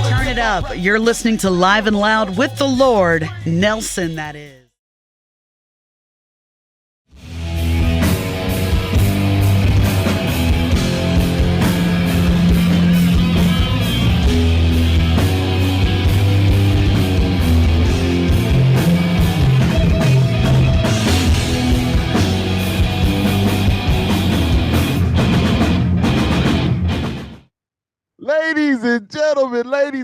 Turn it up. You're listening to Live and Loud with the Lord, Nelson, that is. Ladies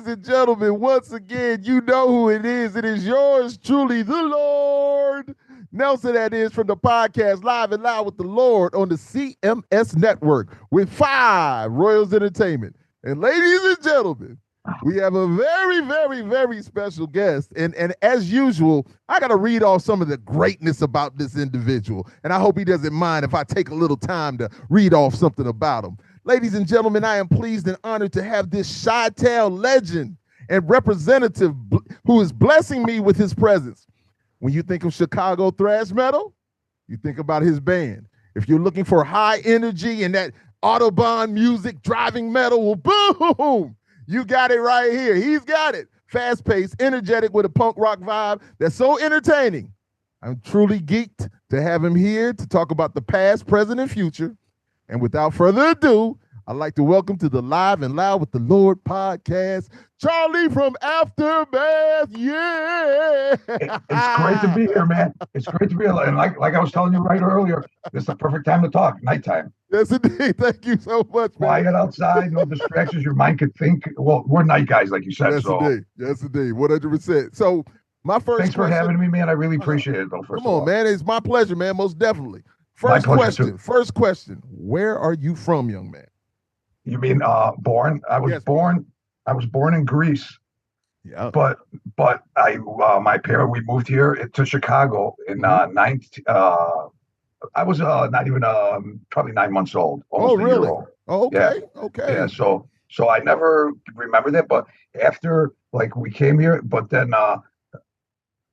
and gentlemen, once again, you know who it is. It is yours truly, the Lord Nelson, that is, from the podcast Live and Loud with the Lord on the CMS Network with 5 Royals Entertainment. And ladies and gentlemen, we have a very, very, very special guest. And as usual, I got to read off some of the greatness about this individual. And I hope he doesn't mind if I take a little time to read off something about him. Ladies and gentlemen, I am pleased and honored to have this Chi-Town legend and representative who is blessing me with his presence. When you think of Chicago thrash metal, you think about his band. If you're looking for high energy and that Autobahn music driving metal, well, boom, you got it right here. He's got it. Fast-paced, energetic with a punk rock vibe that's so entertaining. I'm truly geeked to have him here to talk about the past, present, and future. And without further ado, I'd like to welcome to the Live and Loud with the Lord podcast, Charlie from Aftermath. Yeah. It's great to be here, man. It's great to be here. And like I was telling you right earlier, this is the perfect time to talk, nighttime. Yes, indeed. Thank you so much, man. Quiet outside, no distractions. Your mind could think. Well, we're night guys, like you said. Yes, so. indeed. Yes, indeed. 100%. So my first Thanks for having me, man. I really appreciate it, though. Come on, man. It's my pleasure, man. Most definitely. First question. Where are you from, young man? You mean born? I was born in Greece. Yeah. But my parents, we moved here to Chicago in I was not even probably 9 months old. Oh, really? Oh, okay. Yeah. Okay. Yeah. So I never remember that, but after we came here, but then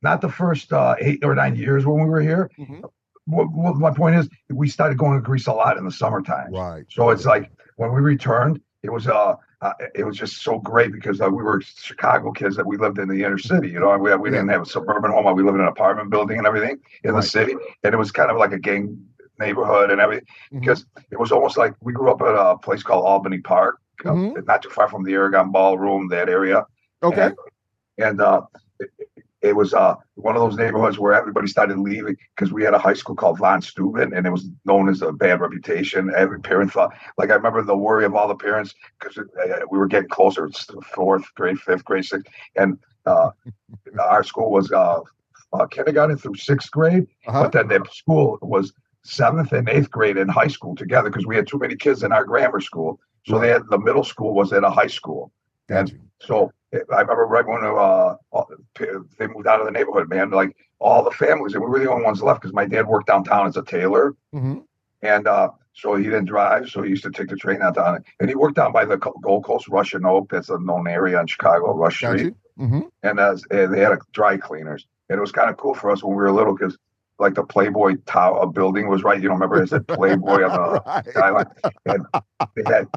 not the first 8 or 9 years when we were here. Mm-hmm. Well, my point is, we started going to Greece a lot in the summertime. Right. So it's like when we returned, it was just so great because we were Chicago kids that we lived in the inner city. You know, we didn't have a suburban home. We lived in an apartment building and everything in the city, and it was kind of like a gang neighborhood and everything because it was almost like we grew up at a place called Albany Park, not too far from the Aragon Ballroom, that area. Okay. And it was one of those neighborhoods where everybody started leaving because we had a high school called Von Steuben, and it was known as a bad reputation. Every parent thought, I remember the worry of all the parents because we were getting closer. It's the 4th grade, 5th grade, 6th, and our school was kindergarten through 6th grade, but then the school was 7th and 8th grade in high school together because we had too many kids in our grammar school. So they had the middle school was at a high school, and so. I remember right when they moved out of the neighborhood, man, like all the families, and we were the only ones left because my dad worked downtown as a tailor. And so he didn't drive. So he used to take the train downtown. And he worked down by the Gold Coast, Russian Oak. That's a known area in Chicago, Rush Street. And they had dry cleaners. And it was kind of cool for us when we were little because like the Playboy Tower building was right. You know, remember it said Playboy on the skyline. And they had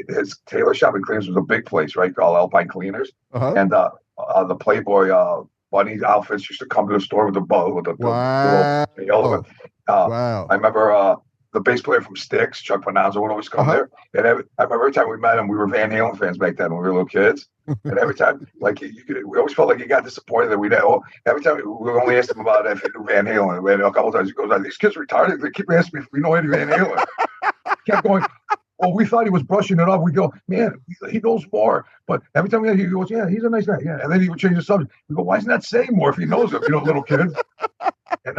his tailor shop in Cleaners was a big place, right? Called Alpine Cleaners. And the Playboy bunny outfits used to come to the store with the little I remember the bass player from Styx, Chuck Panazzo, would always come there. And I remember every time we met him, we were Van Halen fans back then when we were little kids. And every time, we always felt like he got disappointed that we didn't. Every time we only asked him about if he knew Van Halen. And a couple of times he goes, "These kids are retarded. They keep asking me if we know any Van Halen." Kept going. Well, we thought he was brushing it off. We go, "Man, he knows more." But every time he goes, "Yeah, he's a nice guy." Yeah, and then he would change the subject. We go, "Why isn't that saying more if he knows him?" You know, little kids. And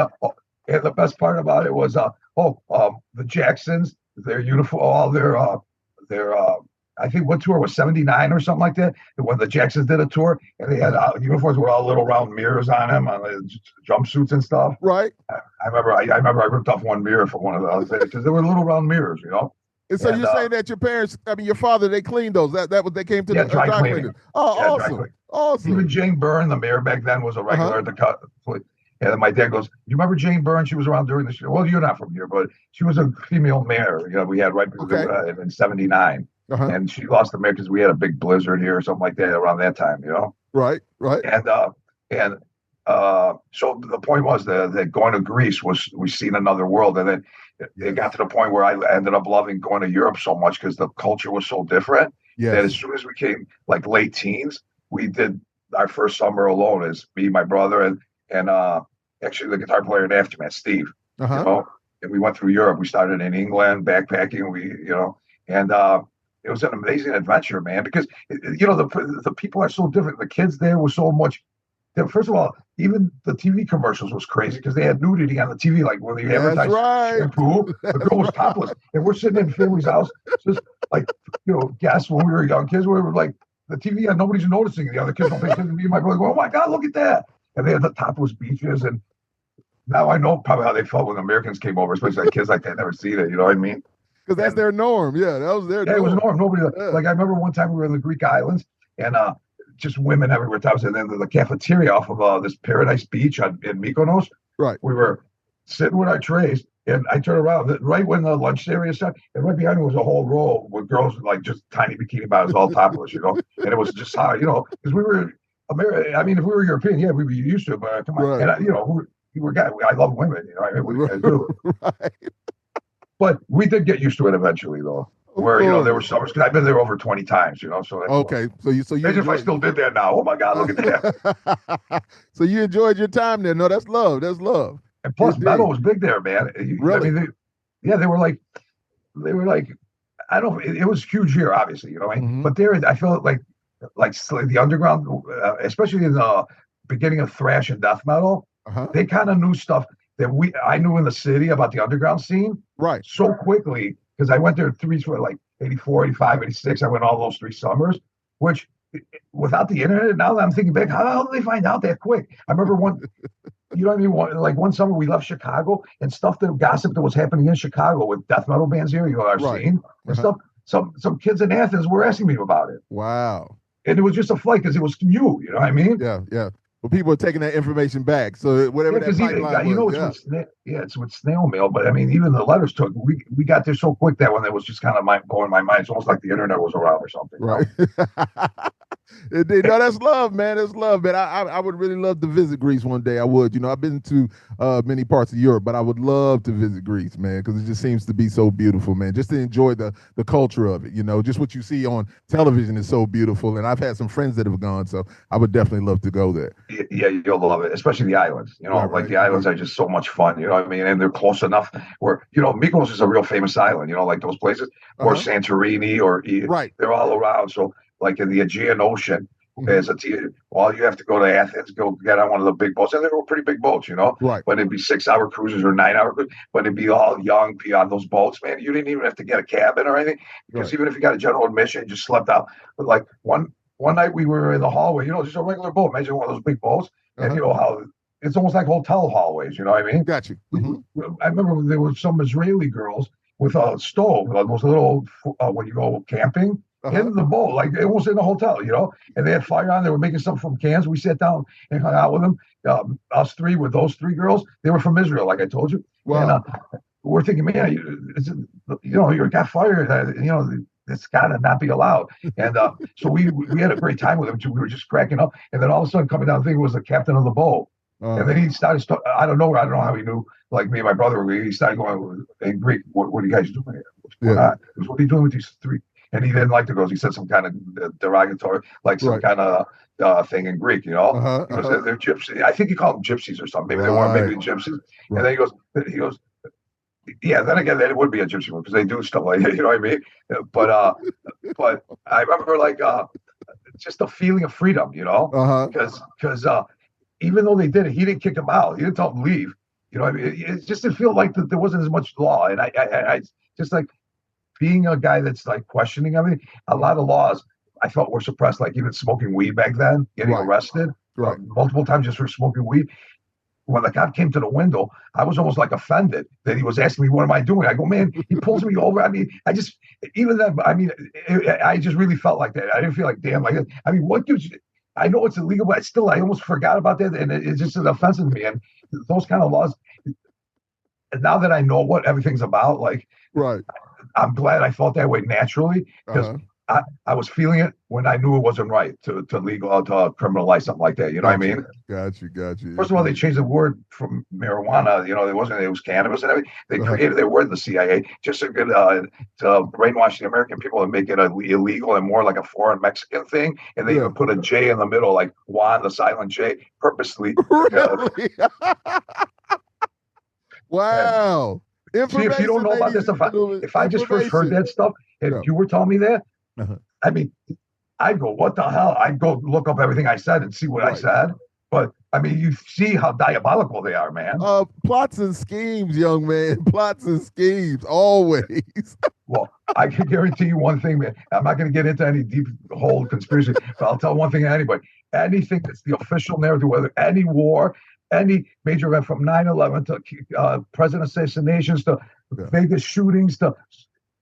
the best part about it was, the Jacksons, their uniform, all their I think what tour was 79 or something like that. When the Jacksons did a tour, and they had uniforms with all little round mirrors on them, on the jumpsuits and stuff. Right. I remember I ripped off one mirror for one of those because they were little round mirrors, you know. And so you're saying that your parents, your father, they cleaned those. That was they came to the dry cleaners. Oh, yeah, awesome. Awesome. Even Jane Byrne, the mayor back then, was a regular at the cut. And then my dad goes, "You remember Jane Byrne? She was around during the show." Well, you're not from here, but she was a female mayor. You know, we had in '79. and she lost the marriage because we had a big blizzard here or something like that around that time, you know. Right. And so the point was that going to Greece we seen another world, and then it got to the point where I ended up loving going to Europe so much because the culture was so different that as soon as we came like late teens, we did our first summer alone as me, my brother, and actually the guitar player in Aftermath, Steve. You know, and we went through Europe. We started in England backpacking. And it was an amazing adventure, man, because the people are so different. The kids there were so much. First of all, even the TV commercials was crazy because they had nudity on the TV, like when they advertised shampoo, the girl was topless, and we're sitting in family's house, just like guess when we were young kids, we were like the TV, and nobody's noticing. The other kids don't pay attention. Me and my brother go, "Oh my God, look at that!" And they had the topless beaches, and now I know probably how they felt when Americans came over, especially like kids like that never seen it. You know what I mean? Because that's their norm. Yeah, that was their norm. It was norm. Nobody like I remember one time we were in the Greek islands, and just women everywhere. And then the cafeteria off of this Paradise Beach in Mykonos. Right. We were sitting with our trays, and I turned around right when the lunch area started, and right behind me was a whole row with girls with like just tiny bikini bottoms, all topless, and it was just how, because we were American. I mean, if we were European, yeah, we'd be used to it, but come on, and we were guys. I love women, I mean, what do you do? Right. But we did get used to it eventually, though. Where there were summers, because I've been there over 20 times, so that's okay. So you imagine if I still did that now. Oh my God, look at that. So you enjoyed your time there. No, that's love. That's love. And plus metal was big there, man. Really? I mean, they were like I don't know, it was huge here, obviously, but there I felt like the underground, especially in the beginning of thrash and death metal, they kind of knew stuff that I knew in the city about the underground scene so quickly. Because I went there for like 84, 85, 86. I went all those 3 summers, which without the internet, now that I'm thinking back, how did they find out that quick? I remember one summer we left Chicago and gossip that was happening in Chicago with death metal bands here, our scene and stuff. Some kids in Athens were asking me about it. Wow. And it was just a flight because it was new, you know what I mean? Yeah, yeah. Well, people are taking that information back. So whatever that pipeline was. It's with snail mail. But I mean, even the letters took. We got there so quick that when it was just kind of blowing my mind. It's almost like the internet was around or something. Right. No, that's love, man. That's love, man. I would really love to visit Greece one day. I would. I've been to many parts of Europe, but I would love to visit Greece, man, because it just seems to be so beautiful, man. Just to enjoy the culture of it, just what you see on television is so beautiful. And I've had some friends that have gone, so I would definitely love to go there. Yeah, you'll love it, especially the islands. The islands are just so much fun. You know what I mean? And they're close enough where Mykonos is a real famous island. Like those places, or Santorini, or they're all around. So like in the Aegean Ocean, all you have to go to Athens, go get on one of the big boats, and they were pretty big boats, Right. But it'd be 6-hour cruises or 9-hour cruises, but it'd be all young people on those boats, man. You didn't even have to get a cabin or anything, because even if you got a general admission, you just slept out. But like one night we were in the hallway, just a regular boat. Imagine one of those big boats, and how it's almost like hotel hallways. You know what I mean? Got you. I remember there were some Israeli girls with a stove, those little when you go camping. In the boat, like it was in a hotel, and they had fire on. They were making stuff from cans. We sat down and hung out with them. Us 3 with those 3 girls. They were from Israel, like I told you. Wow. And we're thinking, man, you got fired. It's got to not be allowed. And so we had a great time with them. We were just cracking up. And then all of a sudden, coming down, I think it was the captain of the boat. And then he started. I don't know how he knew. Like me and my brother, he started going in Greek. What are you guys doing here? What's going on? What are you doing with these 3? And he didn't like the girls. He said some kind of derogatory, like some kind of thing in Greek, Because they're gypsies. I think he called them gypsies or something. Maybe they weren't. Maybe gypsies. And then he goes, yeah. Then again, that would be a gypsy one because they do stuff like that. You know what I mean? But I remember like just the feeling of freedom, because even though they did it, he didn't kick them out. He didn't tell them to leave. I mean, it just didn't feel like that there wasn't as much law, and I just like. Being a guy that's like questioning everything, a lot of laws I felt were suppressed, like even smoking weed back then, getting arrested multiple times just for smoking weed. When the cop came to the window, I was almost like offended that he was asking me, what am I doing? I go, man, he pulls me over. I mean, I just really felt like that. I didn't feel like, damn, like, I mean, what gives you, I know it's illegal, but I almost forgot about that. And it's just an offense to me. And those kind of laws, and now that I know what everything's about, like, I'm glad I felt that way naturally because I was feeling it when I knew it wasn't right to legal to criminalize something like that. You know what I mean? Got you. First of all, they changed the word from marijuana. You know, it was cannabis and everything. They created their word in the CIA just to brainwash the American people and make it illegal and more like a foreign Mexican thing. And they even put a J in the middle, like Juan, the silent J, purposely. Really? Wow. See, if you don't know about this stuff, if I just first heard that stuff, if you were telling me that, I mean, I'd go, what the hell? I'd go look up everything I said and see what I said. But I mean, you see how diabolical they are, man. Plots and schemes, young man. Plots and schemes, always. Well, I can guarantee you one thing, man. I'm not going to get into any deep whole conspiracy, but I'll tell one thing to anybody. Anything that's the official narrative, whether any war, any major event from 9/11 to president assassinations to Vegas shootings to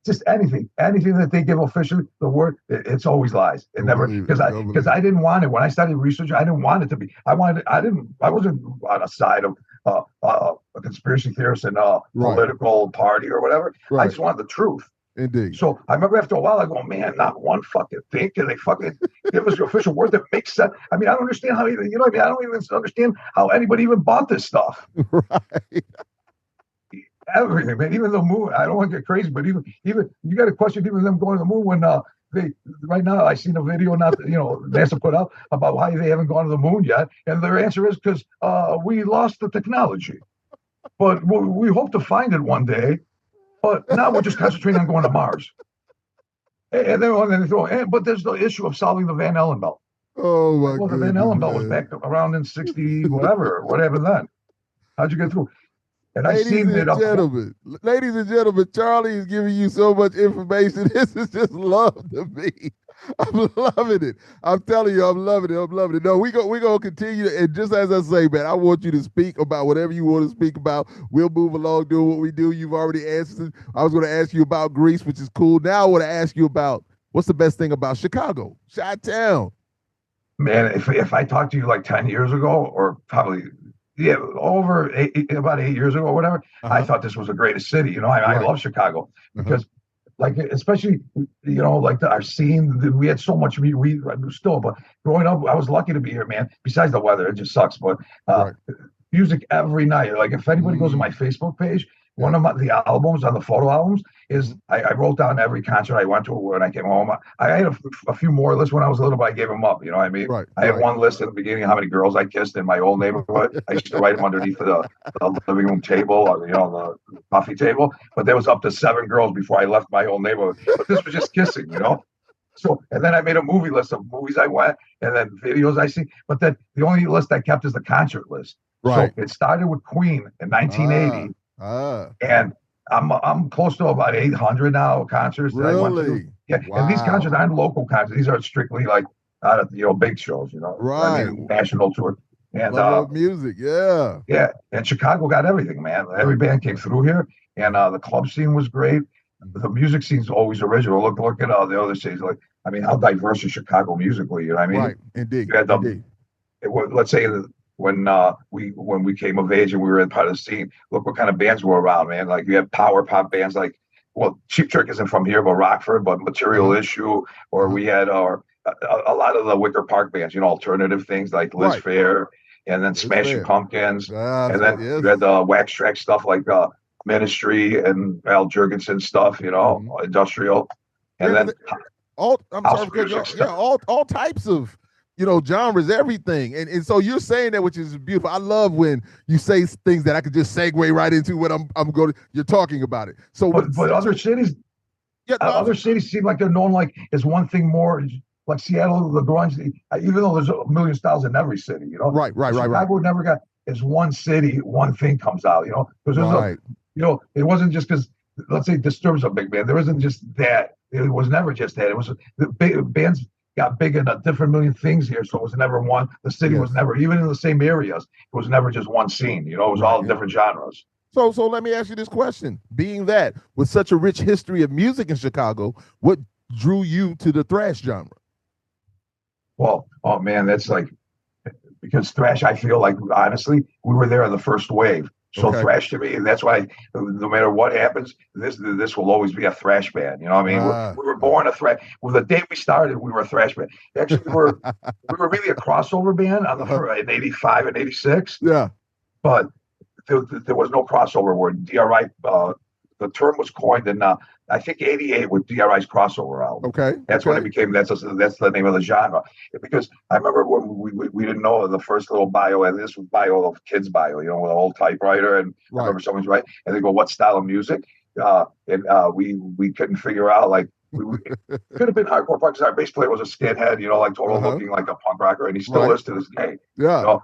just anything that they give officially, the word, it's always lies. It never, because I didn't want it. When I started researching, I didn't want it to be. I wasn't on a side of a conspiracy theorist and a political party or whatever. I just wanted the truth. Indeed. So I remember after a while, I go, man, not one fucking thing. Can they fucking give us the official word that makes sense? I mean, I don't understand how, you know what I mean? I don't even understand how anybody even bought this stuff. Right. Everything, man. Even the moon. I don't want to get crazy, but even you got to question even them going to the moon when they right now I seen a video NASA put out about why they haven't gone to the moon yet, and their answer is because we lost the technology, but we hope to find it one day. But now we're just concentrating on going to Mars. And then they throw, but there's the issue of solving the Van Allen belt. Oh my God. The Van Allen belt was back around in 60 whatever then. How'd you get through? And ladies and gentlemen, Charlie is giving you so much information. This is just love to me. I'm loving it. I'm telling you, I'm loving it. No, we're gonna continue. And just as I say, man, I want you to speak about whatever you want to speak about. We'll move along, doing what we do. You've already answered. I was going to ask you about Greece, which is cool. Now I want to ask you about what's the best thing about Chicago, Chi-Town. Man, if I talked to you like 10 years ago, or probably about 8 years ago or whatever, I thought this was the greatest city. I love Chicago because, like, especially like our scene. We had so much. We still, but growing up, I was lucky to be here, man. Besides the weather, it just sucks. But music every night. Like, if anybody goes to my Facebook page, one of the albums on the photo albums is I wrote down every concert I went to when I came home. I had a few more lists when I was little, but I gave them up. You know what I mean? I had one list at the beginning of how many girls I kissed in my old neighborhood. I used to write them underneath the living room table or the coffee table. But there was up to 7 girls before I left my old neighborhood. But this was just kissing, So, and then I made a movie list of movies I went and then videos I see. But then the only list I kept is the concert list. Right. So it started with Queen in 1980. And I'm close to about 800 now concerts that I went to. Yeah, wow. And these concerts aren't local concerts. These are strictly like big shows, right? I mean, national tour. And music, yeah. And Chicago got everything, man. Every band came through here, and the club scene was great. The music scene's always original. Look at all the other cities. Like, I mean, how diverse is Chicago musically? You know what I mean? Right, indeed. Let's say when we came of age and we were in part of the scene, look what kind of bands were around, man. Like, you have power pop bands like, Cheap Trick isn't from here, but Rockford, but Material Issue, or we had a lot of the Wicker Park bands, alternative things like Liz Phair, and then Smashing Pumpkins, and then you had the Wax Track stuff like Ministry and Al Jurgensen stuff, industrial, and then all types of genres, everything. And so you're saying that, which is beautiful. I love when you say things that I could just segue right into what you're talking about it. So, but other cities, other cities seem like they're known like as one thing more, like Seattle, the grunge, even though there's a million styles in every city, Right. Chicago never got as one city, one thing comes out, because there's it wasn't just because, let's say, Disturbed's a big band. There isn't just that. It was never just that. It was the bands got big in a different million things here, so it was never one. The city was never, even in the same areas, it was never just one scene. It was all different genres. So let me ask you this question. Being that with such a rich history of music in Chicago, what drew you to the thrash genre? Well, oh man, that's like, because thrash, I feel like, honestly, we were there in the first wave. So Okay. thrash to me, and that's why no matter what happens, this will always be a thrash band. You know what I mean? We were born a thrash. Well, the day we started, we were a thrash band. Actually, we were really a crossover band in '85 and '86. Yeah. But there was no crossover word. DRI, the term was coined in I think '88 with DRI's crossover album. Okay. That's when it became. That's the name of the genre. Because I remember when we didn't know the first little bio, and this was bio of kids bio, with an old typewriter, and I remember someone's right, and they go, "What style of music?" We couldn't figure out, like, we could have been hardcore punk because our bass player was a skinhead, like total looking like a punk rocker, and he still is to this day. Yeah.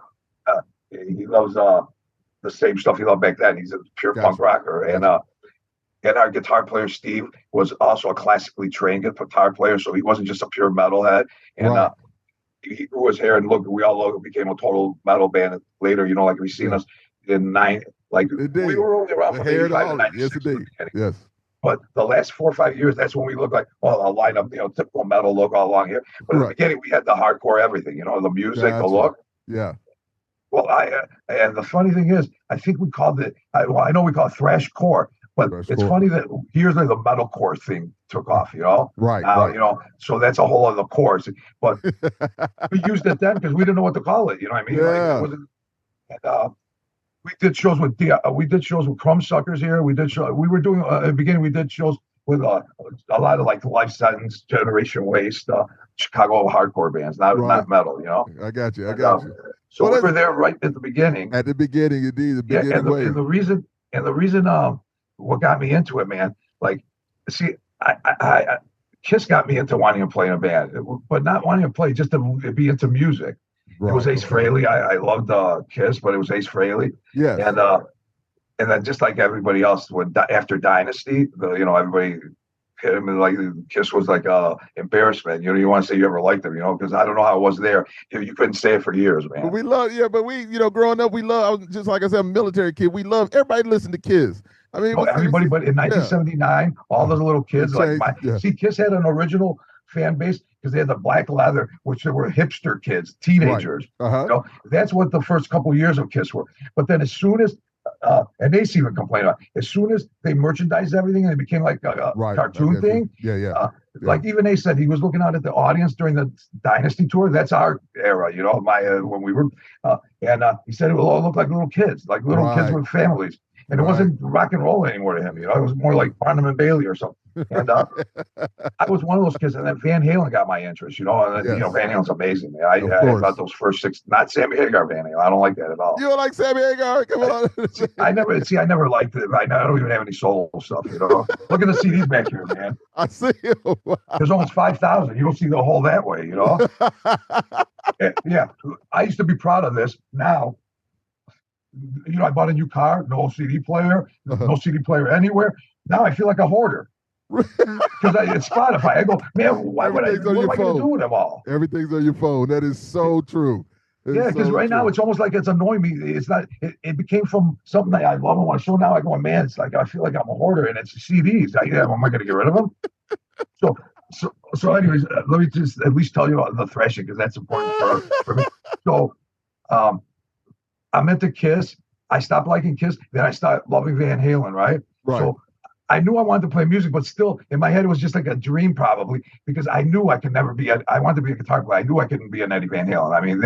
He loves the same stuff he loved back then. He's a pure punk rocker, and our guitar player Steve was also a classically trained guitar player, so he wasn't just a pure metalhead. And he grew his hair, and we all became a total metal band later. Like we seen us in we were only around from '85 to '96. Yes. But the last 4 or 5 years, that's when we look like, a lineup, typical metal look all along here. But at the beginning, we had the hardcore everything, the music, the look. Yeah. Well, and the funny thing is, I think we called it. I know we call it thrash core, but it's funny that here's where the metalcore thing took off. Right. So that's a whole other course. But we used it then because we didn't know what to call it. You know what I mean? Yeah. Like, it wasn't. We did shows with Crumb Suckers here. We were doing at the beginning. We did shows with a lot of like Life Sentence, Generation Waste, Chicago hardcore bands, not metal. I got you. So we were there right at the beginning. At the beginning, indeed, the beginning wave. And the reason, what got me into it, man. Like, see, I Kiss got me into wanting to play in a band, but not wanting to play, just to be into music. Right. It was Ace Frehley. I loved Kiss, but it was Ace Frehley. Yeah. And then just like everybody else, after Dynasty, everybody hit him, and like Kiss was like embarrassment. You want to say you ever liked them, because I don't know how it was there. You couldn't say it for years, man. But we love, growing up, I was just like I said, a military kid. We love everybody listened to Kiss. I mean, everybody, but in 1979, all those little kids see, Kiss had an original fan base because they had the black leather, which they were hipster kids, teenagers. Right. That's what the first couple of years of Kiss were. But then as soon as and they even complain about as soon as they merchandised everything and it became like a cartoon thing. Like even they said he was looking out at the audience during the Dynasty tour. That's our era, when we were and he said it will all look like little kids kids with families. And it wasn't rock and roll anymore to him, it was more like Barnum and Bailey or something. And I was one of those kids, and then Van Halen got my interest, and Van Halen's amazing, man. I thought those first six, not Sammy Hagar Van Halen. I don't like that at all. You don't like Sammy Hagar? Come on. I never liked it. I don't even have any solo stuff, Look at the CDs back here, man. I see you. There's almost 5,000. You don't see the whole that way, Yeah. I used to be proud of this. Now, I bought a new car, no CD player, no CD player anywhere. Now I feel like a hoarder because it's Spotify. I go, man, what am I going to do with them all? Everything's on your phone. That is so true. Because now it's almost like it's annoying me. It's not. It became from something that I love and want to show. Now I go, man, it's like I feel like I'm a hoarder, and it's CDs. Am I going to get rid of them? So anyways, let me just at least tell you about the thrashing because that's important for me. So, I'm into Kiss. I stopped liking Kiss. Then I started loving Van Halen, right? So I knew I wanted to play music, but still in my head, it was just like a dream probably because I knew I could never be I wanted to be a guitar player. I knew I couldn't be an Eddie Van Halen. I mean,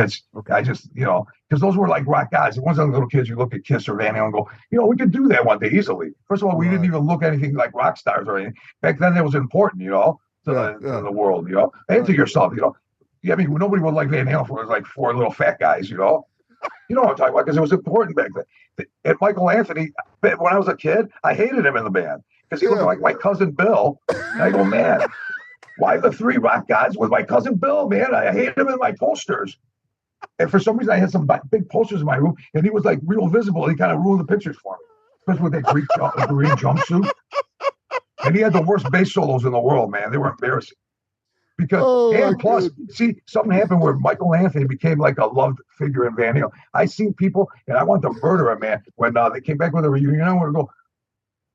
I just, because those were like rock guys. Once I was little kids, you look at Kiss or Van Halen and go, we could do that one day easily. First of all, we didn't even look anything like rock stars or anything. Back then, that was important, to the world, and to yourself, I mean, nobody would like Van Halen for it was like four little fat guys, You know what I'm talking about? Because it was important back then. And Michael Anthony, when I was a kid, I hated him in the band because he looked like my cousin Bill. And I go, man, why the three rock guys with my cousin Bill, man? I hated him in my posters. And for some reason, I had some big posters in my room, and he was like real visible. He kind of ruined the pictures for me, especially with that green jumpsuit. And he had the worst bass solos in the world, man. They were embarrassing. Because plus, see, something happened where Michael Anthony became like a loved figure in Van Halen. I seen people, and I wanted to murder a man when they came back with a reunion. I want to go,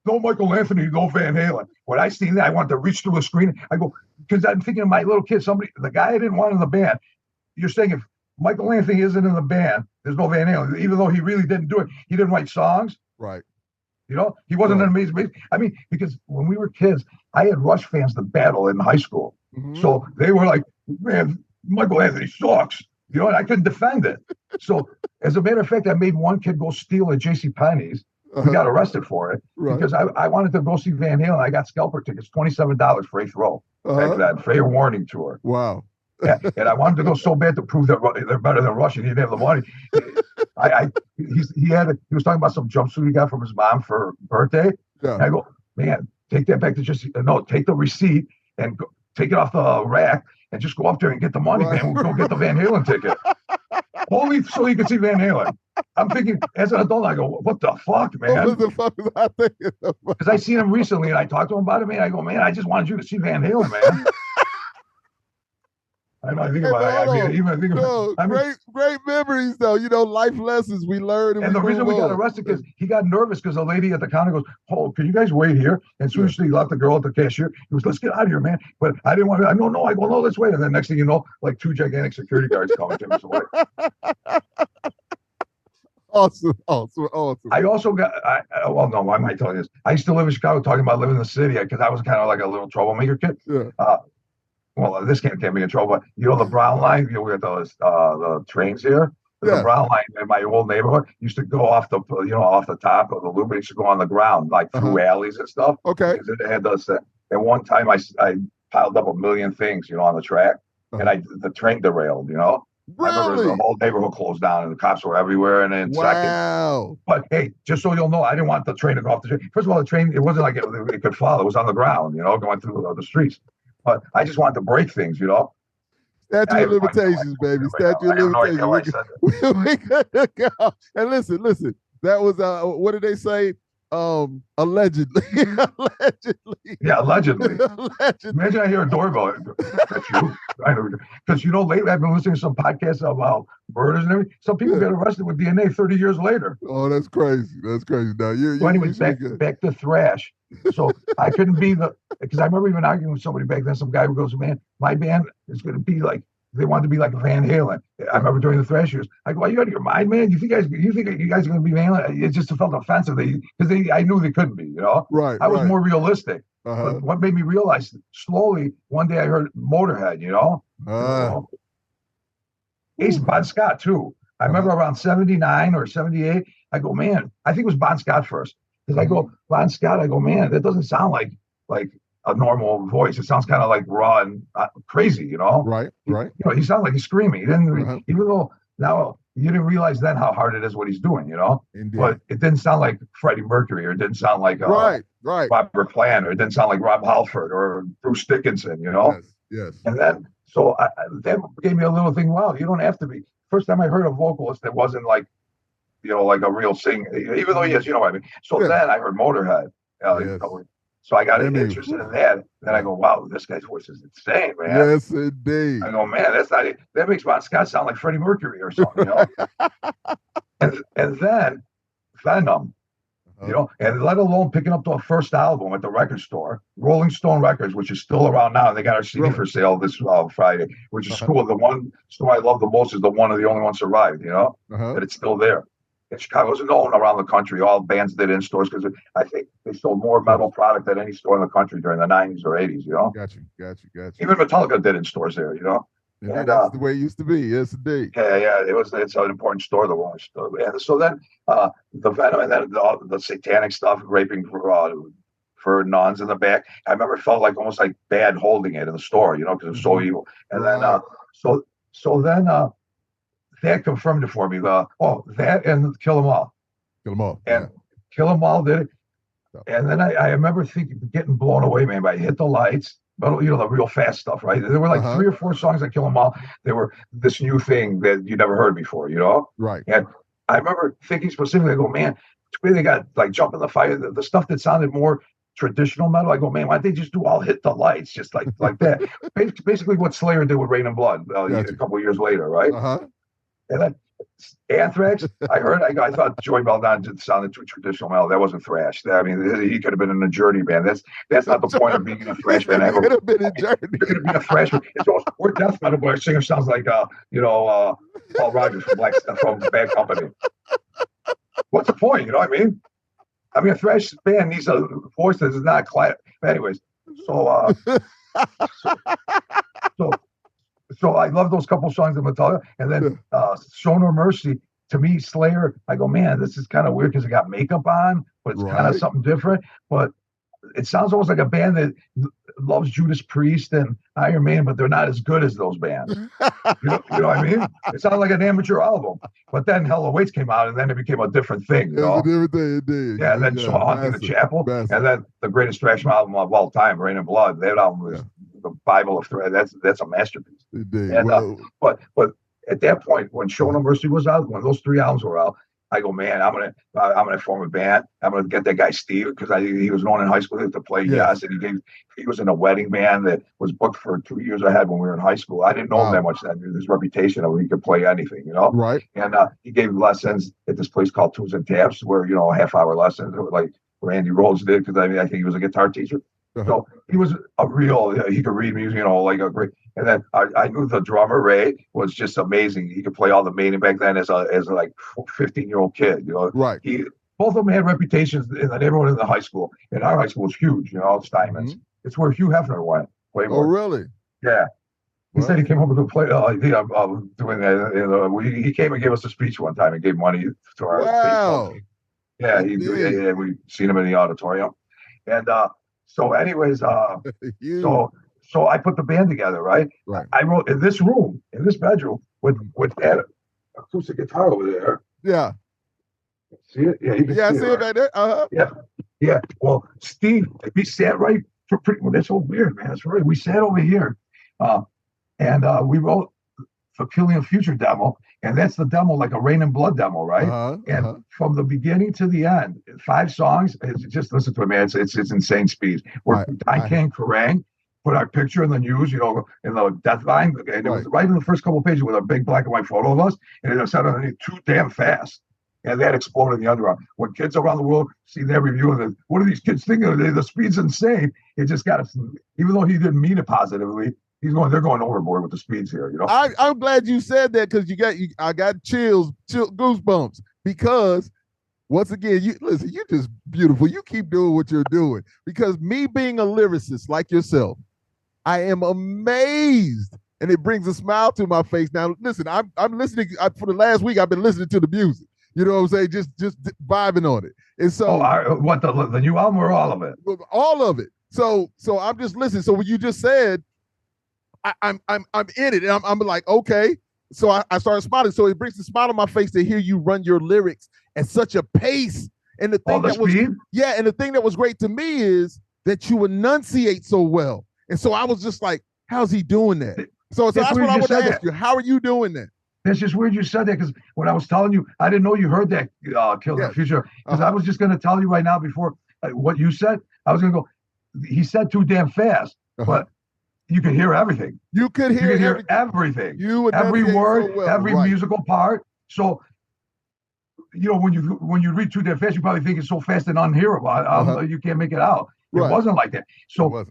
no Michael Anthony, no Van Halen. When I seen that, I wanted to reach through the screen. I go, because I'm thinking of my little kid, the guy I didn't want in the band. You're saying if Michael Anthony isn't in the band. There's no Van Halen, even though he really didn't do it. He didn't write songs. Right. You know, he wasn't an amazing. I mean, because when we were kids, I had Rush fans to battle in high school. So they were like, man, Michael Anthony sucks. You know, and I couldn't defend it. So as a matter of fact, I made one kid go steal at JCPenney's. We got arrested for it because I wanted to go see Van Halen. I got scalper tickets, $27 for 8th row. Back then, Fair Warning tour. Wow. Yeah, and I wanted to go so bad to prove that they're better than Rush, and he didn't have the money. He was talking about some jumpsuit he got from his mom for birthday. Yeah. And I go, man, take that back to take the receipt and take it off the rack and just go up there and get the money, man. We'll go get the Van Halen ticket. Only so you can see Van Halen. I'm thinking, as an adult, I go, what the fuck, man? What the fuck was I thinking? Because I seen him recently, and I talked to him about it, man. I go, man, I just wanted you to see Van Halen, man. I think about it. Great memories, though. You know, life lessons we learned. And the reason we got arrested because he got nervous because the lady at the counter goes, "Oh, can you guys wait here?" And soon as she left the girl at the cashier, he was, "Let's get out of here, man." But I didn't want to. I go, "No." I go, "No, let's wait." And then next thing you know, like 2 gigantic security guards coming to us away. Awesome. I also got. Well, no, why am I telling you this? I used to live in Chicago, talking about living in the city because I was kind of like a little troublemaker kid. Yeah. Well, this can't get me in trouble, but you know the Brown line, you know, we got those the trains here. The Brown line in my old neighborhood used to go off the top of the loop. It used to go on the ground, like through alleys and stuff. Okay. It had those. And one time I piled up 1 million things, you know, on the track, and the train derailed. You know, really? I remember the whole neighborhood closed down, and the cops were everywhere. And then But hey, just so you'll know, I didn't want the train to go off the train. First of all, the train, it wasn't like it could fall. It was on the ground, you know, going through the streets. But I just wanted to break things, you know. Statute of limitations, baby. Statute of limitations. We could go. And listen. That was what did they say? Allegedly. Yeah, allegedly. Imagine I hear a doorbell. That's you. Because you know, lately I've been listening to some podcasts about murders and everything. Some people get arrested with DNA 30 years later. Oh, that's crazy. Now anyway, back to Thrash. So I couldn't be because I remember even arguing with somebody back then. Some guy who goes, "Man, my band is going to be like." They wanted to be like Van Halen. I remember during the Thrash years. I go, "Are you out of your mind, man? You think you guys are going to be Van Halen?" It just felt offensive. I knew they couldn't be. You know, right? I was more realistic. But what made me realize slowly one day I heard Motorhead. You know, Ace Bon Scott too. I remember around 79 or 78. I go, man. I think it was Bon Scott first because I go Bon Scott. I go, man. That doesn't sound like a normal voice. It sounds kind of like raw and crazy, you know? Right. You know, he sounded like he's screaming. He didn't, even though now you didn't realize then how hard it is what he's doing, you know? Indeed. But it didn't sound like Freddie Mercury, or it didn't sound like Robert Plant, or it didn't sound like Rob Halford or Bruce Dickinson, you know? Yes. And then, so that gave me a little thing. Wow, you don't have to be. First time I heard a vocalist that wasn't like, you know, like a real singer, even though you know what I mean. So then I heard Motorhead. So I got interested in that. Then I go, wow, this guy's voice is insane, man. Yes, indeed. I go, man, that makes Bon Scott sound like Freddie Mercury or something, you know? and then Venom, you know, and let alone picking up the first album at the record store, Rolling Stone Records, which is still around now. And they got our CD for sale this Friday, which is cool. The one store I love the most is the only one survived, you know, that it's still there. And Chicago's known around the country. All bands did in stores because I think they sold more metal product than any store in the country during the 90s or 80s, you know? Got you. Even Metallica did in stores there, you know? And that's the way it used to be. Yes, indeed. Yeah. It's an important store, the Rolling Stone. And so then the Venom and then the satanic stuff, raping for nuns in the back. I remember it felt like almost like bad holding it in the store, you know, because it was so evil. And then so then that confirmed it for me. That and Kill 'Em All. And Kill 'Em All did it. And then I remember getting blown away, man, by Hit the Lights. But you know, the real fast stuff, right? There were like 3 or 4 songs that Kill 'Em All. They were this new thing that you never heard before, you know? Right. And I remember thinking specifically, I go, man, they got like Jump in the Fire, the stuff that sounded more traditional metal. I go, man, why don't they just do all Hit the Lights, just like that? Basically what Slayer did with Rain and Blood a couple of years later, right? And then Anthrax, I heard. I thought Joey Belladonna sounded too traditional metal. That wasn't thrash. I mean, he could have been in a Journey band. That's not the point of being in a thrash band. He could have been in Journey. You're going to be a thrash band. We're death metal, but our singer sounds like Paul Rogers from Bad Company. What's the point? You know what I mean? I mean, a thrash band needs a voice that is not quiet. Anyways, so I love those couple songs of Metallica, and then Show No Mercy. To me, Slayer, I go, man, this is kind of weird because it got makeup on, but it's kind of something different. But it sounds almost like a band that loves Judas Priest and Iron Maiden, but they're not as good as those bands. You know what I mean? It sounded like an amateur album. But then Hell Awaits came out, and then it became a different thing. You know? It was a different thing, it did. Yeah, and then Haunting the Chapel, and then the greatest thrash album of all time, Rain and Blood. That album is the Bible of thrash. That's a masterpiece. It did. And, but at that point, when Show No Mercy was out, when those 3 albums were out, I go, man, I'm gonna form a band. I'm gonna get that guy Steve, because he was known in high school to play Yes, and he was in a wedding band that was booked for 2 years ahead when we were in high school. I didn't know him that much then. His reputation of he could play anything, you know. Right. And he gave lessons at this place called Tunes and Taps, where a half-hour lessons, like Randy Rhoads did, because I think he was a guitar teacher. So he was a real. He could read music, like a great. And then I knew the drummer Ray was just amazing. He could play all the Maiden back then as a like 15-year-old kid. Right. Both of them had reputations in the neighborhood in the high school. And our high school was huge. Steinman's. Mm-hmm. It's where Hugh Hefner went. Oh, really? Yeah. He said he came over to play. Doing that. He came and gave us a speech one time and gave money to our. Wow. Yeah, we seen him in the auditorium, and so anyways, So I put the band together, right? I wrote in this room, in this bedroom, with that acoustic guitar over there. Yeah. See it? Yeah, you can see I see it back there. Yeah. Well, Steve, we sat right for pretty. Well, that's so weird, man. That's right. We sat over here, and we wrote the Killing Future demo, and that's the demo, like a Rain and Blood demo, right? And from the beginning to the end, 5 songs. Just listen to it, man. It's insane speed. We're King Kerrang! Put our picture in the news, in the Death Vine, and it was right in the first couple of pages with a big black and white photo of us, and it said underneath "Too Damn Fast," and that exploded in the underground. When kids around the world see that review and what are these kids thinking? The speed's insane. It just got us. Even though he didn't mean it positively, they're going overboard with the speeds here. I'm glad you said that, because I got chills, goosebumps, because once again, you're just beautiful. You keep doing what you're doing, because me being a lyricist like yourself, I am amazed, and it brings a smile to my face. Now, listen, I'm listening. For the last week, I've been listening to the music. You know what I'm saying? Just vibing on it. And so, what the new album or all of it? All of it. So I'm just listening. So what you just said, I'm in it, and I'm like, okay. So I started smiling. So it brings a smile on my face to hear you run your lyrics at such a pace. And the thing and the thing that was great to me is that you enunciate so well. And so I was just like, how's he doing that? So that's what I want to ask you. How are you doing that? It's just weird you said that, because when I was telling you, I didn't know you heard that Kill the Future, because I was just going to tell you right now before what you said. I was going to go, he said too damn fast, but you could hear everything. You could hear everything. Every word, every musical part. So, when you read too damn fast, you probably think it's so fast and unhearable. You can't make it out. It wasn't like that. So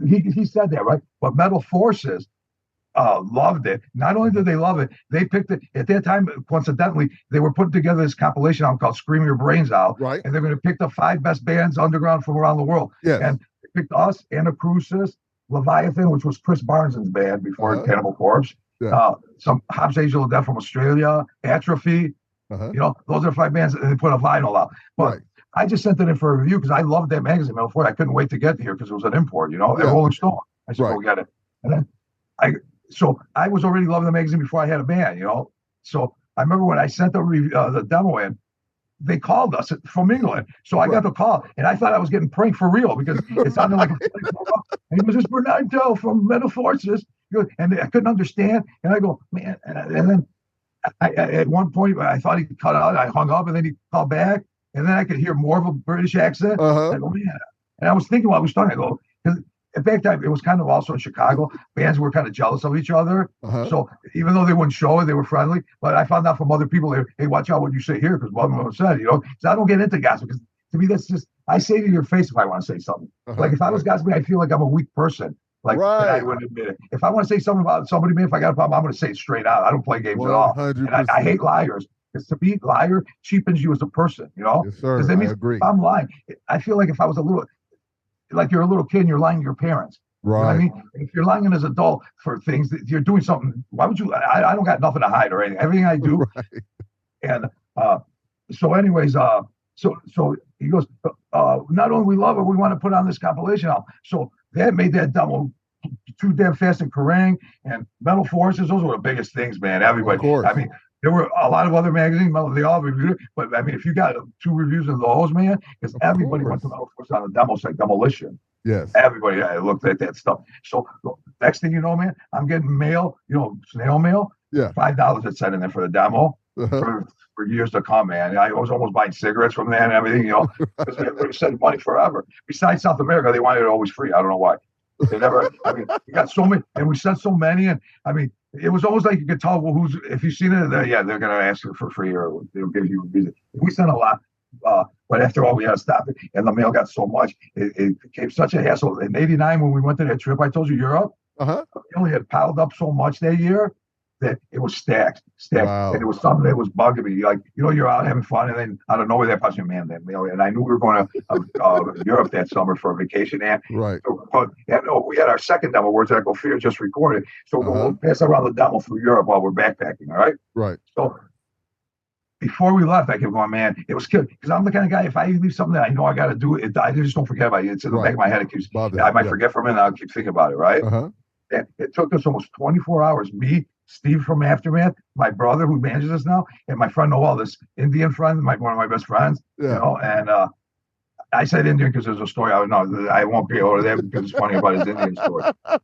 he said that, right? But Metal Forces loved it. Not only did they love it, they picked it at that time. Coincidentally, they were putting together this compilation album called "Scream Your Brains Out," right? And they're going to pick the 5 best bands underground from around the world. Yes. And they picked us, Anacrusis, Leviathan, which was Chris Barnes' band before Cannibal Corpse. Some Hobbs Angel of Death from Australia, Atrophy. Those are 5 bands, and they put a vinyl out. But I just sent it in for a review because I loved that magazine. Before I couldn't wait to get here because it was an import, at Rolling Stone. I said, go get it. And then I was already loving the magazine before I had a band, So I remember when I sent the demo in, they called us from England. So I got the call, and I thought I was getting pranked for real, because it sounded like and it was this Bernardo from Metal Forces, and I couldn't understand. And I go, man, and then at one point I thought he cut out. I hung up, and then he called back, and then I could hear more of a British accent. I go, man, and I was thinking while I was talking, I go, in fact, it was kind of also in Chicago. Bands were kind of jealous of each other. So even though they wouldn't show it, they were friendly. But I found out from other people, hey, watch out what you say here, because one of them said, you know. So I don't get into gossip, because to me, that's just, I say to your face if I want to say something. Like if I was gossiping, I feel like I'm a weak person. Like I wouldn't admit it. If I want to say something about somebody, man, if I got a problem, I'm going to say it straight out. I don't play games 100%. At all. And I hate liars. Because to be liar cheapens you as a person, you know? Yes, sir. Because that means I agree. if I'm lying, I feel like if I was a little, like you're a little kid and you're lying to your parents. Right. You know what I mean? If you're lying as an adult for things that you're doing something, why would you? I don't got nothing to hide or anything. Everything I do. Right. And so anyways, so he goes, not only we love it, we want to put on this compilation album. So they made that demo, Too Damn Fast and Kerrang and Metal Forces. Those were the biggest things, man. Everybody. Of course. I mean, there were a lot of other magazines, they all reviewed it. But I mean, if you got 2 reviews of those, man, because everybody went to Metal Forces on the demo site, Demolition. Yes. Everybody looked at that stuff. So next thing you know, man, I'm getting mail, you know, snail mail. Yeah. $5 it said in there for the demo for years to come, man. I was almost buying cigarettes from that and everything, you know, because they sent money forever. Besides South America, they wanted it always free. I don't know why. They never, I mean, we got so many, and we sent so many, and I mean, it was almost like you could tell, well, if you've seen it, they're going to ask you for free, or they'll give you a reason. We sent a lot, but after all, we had to stop it, and the mail got so much, it became such a hassle. In '89, when we went to that trip, I told you, Europe, we only had piled up so much that year that it was stacked. Wow. And it was something that was bugging me. Like, you know, you're out having fun, and then out of nowhere, that person, man, that mail. And I knew we were going to Europe that summer for a vacation. And right. So, but we had our second demo, Words That Go Fear, just recorded. So we'll pass around the demo through Europe while we're backpacking. All right. Right. So before we left, I kept going, man, it was good, because I'm the kind of guy, if I leave something that I know I got to do it, I just don't forget about it. It's in the back of my head. It keeps, I might forget for a minute, I'll keep thinking about it. Right. And it took us almost 24 hours. Me, Steve from Aftermath, my brother who manages us now, and my friend Noel, this Indian friend, one of my best friends. You know, and I said Indian because there's a story. I won't be over there because it's funny about his Indian story.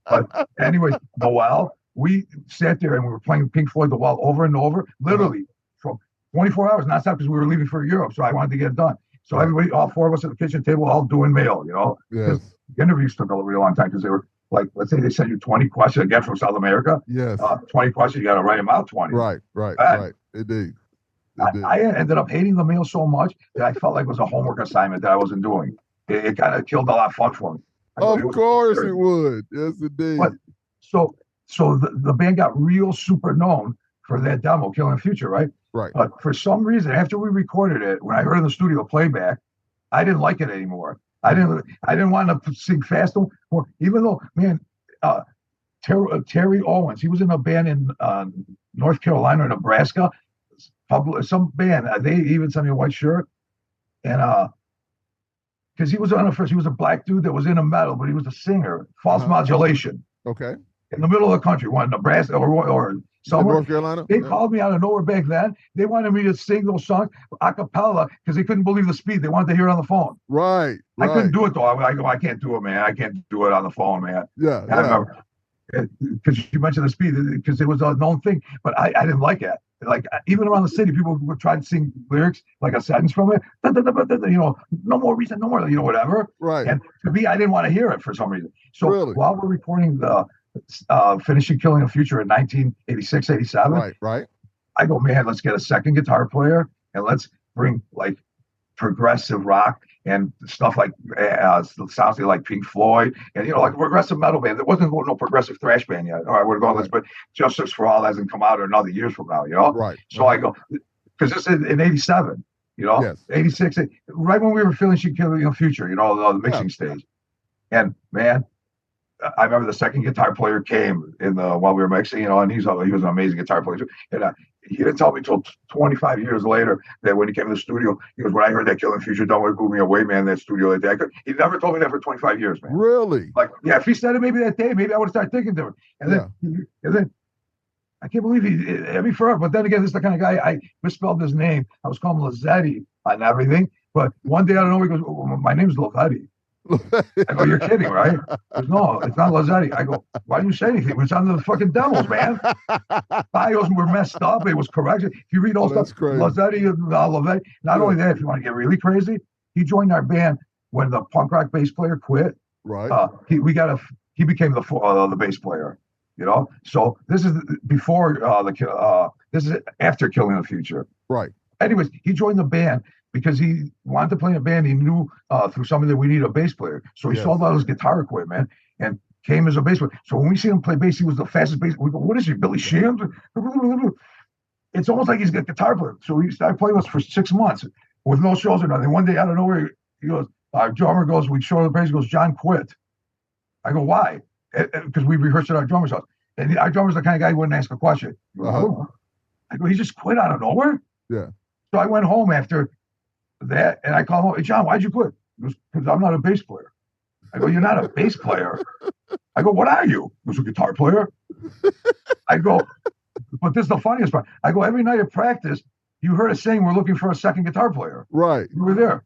But anyway, Noel, we sat there and we were playing Pink Floyd The Wall over and over, literally for 24 hours, nonstop, because we were leaving for Europe. So I wanted to get it done. So everybody, all 4 of us at the kitchen table, all doing mail, you know. Yes. The interviews took a really long time because they were, like, let's say they send you 20 questions again from South America. Yes. 20 questions, you got to write them out 20. Right. Indeed. I ended up hating the mail so much that I felt like it was a homework assignment that I wasn't doing. It kind of killed a lot of fun for me. Of course it would. Yes, indeed. But, so the band got real super known for that demo, Killing Future, right? Right. But for some reason, after we recorded it, when I heard in the studio playback, I didn't like it anymore. I didn't want to sing fast, or even though, man, Terry Owens, he was in a band in North Carolina or Nebraska, some band. They even sent me a white shirt, and because he was he was a black dude that was in a metal, but he was a singer, false modulation. Okay. In the middle of the country, one Nebraska or somewhere. North Carolina. They called me out of nowhere back then. They wanted me to sing those songs a cappella because they couldn't believe the speed. They wanted to hear it on the phone. Right. I couldn't do it though. I go, I can't do it, man. I can't do it on the phone, man. Yeah. I remember because you mentioned the speed, because it was a known thing, but I didn't like it. Like, even around the city, people would try to sing lyrics, like a sentence from it, you know, no more reason, no more, you know, whatever. Right. And to me, I didn't want to hear it for some reason. So while we're recording the finishing Killing a Future in 1986, 87, right. I go, man, let's get a second guitar player and let's bring like progressive rock and stuff like sounds like Pink Floyd and, you know, like a progressive metal band. There wasn't no progressive thrash band yet. Or I would have gone this, but Justice for All hasn't come out another years from now, you know? Right. So I go, because this is in 87, you know, 86, right when we were finishing Killing a Future, you know, the mixing stage. And man, I remember the second guitar player came while we were mixing, you know, and he was an amazing guitar player. And he didn't tell me until 25 years later that when he came to the studio, he goes, when I heard that Killing Future, Don't Want to Blew Me Away, man, that studio like that. He never told me that for 25 years, man. Really? Like, yeah, if he said it maybe that day, maybe I would have started thinking different. And then I can't believe he forever. But then again, this is the kind of guy, I misspelled his name. I was calling him Lazzetti and everything. But one day, I don't know, he goes, my name's Lazzetti. I go, you're kidding, right? He goes, no, it's not Lazzetti. I go, why didn't you say anything? It was on the fucking demos, man. Bios were messed up. It was correction. If you read all stuff, Lazzetti and Lavetti. Not only that, if you want to get really crazy, he joined our band when the punk rock bass player quit. Right. He became the bass player. So this is before this is after Killing the Future. Right. Anyways, he joined the band because he wanted to play in a band. He knew through somebody that we need a bass player. So he sold all his guitar equipment and came as a bass player. So when we see him play bass, he was the fastest bass. We go, what is he, Billy Sheehan? It's almost like he's a guitar player. So he started playing with us for 6 months with no shows or nothing. One day out of nowhere, he goes, our drummer goes, we show the bass, he goes, John quit. I go, why? Because we rehearsed at our drummer's house. And our drummer's the kind of guy who wouldn't ask a question. I go, he just quit out of nowhere? Yeah. So I went home after that, and I called him, hey, John, why'd you quit? He goes, because I'm not a bass player. I go, you're not a bass player. I go, what are you? He goes, a guitar player. I go, but this is the funniest part. I go, every night at practice, you heard us saying we're looking for a second guitar player. Right. You were there.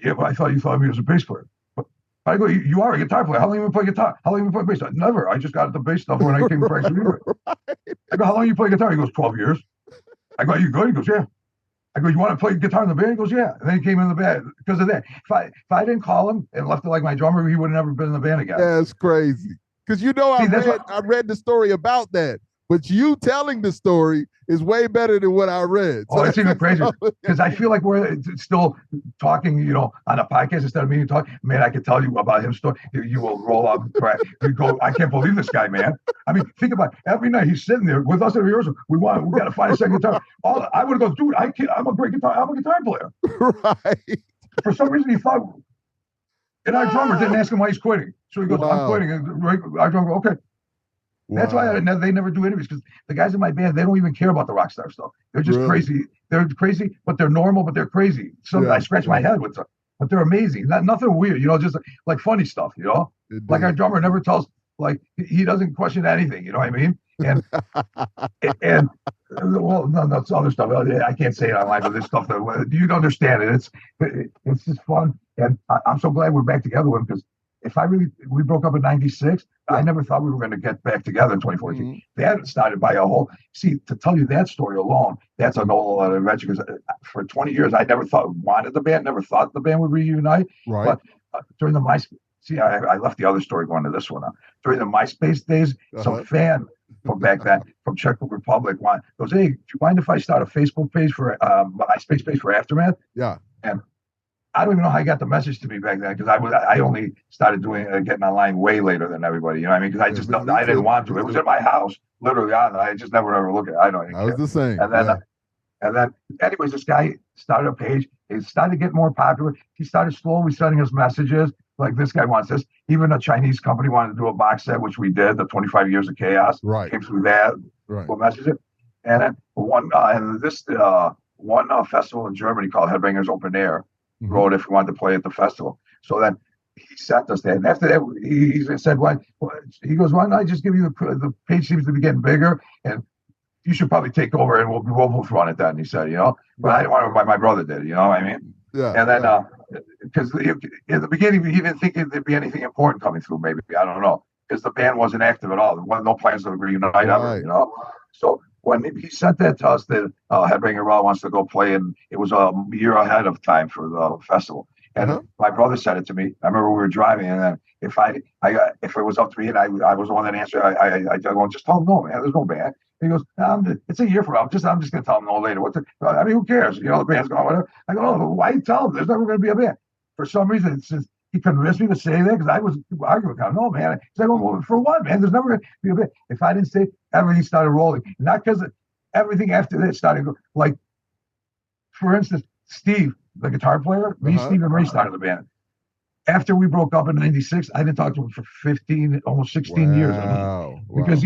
Yeah, but I thought you thought of me as a bass player. But I go, you are a guitar player. How long have you been playing guitar? How long have you been playing bass? Never. I just got the bass stuff when I came to practice. Right. I go, how long you play guitar? He goes, 12 years. I go, are you good? He goes, yeah. I go, you want to play guitar in the band? He goes, yeah. And then he came in the band because of that. If I didn't call him and left it like my drummer, he would have never been in the band again. That's crazy. Because I read the story about that. But you telling the story is way better than what I read. So it's even crazier because I feel like we're still talking, on a podcast instead of me talking. Man, I could tell you about his story. You will roll up and cry. You go, I can't believe this guy, man. I mean, think about it. Every night he's sitting there with us at rehearsal. We got to find a second guitar. I would go, dude, I'm a great guitar. I'm a guitar player. Right. For some reason, he thought, and our drummer didn't ask him why he's quitting. So he goes, I'm quitting. And our drummer goes, okay. Wow. That's why they never do interviews, because the guys in my band, they don't even care about the Rockstar stuff. They're just crazy. They're crazy, but they're normal, but they're crazy. I scratch my head with them, but they're amazing. Nothing weird, just like funny stuff, Like our drummer never tells, like he doesn't question anything, you know what I mean? And well, no, that's other stuff. I can't say it online, but there's stuff that you don't understand it. It's just fun, and I'm so glad we're back together with him, because we broke up in '96. I never thought we were going to get back together in 2014. Mm-hmm. That started by to tell you that story alone, that's a whole other adventure, because for 20 years, I never wanted the band, never thought the band would reunite. Right. But during the MySpace, I left the other story going to this one. During the MySpace days, some fan from back then, from Czech Republic, goes, hey, do you mind if I start a Facebook page for MySpace page for Aftermath? Yeah. And I don't even know how he got the message to me back then, because I only started getting online way later than everybody. You know what I mean? Because I didn't want to. It was at my house, literally. I just never ever look at it. I don't even care. I was the same. And then, anyways, this guy started a page. It started getting more popular. He started slowly sending us messages like, this guy wants this. Even a Chinese company wanted to do a box set, which we did. The 25 Years of Chaos came through that. Right. We'll message it. And then one festival in Germany called Headbangers Open Air. Mm-hmm. Wrote if we wanted to play at the festival. So then he sent us that. And after that, he said, he goes, why not I just give you the page seems to be getting bigger, and you should probably take over, and we'll both run it then. He said, but I didn't want to, my brother did, you know what I mean? Yeah. And then, because in the beginning, he didn't think there'd be anything important coming through, maybe. I don't know. Because the band wasn't active at all. There was no plans to reunite ever, So when he sent that to us, that Headbanger Raw wants to go play, and it was a year ahead of time for the festival. And my brother said it to me. I remember we were driving, and then if it was up to me and I was the one that answered, I go, just tell him no, man. There's no band. And he goes, it's a year from now. I'm just going to tell him no later. Who cares? The band's going, whatever. I go, oh, why you tell him? There's never going to be a band. For some reason, he convinced me to say that, because I was arguing with him. No, man. He's like, well, for what, man? There's never going to be a band. If I didn't say, everything started rolling. Not because everything after that started, like, for instance, Steve, the guitar player, Steve and Ray started the band. After we broke up in '96, I didn't talk to him for 15, almost 16 years. Because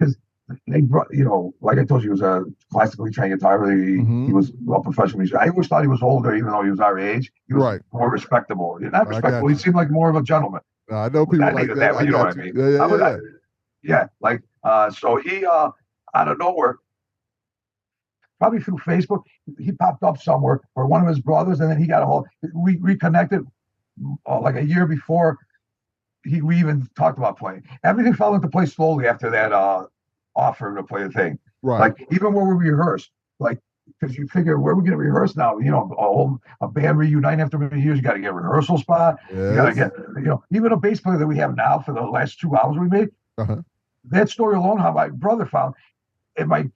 because they brought, like I told you, he was a classically trained guitar player. He was a professional musician. I always thought he was older, even though he was our age. He was more respectable. Not respectable. He seemed like more of a gentleman. I know people like that. You know what I mean? So he, out of nowhere, probably through Facebook, he popped up somewhere, or one of his brothers, and then he got a hold. We reconnected like a year before we even talked about playing. Everything fell into place slowly after that offer to play the thing. Right. Like, even when we rehearsed, like, because you figure where are we going to rehearse now? You know, a band reuniting after many years, you got to get a rehearsal spot. Yes. You got to get, you know, even a bass player that we have now for the last 2 hours we made. That story alone, how my brother found at my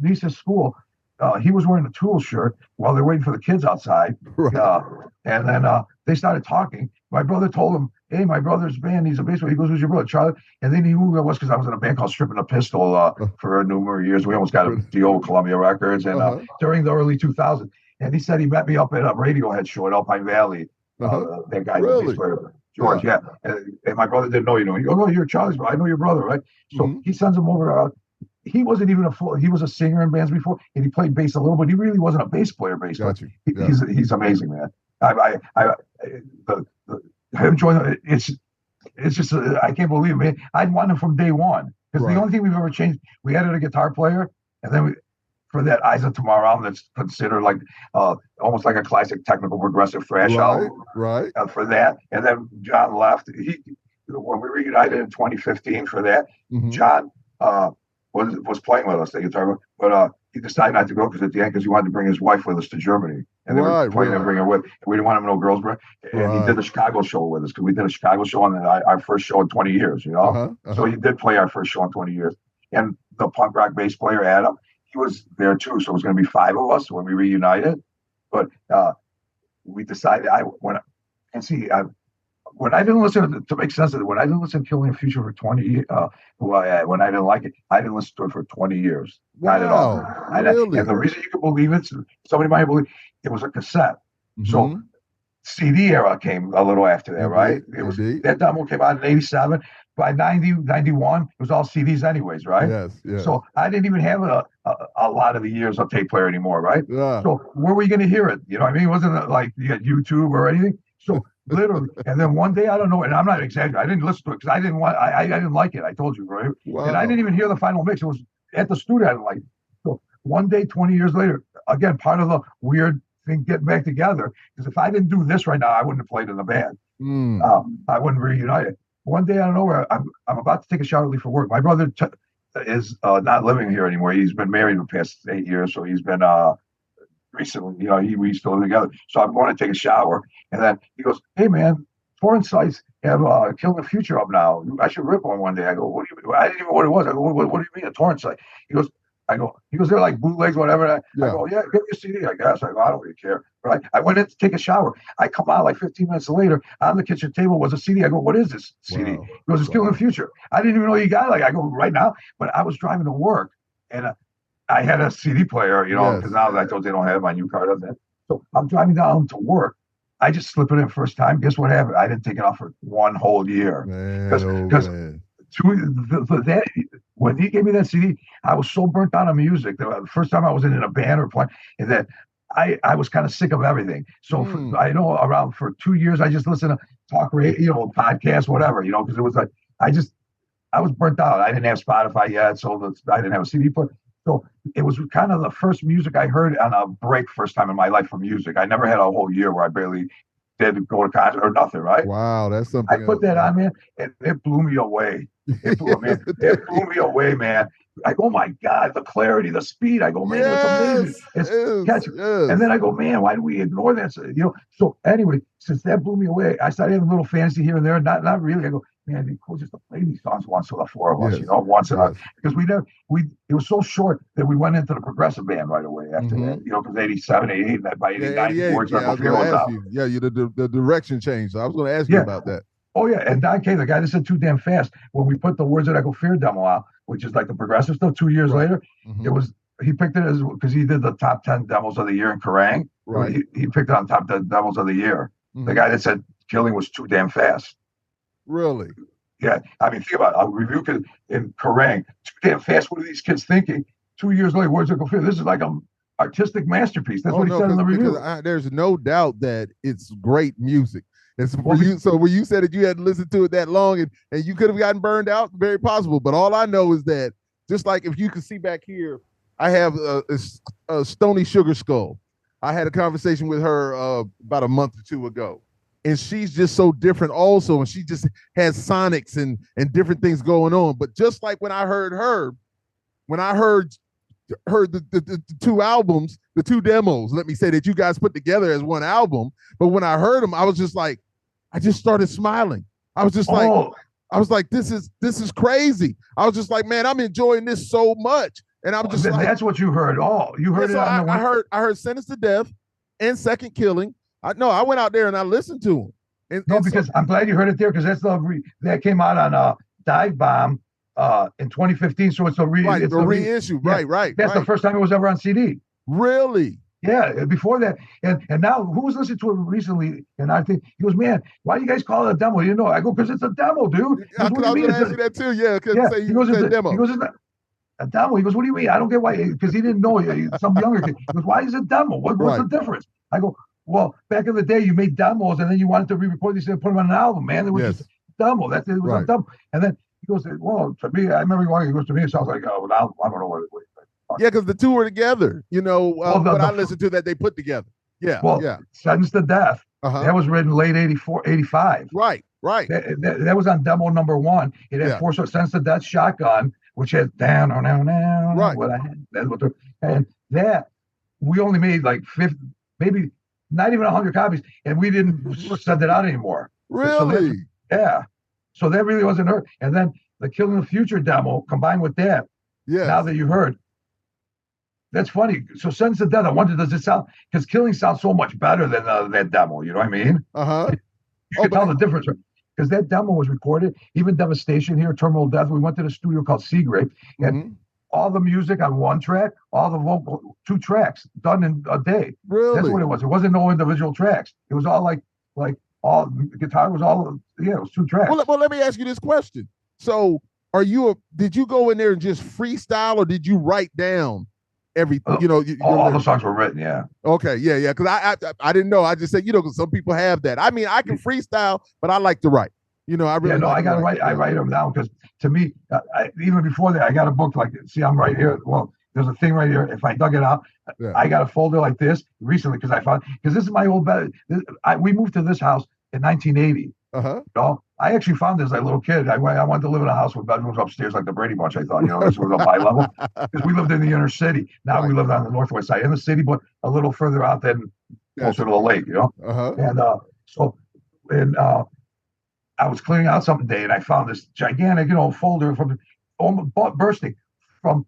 niece's school, he was wearing a Tool shirt while they're waiting for the kids outside. Right. And then they started talking. My brother told him, hey, my brother's band, he's a bass player. He goes, who's your brother, Charlie? And then he knew who I was because I was in a band called Stripping the Pistol for a number of years. We almost got a deal with Columbia Records and during the early 2000s. And he said he met me up at a Radiohead show at Alpine Valley. That guy, the bass player, George, yeah. And my brother didn't know, you know. He goes, oh, you're Charlie's brother. I know your brother, right? So he sends him over. He wasn't even he was a singer in bands before, and he played bass a little, but he really wasn't a bass player. He's amazing, man. I enjoy it. It's just I can't believe it, man. I'd want him from day one because the only thing we've ever changed, we added a guitar player, and then for that Eyes of Tomorrow album that's considered like almost like a classic technical progressive thrash album, right? For that, and then John left. When we reunited in 2015 for that, John was playing with us the guitar, but he decided not to go because at the end, because he wanted to bring his wife with us to Germany, and they were planning to bring her with. And we didn't want him no girls, and he did the Chicago show with us because we did a Chicago show on our first show in 20 years, you know. So he did play our first show in 20 years, and the punk rock bass player Adam, he was there too. So it was going to be 5 of us when we reunited, but we decided when I didn't listen to make sense of it, when I didn't listen to Killing Future for 20 years, when I didn't like it, I didn't listen to it for 20 years. Not at all. Really? And the reason you can believe it, somebody might believe it was a cassette. So CD era came a little after that, right? It was that demo came out in 87. By 90, 91, it was all CDs anyways, right? Yes. So I didn't even have a lot of the years of tape player anymore, right? So where were you going to hear it? You know what I mean? It wasn't like you had YouTube or anything. So literally, and then one day, I don't know, and I'm not exaggerating, I didn't listen to it because I didn't like it. I told you, right? And I didn't even hear the final mix. It was at the studio. I didn't like it. So one day, 20 years later, again, part of the weird thing getting back together, because if I didn't do this right now, I wouldn't have played in the band. I wouldn't reunite it. One day, I don't know where I'm about to take a shower to leave for work. My brother is not living here anymore. He's been married for the past 8 years, so he's been recently, you know, we used to live together. So I'm going to take a shower, and then he goes, "Hey man, Torrent sites have Killing the Future up now. I should rip on one day." I go, "What do you mean?" I didn't even know what it was. I go, what do you mean a torrent site? He goes, they're like bootlegs, whatever. I go, yeah, give me a CD, I guess. I go, I don't really care. Right? I went in to take a shower. I come out like 15 minutes later. On the kitchen table was a CD. I go, what is this CD? He goes, it's Killing the Future. I didn't even know you got it. Like, I go, right now. But I was driving to work, and I had a CD player, you know, because now I told you they don't have my new car, doesn't it? So I'm driving down to work. I just slip it in first time. Guess what happened? I didn't take it off for 1 whole year. Because when he gave me that CD, I was so burnt out on music. The first time I was in a band or playing, and that I was kind of sick of everything. So I know around for 2 years, I just listened to talk radio, you know, podcasts, whatever, you know, because it was like, I was burnt out. I didn't have Spotify yet, so I didn't have a CD player. So it was kind of the first music I heard on a break, first time in my life for music. I never had a whole year where I barely did go to concert or nothing, right? Wow, that's something. I put that on, man, and it blew me away. It blew me away, man. I go, oh my God, the clarity, the speed. I go, man, it's amazing. It's catchy. And then I go, man, why do we ignore that? So, you know. So anyway, since that blew me away, I started having a little fantasy here and there. Not really. I go, man, it'd be cool just to play these songs once for the 4 of us, you know, once in a, because it was so short that we went into the progressive band right away after that, you know, because 87, 88, by 89, was out. The direction changed. So I was going to ask you about that. Oh, yeah. And Don K, the guy that said Too Damn Fast, when we put the Words That Echo Fear demo out, which is like the progressive stuff, 2 years later, he picked it as, because he did the top 10 demos of the year in Kerrang. Right. He picked it on top 10 demos of the year. The guy that said Killing was Too Damn Fast. Really? Yeah. I mean, think about it. I'll review in Kerrang. Too Damn Fast. What are these kids thinking? 2 years later, Words That Echo Fear. This is like an artistic masterpiece. That's what he said in the review. There's no doubt that it's great music. And so when you said that you hadn't listened to it that long and you could have gotten burned out, very possible. But all I know is that, just like if you can see back here, I have a Stony Sugar Skull. I had a conversation with her about a month or 2 ago. And she's just so different also. And she just has sonics and different things going on. But just like when I heard heard the two albums, the two demos, let me say, that you guys put together as one album. But when I heard them, I was just like, I just started smiling. I was just like, this is crazy. I was just like, man, I'm enjoying this so much. And I'm just like, that's what you heard. Oh, you heard it. So I heard Sentence to Death and Second Killing. I went out there and I listened to them. Because I'm glad you heard it there, because that's that came out on Dive Bomb in 2015. So it's a reissue. Yeah, right. That's the first time it was ever on CD. Really? Yeah, before that, and now who was listening to it recently? And I think he goes, man, why do you guys call it a demo? You know, I go, because it's a demo, dude. I was going to ask you that too. Yeah, because he goes, it's a demo. He goes, it's a demo. He goes, what do you mean? I don't get why, because he didn't know. Some younger kid. He goes, why is it a demo? What's the difference? I go, well, back in the day, you made demos, and then you wanted to re-record these and put them on an album, man. It was just a demo. It was a demo. And then he goes, well, to me, I remember he goes to me, it sounds like, oh, well, I don't know what yeah, because the two were together, you know, what I listened to that they put together. Yeah. Well, Sentence to Death, that was written late 84, 85. Right. That was on demo number 1. It had 4 songs, Sentence to Death, Shotgun, which had down, right. What I had. And that, we only made like 50, maybe not even 100 copies, and we didn't send it out anymore. Really? So that really wasn't her. And then the Killing the Future demo combined with that. Yeah. Now that you heard. That's funny. So Sentence to Death, I wonder, does it sound, because Killing sounds so much better than that demo, you know what I mean? You can tell the difference, right? Because that demo was recorded, even Devastation here, Terminal Death, we went to the studio called Seagrape, and all the music on one track, all the vocal, 2 tracks done in a day. Really? That's what it was. It wasn't no individual tracks. It was all like all guitar was all, it was 2 tracks. Well, let me ask you this question. So did you go in there and just freestyle, or did you write down everything? All the songs were written, yeah. Okay, yeah. Because I didn't know. I just said, because some people have that. I mean, I can freestyle, but I like to write. I really. I gotta write. I write them down, because to me, even before that, I got a book like, see, I'm right here. Well, there's a thing right here. If I dug it out, I got a folder like this recently, because I found, because this is my old bed. We moved to this house in 1980. I actually found this as a little kid. I wanted to live in a house with bedrooms upstairs like the Brady Bunch. I thought, this was a high level, because we lived in the inner city. Now we live on the northwest side in the city, but a little further out than closer to the lake. And I was clearing out something today, and I found this gigantic, folder from almost bursting from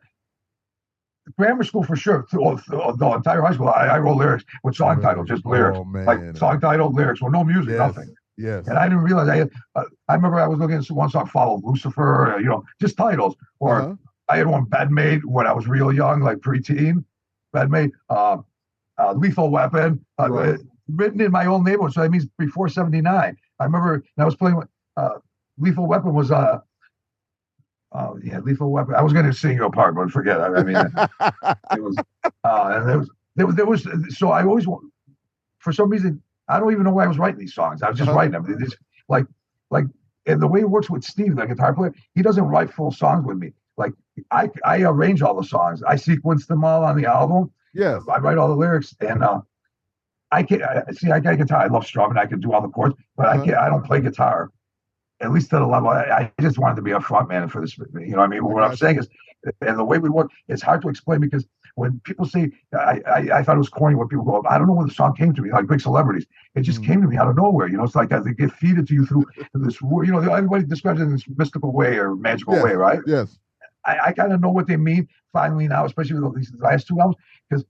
grammar school for sure. The entire high school, I wrote lyrics with song titles, just lyrics, like song title lyrics, with no music, nothing. Yes. And I didn't realize I remember I was looking at one song, Follow Lucifer, just titles. Or I had one, Bed Made, when I was real young, like preteen. Bed Made, Lethal Weapon, written in my own neighborhood. So that means before 79. I remember I was playing with Lethal Weapon was Lethal Weapon. I was going to sing your part, but forget it. I mean, it was, and there was. So I always, for some reason, I don't even know why I was writing these songs. I was just writing them. It's like, and the way it works with Steve, the guitar player, he doesn't write full songs with me. Like I arrange all the songs. I sequence them all on the album. Yes. I write all the lyrics, and I got guitar. I love strumming. I can do all the chords, but I don't play guitar, at least to the level. I just wanted to be a front man for this. You know what I mean? What I'm saying is, and the way we work, it's hard to explain, because when people say, I thought it was corny when people go, I don't know where the song came to me, like big celebrities. It just came to me out of nowhere. It's like they get feeded to you through this, everybody describes it in this mystical way or magical way, right? Yes. I kind of know what they mean finally now, especially with these last 2 albums, because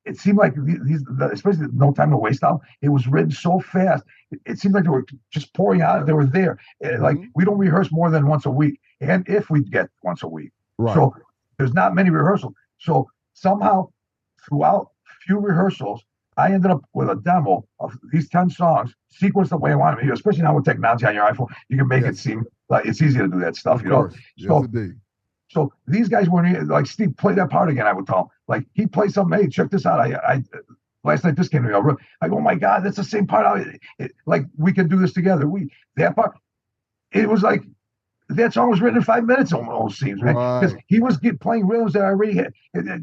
it seemed like these, especially No Time to Waste album, it was written so fast. It seemed like they were just pouring out. They were there. Like, we don't rehearse more than once a week, and if we get once a week. Right. So there's not many rehearsals. So somehow, throughout few rehearsals, I ended up with a demo of these 10 songs, sequenced the way I wanted to, especially now with technology on your iPhone. You can make it seem like it's easy to do that stuff, So these guys weren't like, Steve, play that part again. I would tell him, like, he played something. Hey, check this out. I last night this came to me. I go, oh my God, that's the same part. Like, we can do this together. That part. It was like that song was written in 5 minutes. Almost seems, right? Because he was playing rhythms that I already had.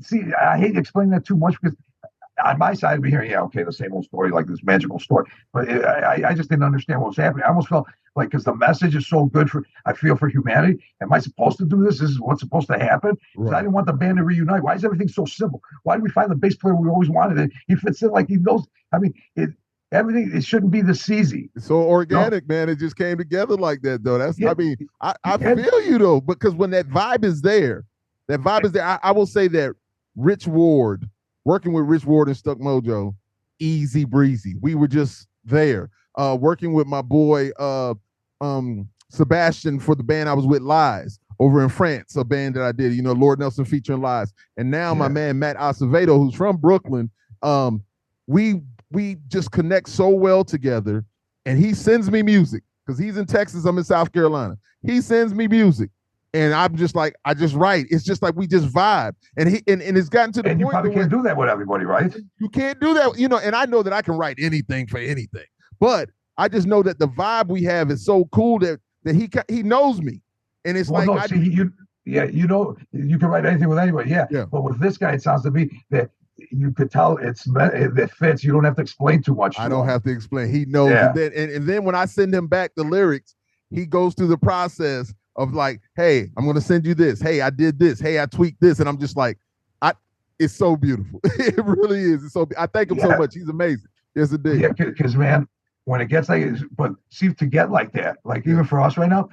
See, I hate explaining that too much, because on my side, I'd be hearing, yeah, okay, the same old story, like this magical story. But I just didn't understand what was happening. I almost felt like, because the message is so good I feel for humanity. Am I supposed to do this? This is what's supposed to happen? Because I didn't want the band to reunite. Why is everything so simple? Why did we find the bass player we always wanted? And he fits in like he knows. I mean, everything, it shouldn't be this easy. It's so organic, man. It just came together like that, though. That's, I mean, I feel you, though, because when that vibe is there, I will say that Rich Ward, working with Rich Ward and Stuck Mojo, easy breezy. We were just there. Working with my boy Sebastian for the band I was with, Lies, over in France, a band that I did, Lord Nelson featuring Lies. And now my man Matt Acevedo, who's from Brooklyn, we just connect so well together, and he sends me music because he's in Texas, I'm in South Carolina. He sends me music, and I'm just like, I just write. It's just like we just vibe, and it's gotten to the point. You probably can't do that with everybody, right? You can't do that, and I know that I can write anything for anything, but I just know that the vibe we have is so cool that he knows me, and it's you can write anything with anybody, but with this guy, it sounds to me that you could tell it fits. You don't have to explain too much. I don't have to explain. He knows. Yeah. And then when I send him back the lyrics, he goes through the process of like, hey, I'm going to send you this. Hey, I did this. Hey, I tweaked this. And I'm just like, it's so beautiful. It really is. It's so, I thank him so much. He's amazing. Yes, indeed. Yeah, because, man, when it gets like, but see, to get like that, like even for us right now,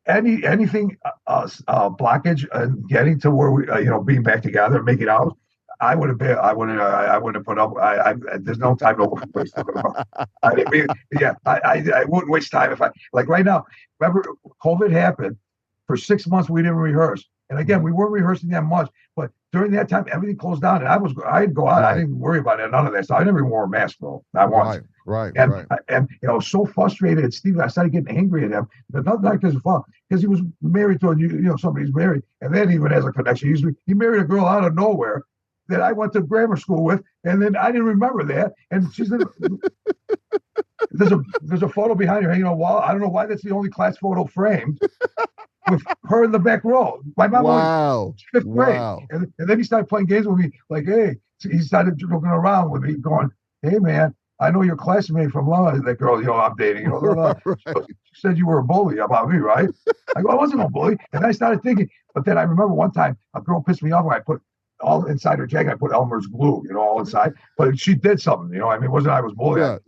anything blockage and getting to where we, being back together, making out, I wouldn't put up. There's no time to waste. I wouldn't waste time if I, like right now. Remember, COVID happened. For 6 months we didn't rehearse, and again we weren't rehearsing that much. But during that time, everything closed down, and I'd go out. Right. I didn't worry about it, none of that. So I never even wore a mask, bro, not once. Right. And I was so frustrated at Steve. I started getting angry at him, but not like his fault, because he was married to somebody's married, and then even has a connection. He married a girl out of nowhere that I went to grammar school with, and then I didn't remember that. And she's there's a photo behind her hanging on a wall. I don't know why that's the only class photo framed with her in the back row. My mom was fifth grade, and then he started playing games with me. Like, hey, he started looking around with me, going, "Hey, man, I know your classmate from that girl, I'm dating. Right. She said you were a bully about me, right?" I go, "I wasn't a bully." And I started thinking, but then I remember one time a girl pissed me off when I put all inside her jacket. I put Elmer's glue, all inside. But she did something, I mean, it wasn't I was bullying. I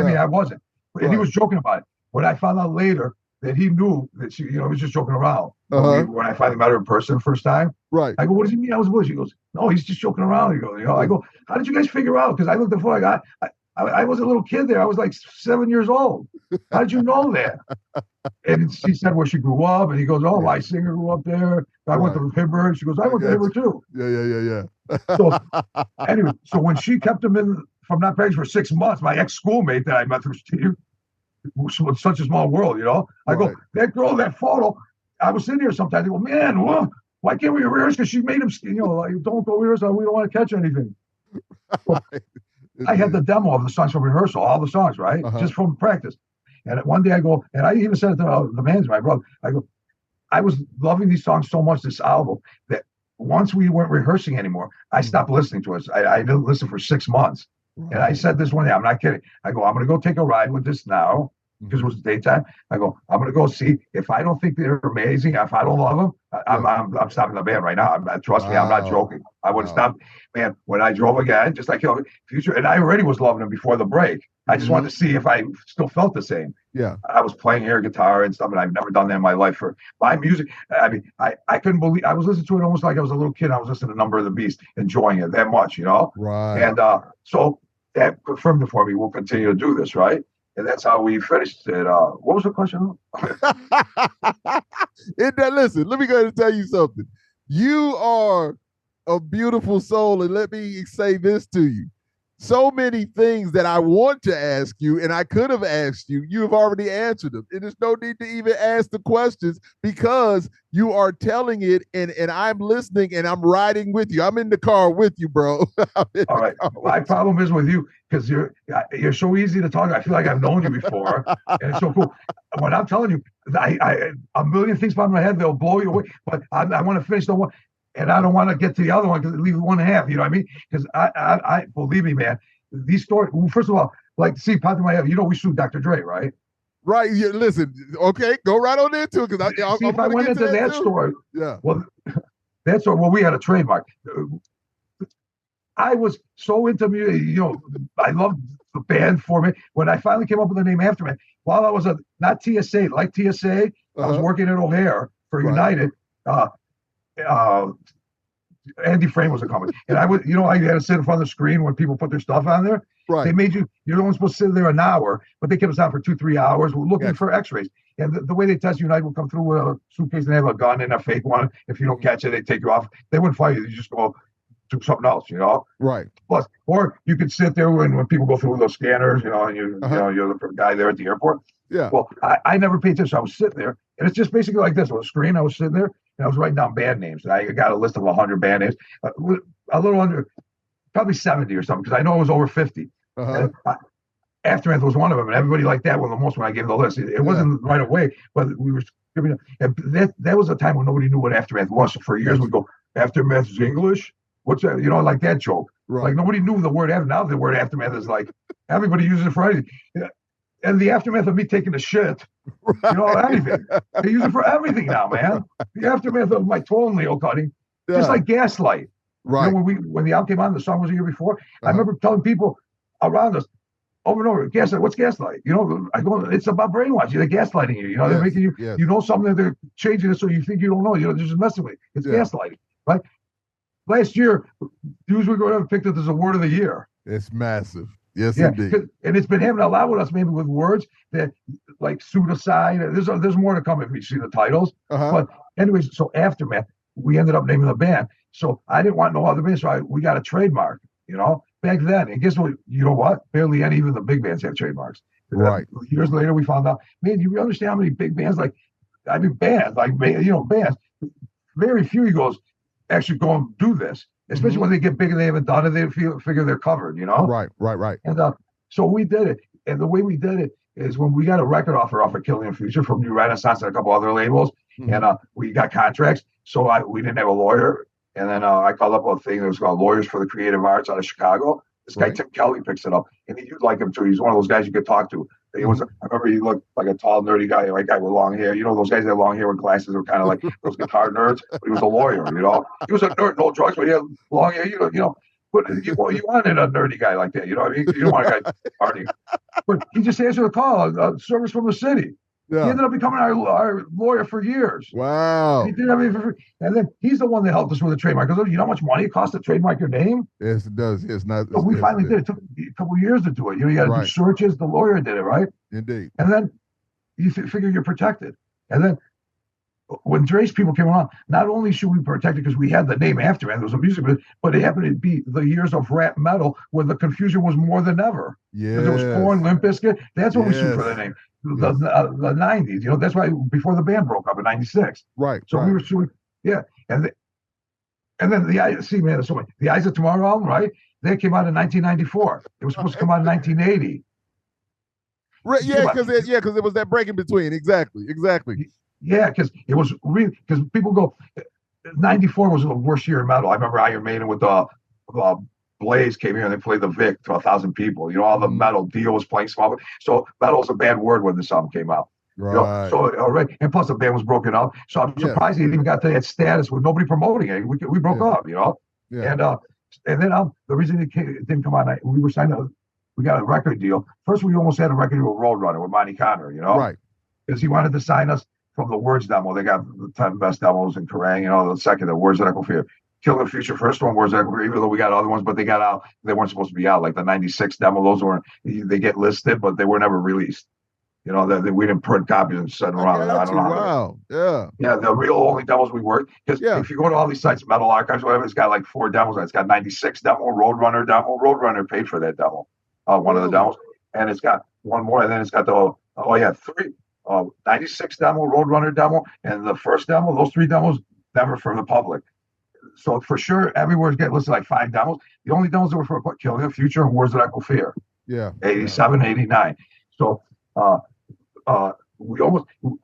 mean, I wasn't. And he was joking about it. When I found out later that he knew that she, he was just joking around. When I finally met her in person the first time. Right. I go, "What does he mean I was bullied?" She goes, "No, he's just joking around." He goes, I go, "How did you guys figure out?" Because I looked at the phone, I was a little kid there. I was like 7 years old. How did you know that? And she said where she grew up, and he goes, "Oh, my singer grew up there. I went to Hibbert." She goes, "I went to Hibbert too." Yeah. So anyway, so when she kept him in from not paying for 6 months, my ex-schoolmate that I met through Steve, was such a small world, I go, that girl, that photo, I was sitting here sometimes, I go, "Man, why can't we rehearse?" Because she made him, like, "Don't go rehearse, we don't want to catch anything." I had the demo of the songs from rehearsal, all the songs, right? Just from practice. And one day I go, and I even said it to the manager, my brother, I go, I was loving these songs so much, this album, that once we weren't rehearsing anymore, I stopped listening to it. I didn't listen for 6 months. And I said this one day, I'm not kidding. I go, "I'm going to go take a ride with this now," because it was daytime. I go, "I'm going to go see. If I don't think they're amazing, if I don't love them, I'm stopping the band right now. Trust me, I'm not joking. I would have stopped, man. When I drove again, just like Future, and I already was loving them before the break. I just wanted to see if I still felt the same. Yeah, I was playing air guitar and stuff, and I've never done that in my life. For my music, I mean, I couldn't believe I was listening to it almost like I was a little kid. I was listening to Number of the Beast, enjoying it that much, Right. And so that confirmed it for me. We'll continue to do this, right? And that's how we finished it. What was the question? Listen, let me go ahead and tell you something. You are a beautiful soul, and let me say this to you. So many things that I want to ask you, and I could have asked you, you have already answered them. And there's no need to even ask the questions because you are telling it, and I'm listening, and I'm riding with you. I'm in the car with you, bro. All right. My problem is with you because you're so easy to talk. I feel like I've known you before, and it's so cool. When I'm telling you, I a million things pop in my head, they'll blow you away. But I want to finish the one. and I don't want to get to the other one because it leaves 1.5. You know what I mean? Because I believe me, man. These stories. Well, first of all, like, see, popped in my head. You know, we sued Dr. Dre, right? Right. Yeah, listen. Okay, go right on into it because See, if I went into that story, yeah. Well, that's what. Well, we had a trademark. I was so into music. You know, I loved the band for me. When I finally came up with the name Aftermath, while I was not TSA, like TSA, I was working at O'Hare for United. Andy Frame was a company, and I would, you know, I had to sit in front of the screen when people put their stuff on there. Right. They made you're only supposed to sit there an hour, but they kept us on for 2-3 hours. We're looking for X-rays, and the way they test United will come through with a suitcase and they have a gun and a fake one. If you don't catch it, they take you off. They wouldn't fire you. You just go do something else, you know. Right. Plus, or you could sit there when people go through those scanners, you know, and you know, you're the guy there at the airport. Yeah. Well, I never paid attention. I was sitting there, and it's just basically like this on a screen. I was sitting there, and I was writing down band names. I got a list of 100 band names, a little under, probably 70 or something, because I know it was over 50. Aftermath was one of them, and everybody liked that one the most when I gave the list. It wasn't right away, but we were giving it. That was a time when nobody knew what Aftermath was. So for years, we go, Aftermath is English? What's that? You know, like that joke. Right. Like nobody knew the word Aftermath. Now the word Aftermath is like, everybody uses it for anything. And the aftermath of me taking a shit, you know, anything. They use it for everything now, man. The aftermath of my toenail cutting, just like Gaslight. Right. You know, when the album came on, the song was a year before. I remember telling people around us over and over, Gaslight, what's Gaslight? You know, I go, it's about brainwashing. They're gaslighting you. You know, they're making you, you know something, they're changing it so you think you don't know. You know, they're just messing with you. It's gaslighting, right? Last year, News Week or whatever picked it as a word of the year. It's massive. Yes, indeed. And it's been happening a lot with us, maybe with words that like pseudocide. There's more to come if you see the titles. But anyways, so Aftermath, we ended up naming the band. So I didn't want no other band, so we got a trademark, you know, back then. And guess what? You know what? Barely any, even the big bands have trademarks. Right. Years later, we found out, man, you understand how many big bands, bands, very few egos actually go and do this. Especially when they get big and they haven't done it, they figure they're covered, you know? Right. And so we did it. And the way we did it is when we got a record offer off of Killing Future from New Renaissance and a couple other labels, and we got contracts. So we didn't have a lawyer. And then I called up a thing that was called Lawyers for the Creative Arts out of Chicago. This guy, Tim Kelly, picks it up. And you'd like him too. He's one of those guys you could talk to. I remember he looked like a tall, nerdy guy, like guy with long hair. You know, those guys that have long hair with glasses are kind of like those guitar nerds. But he was a lawyer, you know. He was a nerd, no drugs, but he had long hair, you know. But you wanted a nerdy guy like that, you know what I mean? You don't want a guy partying. But he just answered the call, service from the city. Yeah. He ended up becoming our lawyer for years. Wow. He did everything for free. And then he's the one that helped us with the trademark. Because you know how much money it costs to trademark your name? Yes, it does. It's not. So we finally did it. It took a couple of years to do it. You know, you got to do searches. The lawyer did it, right? Indeed. And then you figure you're protected. And then when Dre's people came along, not only should we protect it because we had the name Aftermath, there was a music, but it happened to be the years of rap metal where the confusion was more than ever. Yeah. Because it was Korn, Limp Bizkit. That's when we sued for the name. The 90s, you know, that's why before the band broke up in 96. Right. So we were suing, and then the Eyes of Tomorrow album, right? That came out in 1994. It was supposed to come out in 1980. Right, because it was that break in between. Exactly. Yeah, because it was really, because people go, 94 was the worst year in metal. I remember Iron Maiden with Blaze came here and they played the Vic to 1,000 people. You know, all the metal. Dio was playing small. So metal's a bad word when this album came out. Right. You know? So and plus the band was broken up. So I'm surprised it even got to that status with nobody promoting it. We broke up, you know. Yeah. And then the reason it didn't come out, we were signed up. We got a record deal. First, we almost had a record deal with Roadrunner with Monty Conner, you know. Right. Because he wanted to sign us from the Words demo. They got the 10 best demos in Kerrang, you know. The second, the Words That Echo Fear. Kill the Future first one, Words That Echo Fear, even though we got other ones, but they got out. They weren't supposed to be out. Like the 96 demo, those weren't, they get listed, but they were never released. You know, we didn't print copies and send them around. I don't know. Wow. Yeah, the real only demos we worked. Because if you go to all these sites, Metal Archives, whatever, it's got like 4 demos. It's got 96 demo, Roadrunner demo. Roadrunner paid for that demo, one of the demos. And it's got one more, and then it's got 3. 96 demo, Roadrunner demo, and the first demo, those 3 demos, never for the public. So for sure, everywhere's getting listed like 5 demos. The only demos that were for Killing the Future and Words That Echo Fear. Yeah. 87, 89. So we almost we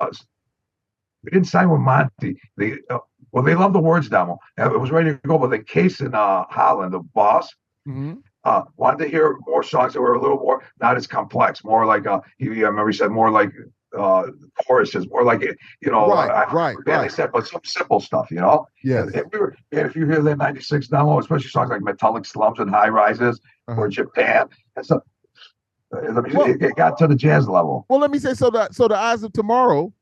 didn't sign with Monty. Well, they loved the words demo. And it was ready to go, but then Case and Holland, the boss, wanted to hear more songs that were a little more not as complex, more like I remember he said more like choruses, more like right. They said, but some simple stuff, you know. Yes. And if you hear that '96 demo, especially songs like Metallic Slums and High Rises or Japan, and so it got to the jazz level. Well, let me say so. The Eyes of Tomorrow,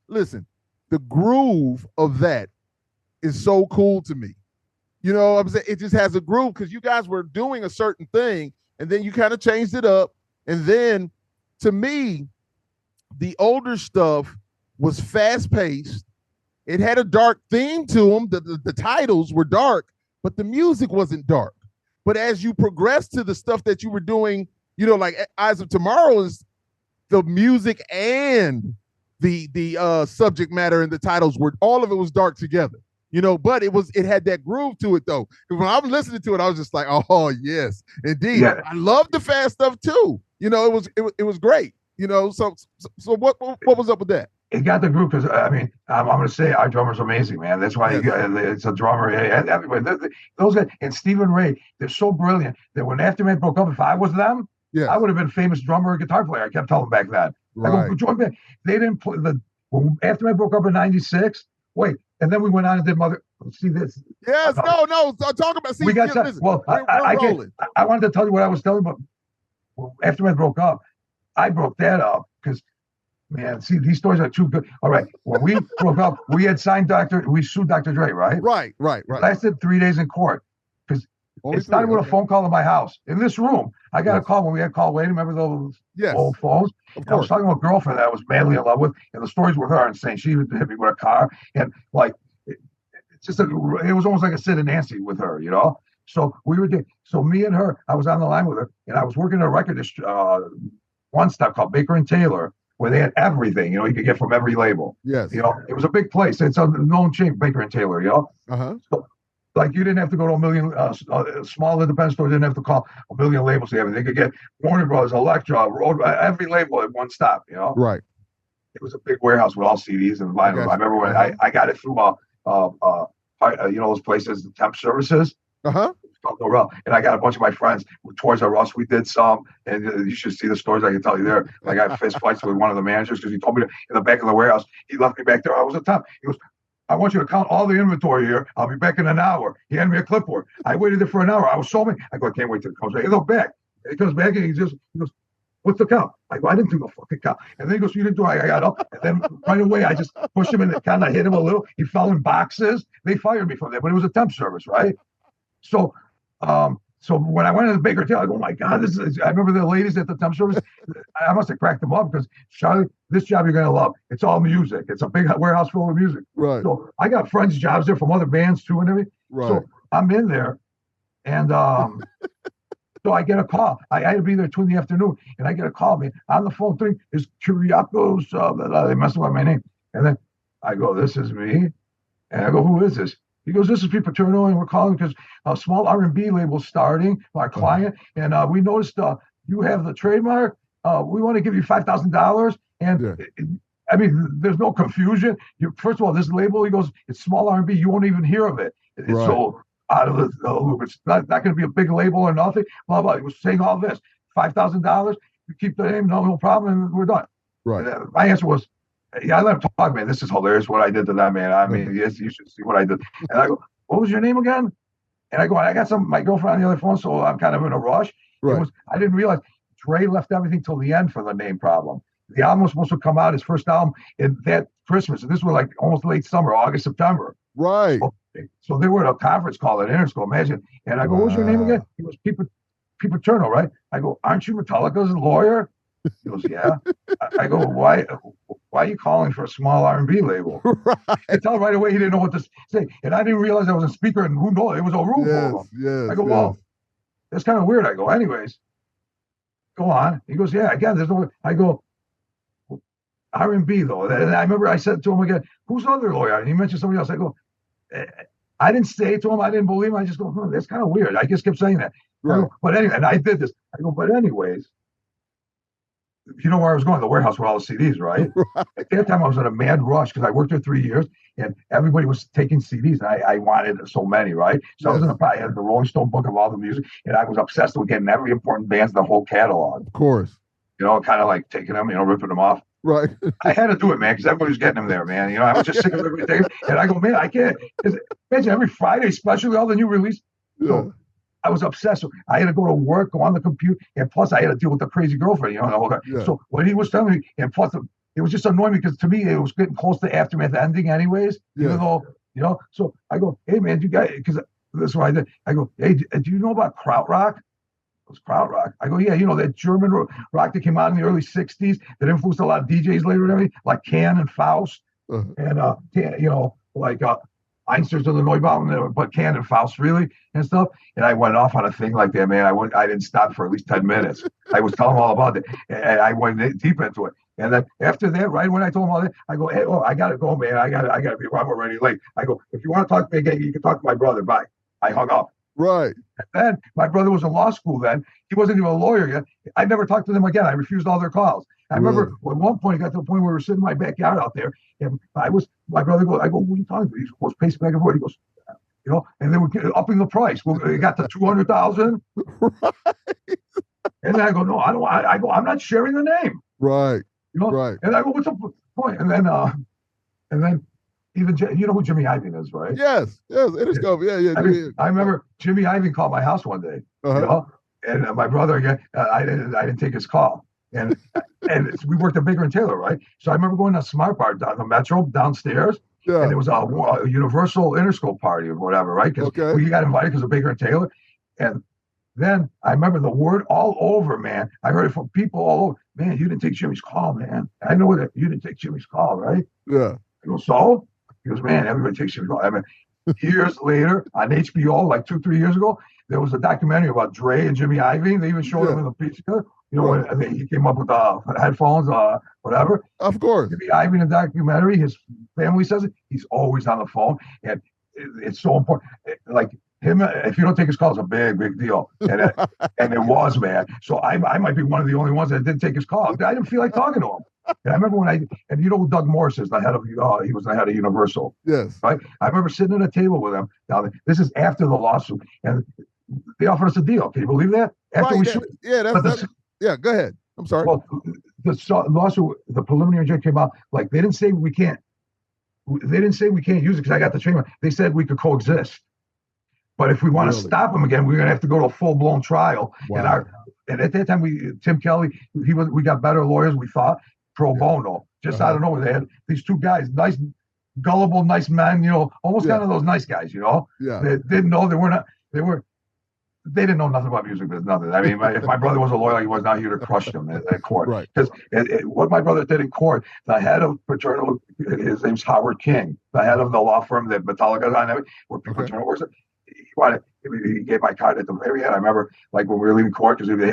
listen, the groove of that is so cool to me. You know what I'm saying? It just has a groove because you guys were doing a certain thing and then you kind of changed it up. And then to me, the older stuff was fast paced. It had a dark theme to them. The titles were dark, but the music wasn't dark. But as you progress to the stuff that you were doing, you know, like Eyes of Tomorrow, is the music and the subject matter and the titles were, all of it was dark together, you know, but it had that groove to it though. When I was listening to it, I was just like, oh yes, indeed. Yeah. I love the fast stuff too. You know, it was great. You know, so what was up with that? It got the group because I mean I'm going to say our drummer's amazing, man. That's why it's a drummer. Everybody, those guys and Stephen Ray, they're so brilliant that when Aftermath broke up, if I was them, I would have been famous drummer or guitar player. I kept telling them back then. Right. I go, join back. They didn't play when Aftermath broke up in '96. Wait, and then we went on and did Mother. See this? Yes, no. Talk about. See, we got well. I wanted to tell you what I was telling, but when Aftermath broke up, I broke that up because. Man, see, these stories are too good. All right, when we broke up, we had signed we sued Dr. Dre, right? Right. It lasted 3 days in court because it started with a phone call in my house. In this room, I got a call when we had call waiting. Remember those old phones? I was talking to a girlfriend that I was madly in love with, and the stories with her are insane. She would hit me with a car, and like, it was almost like a Sid and Nancy with her, you know? So so me and her, I was on the line with her, and I was working at a record one stop called Baker and Taylor, where they had everything, you know, you could get from every label. Yes. You know, it was a big place. It's a known chain, Baker and Taylor, you know? So, like, you didn't have to go to a million, small independent stores didn't have to call a million labels to have it. They could get Warner Brothers, Elektra, Road, every label at one stop, you know? Right. It was a big warehouse with all CDs and vinyl. I remember when I got it through, you know, those places, the temp services. And I got a bunch of my friends with Toys R Us. We did some, and you should see the stories I can tell you there. Like I got fist fights with one of the managers because he told me in the back of the warehouse. He left me back there. I was at top. He goes, "I want you to count all the inventory here. I'll be back in an hour." He handed me a clipboard. I waited there for an hour. I was so mad. I go, "I can't wait till it comes back." He goes back. He comes back and he goes, "What's the count?" I go, "I didn't do no fucking count." And then he goes, "You didn't do it." I got up, and then right away I just pushed him and kind of hit him a little. He fell in boxes. They fired me from there, but it was a temp service, right? So when I went to the Baker Taylor, I go, "Oh my God, this is." I remember the ladies at the temp service. I must have cracked them up because Charlie, this job you're gonna love. It's all music. It's a big warehouse full of music. Right. So I got friends' jobs there from other bands too and everything. Right. So I'm in there, and so I get a call. I had to be there 2 in the afternoon, and I get a call. Man, on the phone thing is Kyriakos. They messed up my name, and then I go, "This is me," and I go, "Who is this?" He goes, "This is Pete Paterno, and we're calling because a small R&B label starting, our client, and we noticed you have the trademark. We want to give you $5,000." And I mean, there's no confusion. First of all, this label, he goes, it's small R&B. You won't even hear of it. It's so out of the loop. It's not going to be a big label or nothing. Blah, blah. He was saying all this. $5,000, you keep the name, no problem, and we're done. Right. And my answer was, I let him talk, man. This is hilarious what I did to that man. I mean, yes, you should see what I did. And I go, "What was your name again?" And I go, "I got my girlfriend on the other phone, so I'm kind of in a rush." Right. I didn't realize Dre left everything till the end for the name problem. The album was supposed to come out, his first album, in that Christmas. And this was like almost late summer, August, September. Right. So they were at a conference call at Interschool, imagine. And I go, "What was your name again?" He goes, Pete Paterno, right? I go, "Aren't you Metallica's lawyer?" He goes, "Yeah." I go, why are you calling for a small R&B label?" Right. I tell right away he didn't know what to say. And I didn't realize I was a speaker, and who knows, it was a room full of them. I go, "Well, that's kind of weird." I go, "Anyways, go on." He goes, "Yeah, again, there's no," I go, "R&B though." And I remember I said to him again, "Who's the other lawyer?" And he mentioned somebody else. I go, I didn't say it to him. I didn't believe him. I just go, "That's kind of weird." I just kept saying that. Right. But anyway, and I did this. I go, "But anyways, you know where I was going? The warehouse with all the CDs, right? Right. At that time, I was in a mad rush because I worked there 3 years, and everybody was taking CDs. And I wanted so many, right? So I was I had the Rolling Stone book of all the music, and I was obsessed with getting every important band's the whole catalog. Of course. You know, kind of like taking them, ripping them off. Right. I had to do it, man, because everybody was getting them there, man. I was just sick of everything. And I go, man, I can't. Imagine every Friday, especially all the new release. Yeah. So I was obsessed. I had to go to work, go on the computer, and plus I had to deal with the crazy girlfriend, the whole time. Yeah. So what he was telling me, and plus it was just annoying because to me, it was getting close to Aftermath ending anyways, even though, so I go, hey, man, you guys, because this is what I did. I go, hey, do you know about krautrock? It was krautrock. I go, yeah, that German rock that came out in the early 60s that influenced a lot of DJs later and everything, like Can and Faust, and, like Einstein's of the Neubaum, but Can and Faust, really, and stuff. And I went off on a thing like that, man. I didn't stop for at least 10 minutes. I was telling them all about it, and I went deep into it. And then after that, right when I told them all that, I go, hey, I got to go, man. I got to be, I'm already late. I go, if you want to talk to me again, you can talk to my brother. Bye. I hung up. Right. And then my brother was in law school then. He wasn't even a lawyer yet. I never talked to them again. I refused all their calls. I remember at one point, it got to the point where we were sitting in my backyard out there, and my brother goes, I go, what are you talking to? He goes, pacing back and forth. He goes, and they were upping the price. Well, it got to 200,000. Right. And then I go, no, I don't. I go, I'm not sharing the name. Right. Right. And I go, what's the point? And then even you know who Jimmy Iovine is, right? Yes. Interscope. Yeah. I remember Jimmy Iovine called my house one day, and my brother again. I didn't take his call, and we worked at Baker and Taylor, right? So I remember going to a Smart Bar down the Metro downstairs, and it was a Universal Interscope party or whatever, right? Because we got invited because of Baker and Taylor, and then I remember the word all over, man. I heard it from people all over. Man, you didn't take Jimmy's call, man. I know that you didn't take Jimmy's call, right? Yeah. I go, so? He goes, man, everybody takes Jimmy's call. I mean, years later on HBO, like 2-3 years ago, there was a documentary about Dre and Jimmy Iovine. They even showed him in the pizza. When he came up with headphones, whatever. Of course. Jimmy Iovine in the documentary, his family says it. He's always on the phone, and it's so important. Like him, if you don't take his call, it's a big deal. And it was, man. So I might be one of the only ones that didn't take his call. I didn't feel like talking to him. And I remember and you know who Doug Morris is, the head of, he was the head of Universal. Yes. Right. I remember sitting at a table with him. Now, this is after the lawsuit, and they offered us a deal. Can you believe that? After go ahead. I'm sorry. Well, the lawsuit, the preliminary injunction came out. Like they didn't say we can't use it because I got the trademark. They said we could coexist. But if we want to stop him again, we're going to have to go to a full-blown trial. Wow. And at that time, Tim Kelly, we got better lawyers, we thought, pro bono. Just out of nowhere, they had these two guys, nice, gullible, nice men, almost kind of those nice guys, Yeah. They didn't know they didn't know nothing about music. There's nothing. I mean, if my brother was a lawyer, he was not here to crush them at court. Right. Because what my brother did in court, the head of Paternal, his name's Howard King, the head of the law firm that Metallica's on, where Paternal works at. He gave my card at the very end. I remember, like when we were leaving court, because they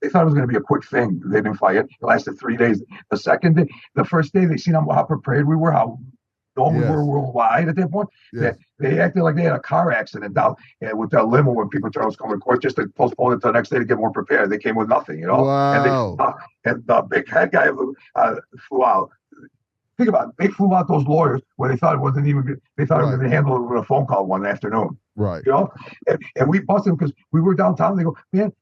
thought it was going to be a quick thing. They didn't fight it. It lasted 3 days. The first day, they seen how prepared we were, how known we were worldwide at that point. Yes. They acted like they had a car accident down with their limo when people was coming to court just to postpone it to the next day to get more prepared. They came with nothing, Wow. And the big head guy flew out. Think about it. They flew out those lawyers where they thought it wasn't even good. They thought it was going to handle it with a phone call one afternoon. Right. And we busted them because we were downtown. They go, man,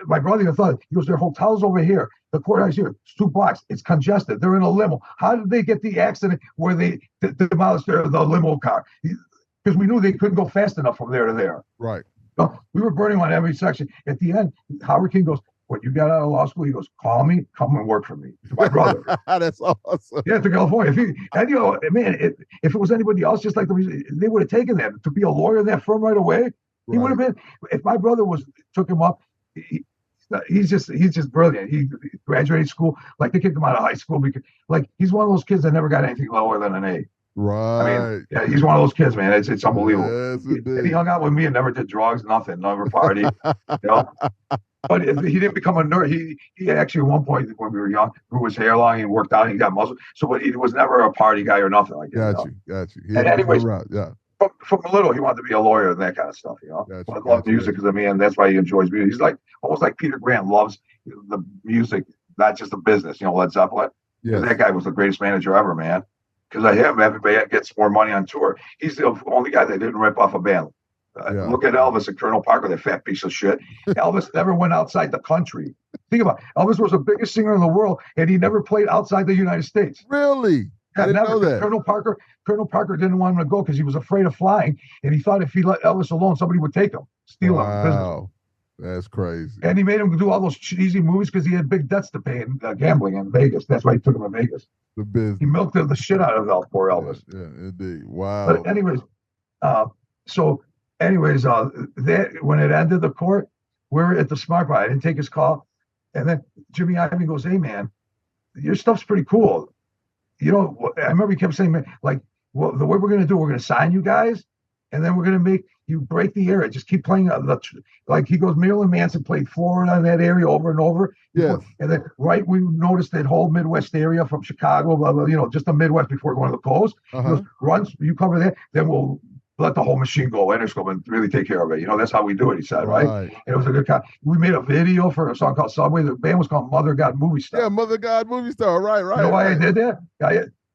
my brother even thought, he goes, their hotel's over here. The courthouse here, it's 2 blocks. It's congested. They're in a limo. How did they get the accident where they demolished the limo car? Because we knew they couldn't go fast enough from there to there. Right. We were burning on every section. At the end, Howard King goes, when you got out of law school, he goes, call me, come and work for me. To my brother. That's awesome. Yeah, to California. If it was anybody else, just like they would have taken that to be a lawyer in that firm right away. He would have been. If my brother took him up, he's just brilliant. He graduated school, like they kicked him out of high school because, like, he's one of those kids that never got anything lower than an A. Right. I mean, he's one of those kids, man. It's unbelievable. Yes, and he hung out with me and never did drugs, nothing, never partied. But he didn't become a nerd. He actually, at one point when we were young, grew his hair long. He worked out. And he got muscle. So, but he was never a party guy or nothing like that. Got you. And anyways, from little, he wanted to be a lawyer and that kind of stuff. But I love music because that's why he enjoys music. He's like almost like Peter Grant loves the music not just a business. Led Zeppelin. Yes. That guy was the greatest manager ever, man. Because of him, everybody gets more money on tour. He's the only guy that didn't rip off a band. Look at Elvis and Colonel Parker, that fat piece of shit. Elvis never went outside the country. Think about it. Elvis was the biggest singer in the world, and he never played outside the United States. Really? I didn't know that. Colonel Parker didn't want him to go because he was afraid of flying, and he thought if he let Elvis alone, somebody would take him, steal him. Wow, that's crazy. And he made him do all those cheesy movies because he had big debts to pay in gambling in Vegas. That's why he took him to Vegas. The business. He milked the shit out of poor Elvis. Yeah, indeed. Wow. But anyways, that when it ended the court, we're at the Smart Bar. I didn't take his call, and then Jimmy Iovine goes, "Hey man, your stuff's pretty cool." I remember he kept saying, like, well, the way we're going to do, we're going to sign you guys, and then we're going to make you break the area. Just keep playing. Like he goes, Marilyn Manson played Florida in that area over and over. Yeah. And then, we noticed that whole Midwest area from Chicago, blah, blah, just the Midwest before going to the coast. He goes, runs, you cover that, then we'll let the whole machine go, Interscope, and really take care of it. That's how we do it, he said, right? And it was a good we made a video for a song called Subway. The band was called Mother God Movie Star. Yeah, Mother God Movie Star, right. You know why I did that?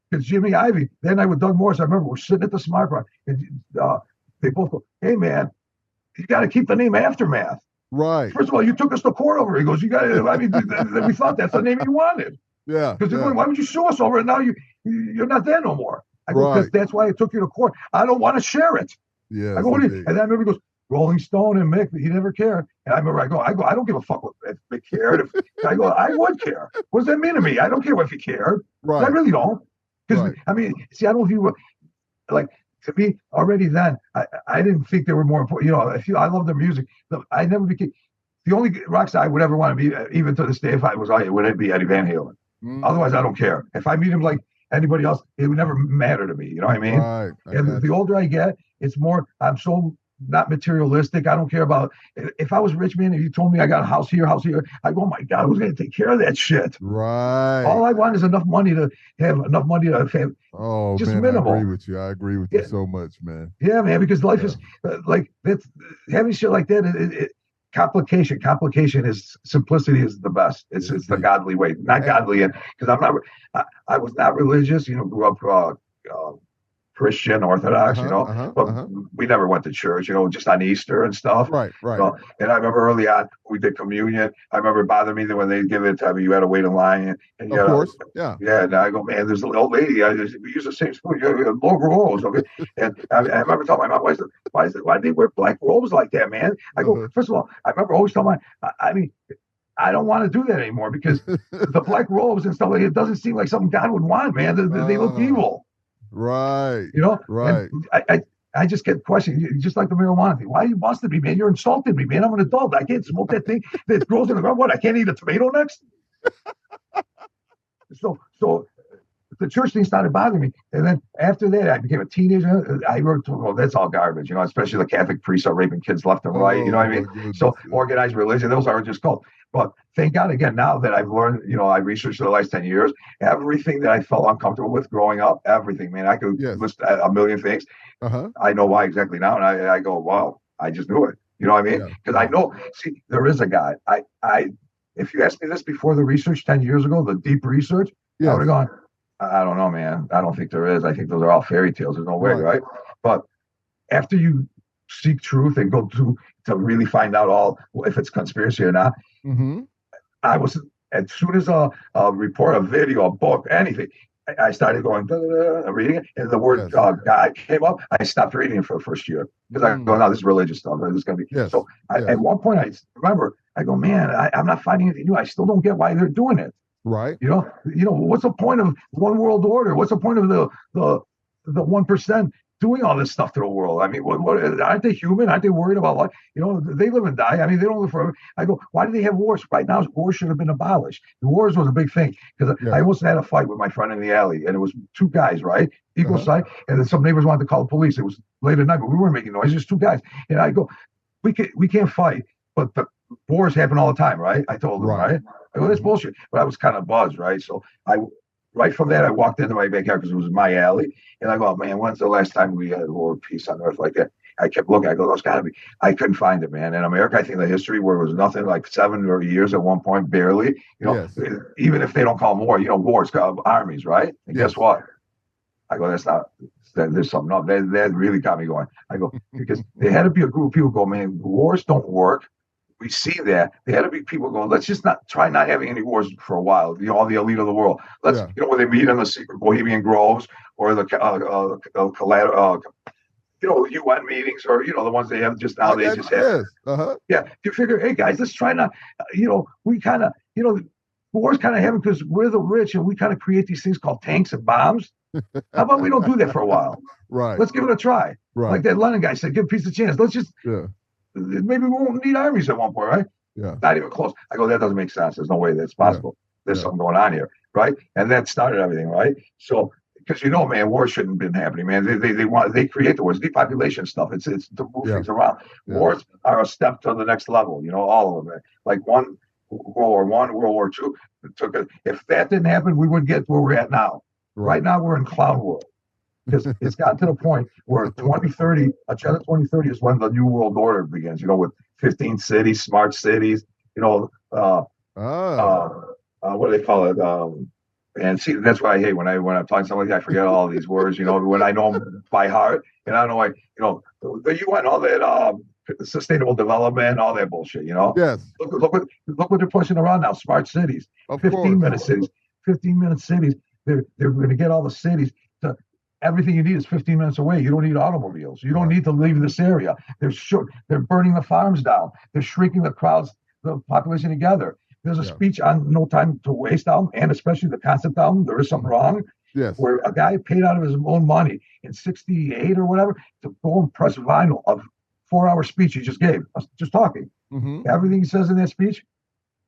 Because Jimmy Iovine, that night with Doug Morris, I remember we're sitting at the Smart Bar, and they both go, "Hey, man, you got to keep the name Aftermath." Right. First of all, you took us to court over. He goes, "You got to." We thought that's the name you wanted. Yeah. Because they're going, "Why would you sue us over it? Now you're not there no more." I go, "Because that's why I took you to court. I don't want to share it." Yeah. I go, and then I remember he goes, Rolling Stone and Mick, he never cared. And I remember I go, I don't give a fuck if Mick cared. I go, I would care. What does that mean to me? I don't care if he cared. Right. I really don't. Because I don't view like, to me already then, I didn't think they were more important. I love their music. I never became the only rock star I would ever want to be, even to this day, if I was it would be Eddie Van Halen. Otherwise, I don't care. If I meet him like anybody else, it would never matter to me. You know what I mean? Right. And the older I get, it's more, I'm so not materialistic. I don't care about, if I was rich, man, if you told me I got a house here, I go, oh my God, who's going to take care of that shit? Right. All I want is enough money to have just minimal. I agree with you so much, man. Yeah, man, because life is like, that's having shit like that. Complication is simplicity is the best. It's the godly way, not godly. And because I was not religious, grew up Christian, Orthodox, but we never went to church, just on Easter and stuff. Right. And I remember early on, we did communion. I remember it bothered me that when they give it to me, you had to wait in line. And of course, yeah. Yeah, and I go, man, there's an old lady. We use the same spoon. Low robes, okay? And I remember telling my mom, why do they wear black robes like that, man? I go, first of all, I remember always telling I don't want to do that anymore because the black robes and stuff like it doesn't seem like something God would want, man. They look evil. Right. Right. I just get questioned, just like the marijuana thing. Why are you busting me, man? You're insulting me, man. I'm an adult. I can't smoke that thing that grows in the ground. What? I can't eat a tomato next? So the church thing started bothering me. And then after that, I became a teenager. I wrote, that's all garbage, especially the Catholic priests are raping kids left and right. You know what I mean? Goodness. So organized religion, those are just called. But thank God, again, now that I've learned, I researched for the last 10 years, everything that I felt uncomfortable with growing up, everything, man, I could list a million things. I know why exactly now. And I go, wow, I just knew it. You know what I mean? Because I know, there is a God. If you asked me this before the research 10 years ago, the deep research, I would have gone, I don't know, man. I don't think there is. I think those are all fairy tales. There's no way, right? But after you seek truth and go to really find out if it's conspiracy or not, I was, as soon as a report, a video, a book, anything, I started going, reading it, and the word God came up. I stopped reading it for the first year because I go, no, this is religious stuff. This is going to be. So at one point, I remember, I go, man, I'm not finding anything new. I still don't get why they're doing it. Right. What's the point of one world order? What's the point of the 1% doing all this stuff to the world? I mean, what aren't they human? Aren't they worried about life? They live and die. I mean, they don't live forever. I go, why do they have wars? Right now, wars should have been abolished. The wars was a big thing because I almost had a fight with my friend in the alley, and it was two guys, right? Equal side, and then some neighbors wanted to call the police. It was late at night, but we weren't making noise. Just two guys, and I go, we can't fight, but the wars happen all the time, right? I told them, right? I go, that's bullshit. But I was kind of buzzed, right? So right from that, I walked into my backyard because it was my alley. And I go, man, when's the last time we had world peace on earth like that? I kept looking. I go, those got to be. I couldn't find it, man. In America, I think the history where it was nothing like 7 or years at one point, barely. You know, even if they don't call them war, you know, wars, armies, right? And guess what? I go, that's not. There's something up. That really got me going. I go, because there had to be a group of people go, man, wars don't work. We see that. There had to be people going, let's just not having any wars for a while. You know, all the elite of the world. Let's, you know, where they meet in the secret Bohemian Groves or the you know, UN meetings, or, you know, the ones they have just now. They just have. Yeah. You figure, hey guys, let's try not. You know, we kind of, you know, wars kind of happen because we're the rich and we kind of create these things called tanks and bombs. How about we don't do that for a while? Right. Let's give it a try. Right. Like that London guy said, give peace a chance. Let's just. Maybe we won't need armies at one point, right? Yeah. Not even close. I go, that doesn't make sense. There's no way that's possible. There's something going on here, right? And that started everything, right? So, because, you know, man, war shouldn't have been happening, man. They create the wars, depopulation stuff. It's to move things around. Wars are a step to the next level, you know, all of them. Like World War I, World War II. If that didn't happen, we wouldn't get where we're at now. Right now, we're in clown world. Because it's gotten to the point where 2030, Agenda 2030 is when the new world order begins, you know, with 15 cities, smart cities, you know, what do they call it? And see, that's why I hate when I'm talking to somebody, I forget all these words, you know, when I know them by heart, and I know, like, you know, the UN, all that sustainable development, all that bullshit, you know. Yes. Look what they're pushing around now, smart cities, 15-minute cities, 15-minute cities. They're going to get all the cities to. Everything you need is 15 minutes away. You don't need automobiles. You don't need to leave this area. They're burning the farms down. They're shrinking the population together. There's a speech on No Time to Waste album, and especially the concept album, There Is Something Wrong, where a guy paid out of his own money in 68 or whatever to go and press vinyl of 4-hour speech he just gave, just talking. Everything he says in that speech,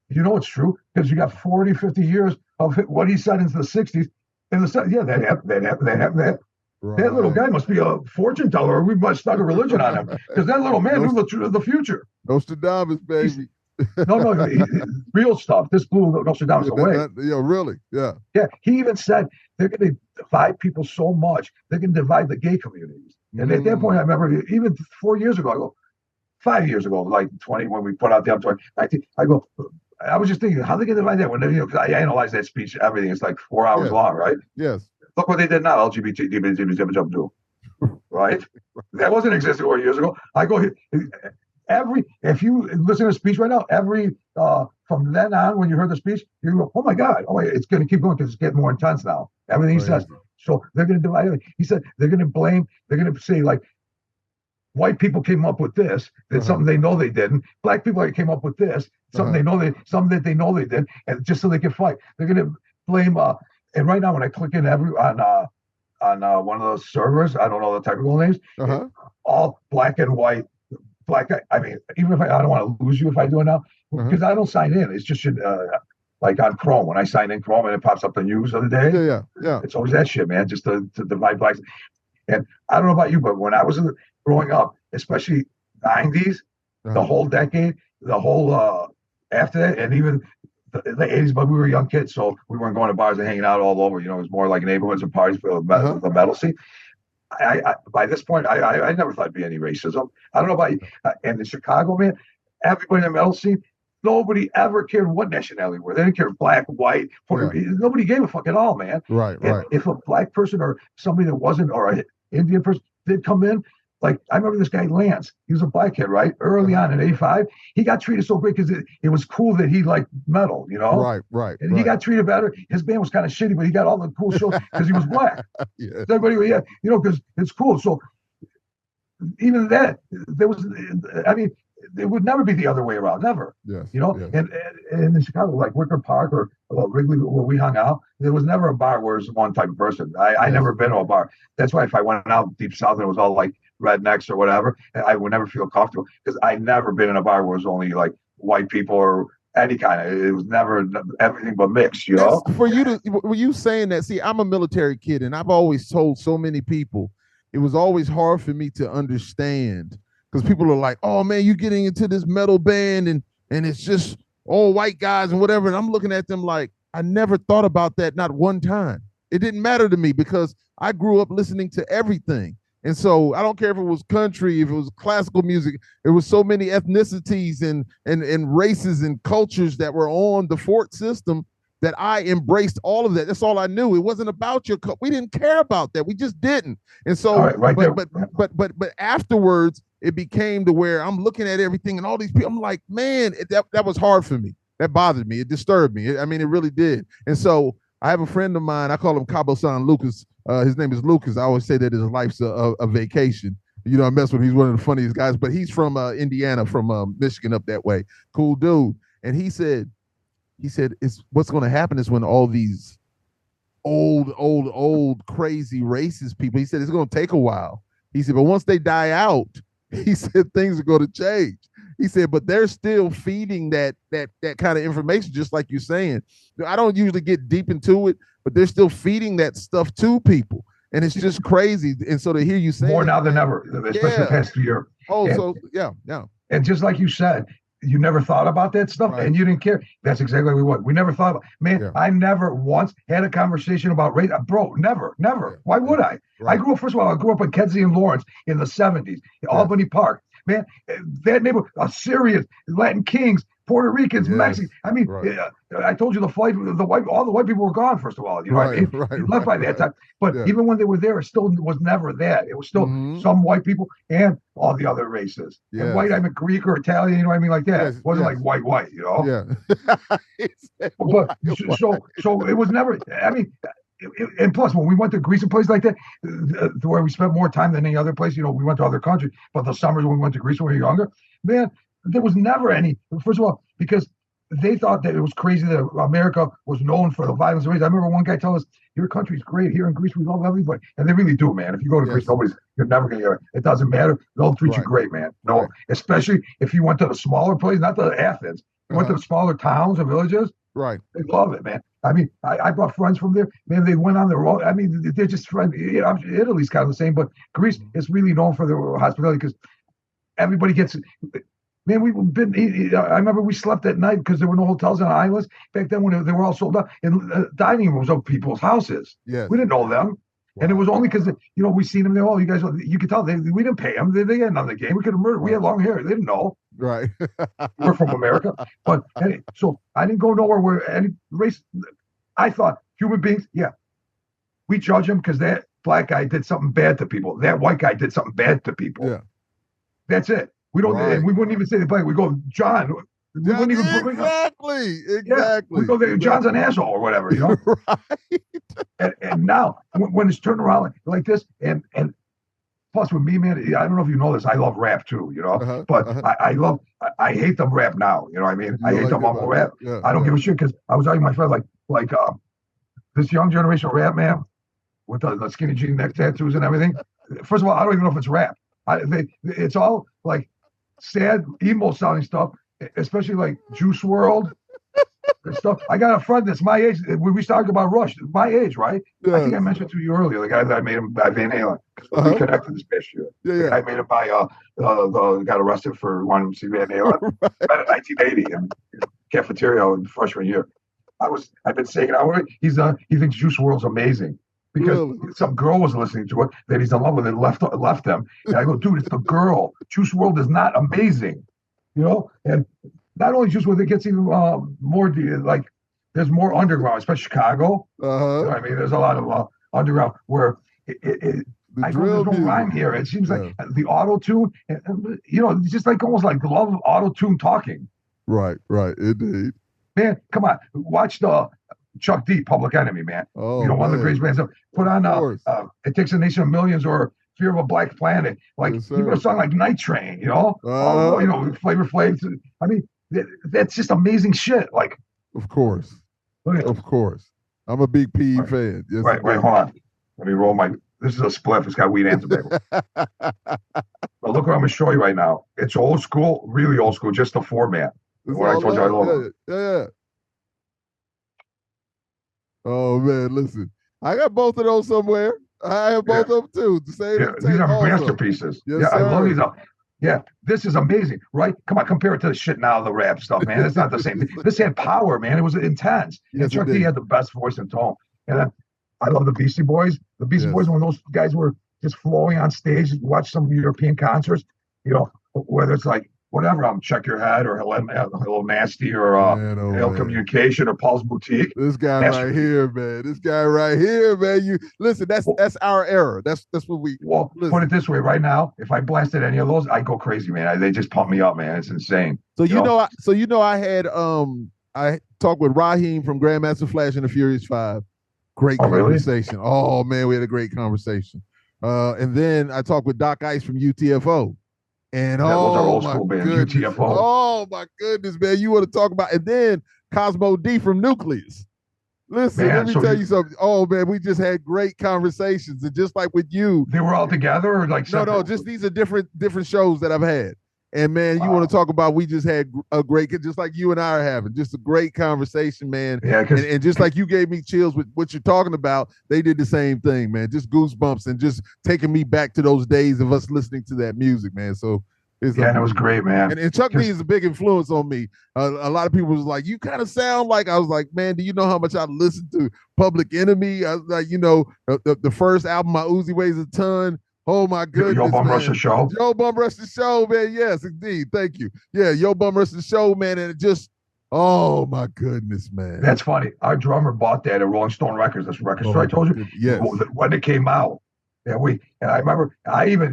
you know it's true, because you got 40, 50 years of what he said into the 60s. That happened. That little guy must be a fortune teller, or we must start a religion on him, because that little man knew the future. Nostradamus, baby. No, real stuff. This blew Nostradamus away. Really? Yeah. Yeah. He even said they're going to divide people so much they're going to divide the gay communities. And at that point, I remember even 4 years ago, 5 years ago, like 20, when we put out the up, I was just thinking, how are they going to divide that? When, you know, because I analyzed that speech, everything is like 4 hours long, right? Yes. Look what they did now, LGBT, right? That wasn't existing 4 years ago. I go, if you listen to the speech right now, from then on, when you heard the speech, you go, oh my God, it's going to keep going because it's getting more intense now. Everything he says. So they're going to divide it. He said they're going to say, like, white people came up with this. That's something they know they didn't. Black people came up with this. Something something that they know they did, and just so they can fight. They're going to blame. And right now, when I click in on one of those servers, I don't know the technical names. All black and white. I mean, even if I don't want to lose you if I do it now, because I don't sign in. It's just like on Chrome. When I sign in Chrome and it pops up the news of the day. Yeah. It's always that shit, man. Just to divide blacks. And I don't know about you, but when I was growing up, especially 90s, the whole decade, the whole after that, and even the 80s, but we were young kids, so we weren't going to bars and hanging out all over. You know, it was more like neighborhoods and parties for the metal scene. I by this point, I never thought it'd be any racism. I don't know about you. And in Chicago, man, everybody in the metal scene, nobody ever cared what nationality we were. They didn't care black, white, nobody gave a fuck at all, man. Right. If a black person or somebody that wasn't, or an Indian person did come in, like, I remember this guy, Lance. He was a black kid, right? Early on in 85, he got treated so great because it was cool that he liked metal, you know? Right. And he got treated better. His band was kind of shitty, but he got all the cool shows because he was black. Everybody, you know, because it's cool. So even that, there was, I mean, it would never be the other way around, never. You know? And in Chicago, like Wicker Park or Wrigley, where we hung out, there was never a bar where it was one type of person. I never been to a bar. That's why if I went out deep south and it was all like rednecks or whatever, I would never feel comfortable because I never been in a bar where it was only like white people or any kind of. It was never everything but mixed, you know. For you were you saying that? See, I'm a military kid, and I've always told so many people it was always hard for me to understand because people are like, "Oh man, you getting into this metal band and it's just all white guys and whatever," and I'm looking at them like I never thought about that, not one time. It didn't matter to me because I grew up listening to everything. And so I don't care if it was country, if it was classical music, there was so many ethnicities and races and cultures that were on the Fort system that I embraced all of that. That's all I knew. It wasn't about we didn't care about that. We just didn't. And so, but afterwards, it became to where I'm looking at everything and all these people. I'm like, man, that was hard for me. That bothered me. It disturbed me. I mean, it really did. And so I have a friend of mine. I call him Cabo San Lucas. His name is Lucas. I always say that his life's a vacation. You know, I mess with him. He's one of the funniest guys, but he's from Indiana, from Michigan up that way. Cool dude. And he said, it's what's going to happen is when all these old crazy racist people, he said, it's going to take a while. He said, but once they die out, he said, things are going to change. He said, but they're still feeding that kind of information, just like you're saying. I don't usually get deep into it, but they're still feeding that stuff to people. And it's just crazy. And so to hear you say more now than ever, especially the past year. Yeah. And just like you said, you never thought about that stuff, right, and you didn't care. That's exactly what we never thought about. Man, yeah. I never once had a conversation about race. Bro, never. Yeah. Why would I? Right. First of all, I grew up in Kedzie and Lawrence in the 70s, Albany Park. Man, that neighborhood, Assyrians, Latin Kings, Puerto Ricans, Mexicans. I mean, I told you all the white people were gone, first of all. You know, left by that time. But even when they were there, it still was never that. It was still some white people and all the other races. Yeah. And white, I mean, Greek or Italian, you know what I mean? Like that. It wasn't like white, you know? Yeah. But so it was never, I mean, and plus, when we went to Greece and places like that, where we spent more time than any other place, you know, we went to other countries, but the summers when we went to Greece when we were younger, man, there was never any, first of all, because they thought that it was crazy that America was known for the violence of race. I remember one guy telling us, your country's great. Here in Greece, we love everybody. And they really do, man. If you go to Greece, you're never going to hear it. It doesn't matter. They'll treat you great, man. No, especially if you went to the smaller places, not to Athens. You went to the smaller towns or villages. Right. They love it, man. I mean, I brought friends from there. Man, they went on their own. I mean, they're just friends. You know, Italy's kind of the same, but Greece is really known for their hospitality because everybody gets. Man, I remember we slept at night because there were no hotels on islands back then when they were all sold out in dining rooms of people's houses. Yeah, we didn't know them, and it was only because we seen them there. Oh, you guys, you could tell we didn't pay them. They had another game. We could have murdered. We had long hair. They didn't know. Right. We're from America, but so I didn't go nowhere where any race. I thought human beings. Yeah, we judge them because that black guy did something bad to people. That white guy did something bad to people. Yeah, that's it. We don't. We wouldn't even say the black. We go, John. We wouldn't even exactly. Yeah, we go there. John's an asshole or whatever, you know. Right. And now when it's turned around like this, and plus with me, man, I don't know if you know this. I love rap too, you know. But I hate them rap now. You know what I mean? I hate them mumble rap. Yeah, I don't give a shit because I was arguing with my friend like this young generation of rap, man, with the skinny jean neck tattoos and everything. First of all, I don't even know if it's rap. It's all like sad, emo sounding stuff, especially like Juice WRLD and stuff. I got a friend that's my age. When we started about Rush, my age, right? Yeah. I think I mentioned to you earlier, the guy that I made him by Van Halen. We connected this past year. Yeah. I made him by got arrested for wanting to see Van Halen back in 1980 in cafeteria in freshman year. I've been saying he thinks Juice WRLD's amazing. Because some girl was listening to it that he's in love with and left them. And I go, dude, it's the girl. Juice WRLD is not amazing, you know. And not only Juice WRLD, it gets even more like there's more underground, especially Chicago. You know what I mean, there's a lot of underground where there's no rhyme here. It seems like the auto tune, you know, it's just like almost like love auto tune talking. Right, indeed. Man, come on, watch the Chuck D, Public Enemy, man. One of the greatest bands. Put on It Takes a Nation of Millions or Fear of a Black Planet. Like even a song like Night Train, you know? Flavor Flav. I mean, that's just amazing shit. Like, of course. I'm a big PE fan. Yes, right, hold on. Let me roll this is a spliff. It's got weed and tobacco. But look what I'm gonna show you right now. It's old school, really old school, just the format. What I told you I love it. Yeah. Oh man, listen. I got both of those somewhere. I have both of them too. These are masterpieces. Yes, I love these. Yeah, this is amazing, right? Come on, compare it to the shit now, the rap stuff, man. It's not the same. This had power, man. It was intense. And Chuck D had the best voice and tone. And I love the Beastie Boys. The Beastie Boys, when those guys were just flowing on stage. Watch some European concerts, whether it's like whatever, Check Your Head or Hello Nasty or Ill Communication or Paul's Boutique. This guy right here, man. This guy right here, man. You listen. That's our era. That's what we. Well, listen. Put it this way: right now, if I blasted any of those, I go crazy, man. They just pump me up, man. It's insane. So I had I talked with Raheem from Grandmaster Flash and the Furious 5. Great conversation. Really? Oh man, we had a great conversation. And then I talked with Doc Ice from UTFO. And those are old school bands, UTFO. Oh my goodness, man. You want to talk about, and then Cosmo D from Nucleus. Listen, let me tell you something. Oh man, we just had great conversations. And just like with you. They were all together or like separate? No, just these are different shows that I've had. And man, you want to talk about, we just had a great, just like you and I are having, just a great conversation, man. Yeah, and just like you gave me chills with what you're talking about, they did the same thing, man. Just goosebumps and just taking me back to those days of us listening to that music, man. So it was great, man. And Chuck D is a big influence on me. A lot of people was like, you kind of sound like, I was like, man, do you know how much I listened to Public Enemy? I was like, the first album, My Uzi Weighs a Ton. Oh my goodness, Yo Bum Rush the Show. Yo Bum Rush the Show, man. Yes, indeed. Thank you. Yeah, Yo Bum Rush the Show, man. And it just, oh my goodness, man. That's funny. Our drummer bought that at Rolling Stone Records. That's record store I told you. Yes. When it came out. Yeah, and I remember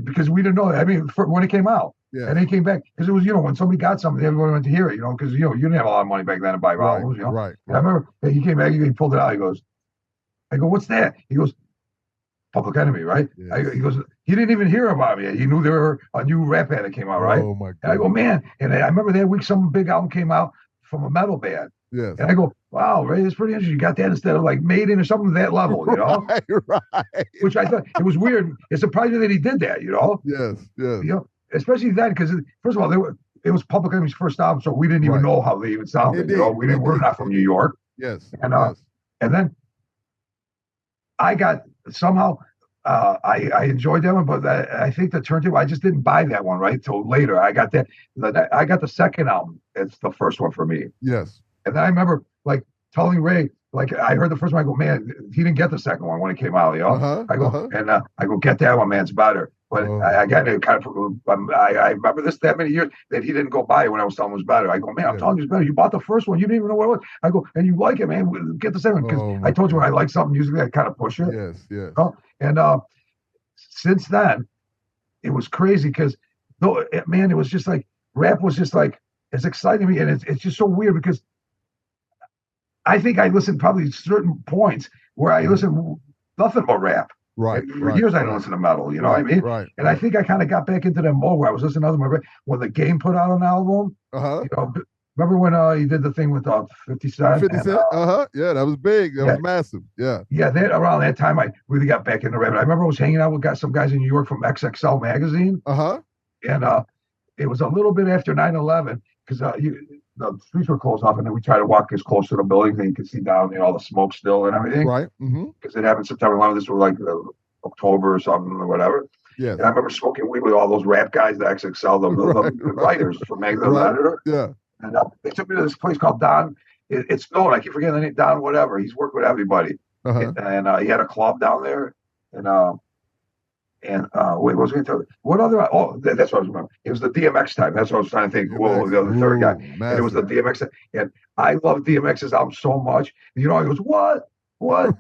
because we didn't know that. I mean, when it came out. Yeah. And he came back because it was, when somebody got something, everyone went to hear it, because you didn't have a lot of money back then to buy albums, Right. And I remember he came back, he pulled it out. He goes, I go, what's that? He goes, Public Enemy, right? Yes. He goes, he didn't even hear about me. He knew there were a new rap band that came out, right? Oh my God. And I go, man. And I remember that week some big album came out from a metal band. Yes. And I go, wow, Ray, that's pretty interesting. You got that instead of like Maiden or something to that level, Right. Which I thought, it was weird. It surprised me that he did that, Yes. Especially that, because first of all, it was Public Enemy's first album, so we didn't even know how they even sounded. We're not from New York. Yes. And and then I got somehow I enjoyed that one, but I think the turntable, I just didn't buy that one right till later. I got I got the second album. It's the first one for me. Yes. And then I remember like telling Ray, like I heard the first one, I go, man, he didn't get the second one when it came out, I go, and I go, get that one, man, it's better. But I got it kind of, I remember that many years that he didn't go buy it when I was telling him it was better. I go, man, I'm telling you it's better. You bought the first one. You didn't even know what it was. I go, and you like it, man. Get the second one. Because I told you when I like something musically, I kind of push it. Yes. And since then, it was crazy because, man, it was just like, rap was just like, it's exciting to me. And it's just so weird because I think I listened probably certain points where I listened nothing but rap. Right. For years I didn't listen to metal, what I mean? Right. And I think I kind of got back into that mode where I was listening to other when The Game put out an album. Remember when he did the thing with 50 Cent? 50 Cent? Yeah, that was big. That was massive. Yeah. Yeah, around that time I really got back into rap. I remember I was hanging out with some guys in New York from XXL magazine. And it was a little bit after 9/11 because the streets were closed off, and then we tried to walk as close to the building so you could see down, all the smoke still and everything. Right. Because it happened September 11th. This was like October or something or whatever. Yeah. And I remember smoking weed with all those rap guys, the XXL, the writers from Magazine Editor. Yeah. And they took me to this place called Don. It's known. I keep forgetting the name. Don whatever. He's worked with everybody. And he had a club down there. And wait, what was I going to tell you? What other? Oh, that's what I was remembering. It was the DMX time. That's what I was trying to think. Whoa, the other third guy. And it was the DMX time. And I love DMX's album so much. He goes, what? Right.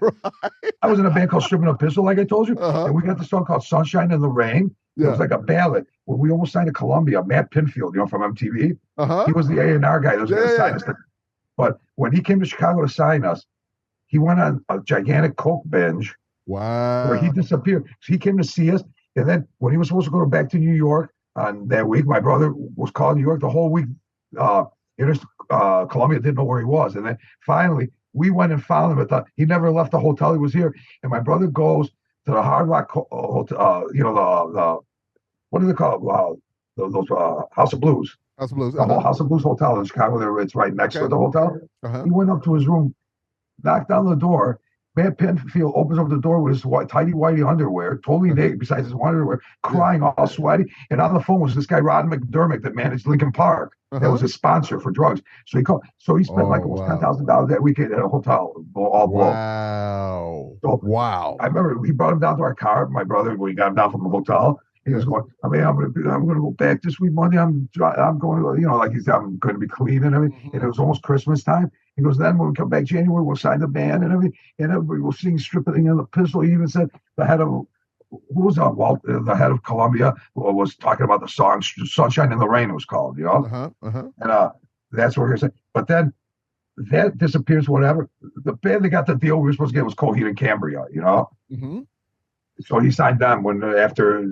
I was in a band called Stripping a Pistol, like I told you. And we got this song called Sunshine in the Rain. It was like a ballad where we almost signed to Columbia. Matt Pinfield, from MTV. He was the A&R guy that was going to sign us. But when he came to Chicago to sign us, he went on a gigantic coke binge. Wow. Where he disappeared. So he came to see us. And then when he was supposed to go back to New York on that week, my brother was calling New York the whole week. Columbia didn't know where he was. And then finally, we went and found him he never left the hotel. He was here. And my brother goes to the Hard Rock Hotel, the what do they call it? Those House of Blues. House of Blues. The whole House of Blues hotel in Chicago. There, it's right next to the hotel. He went up to his room, knocked on the door. Matt Pinfield opens up the door with his tidy whitey underwear, totally naked besides his underwear, crying, all sweaty. And on the phone was this guy, Rod McDermott, that managed Lincoln Park. That was his sponsor for drugs. So he called. So he spent like almost $10,000 that weekend at a hotel, all blown. Wow. So wow. I remember he brought him down to our car. My brother, when he got him down from the hotel, he was going, I mean, I'm gonna go back this week Monday. I'm going to, like he said, I'm going to be clean and everything. And it was almost Christmas time. He goes, then when we come back January, we'll sign the band and everything, and everybody will sing Stripping in the Pistol. He even said the head of the head of Columbia was talking about the song "Sunshine in the Rain." It was called, and that's what he was saying. But then that disappears. Whatever, the band that got the deal we were supposed to get was Coheed and Cambria, So he signed them after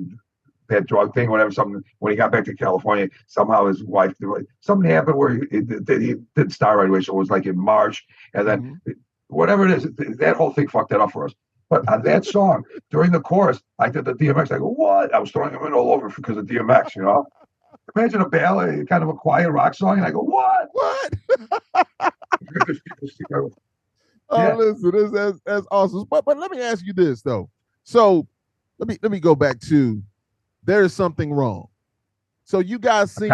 that drug thing, whatever. Something when he got back to California, somehow his wife, something happened where he didn't start right away. So it was like in March, and then whatever it is, that whole thing fucked that up for us. But on that song, during the chorus, I did the DMX. I go, what? I was throwing him in all over because of DMX. Imagine a ballad, kind of a quiet rock song, and I go, what? Listen, that's awesome. But let me ask you this though. So let me go back to There Is Something Wrong. So you guys seem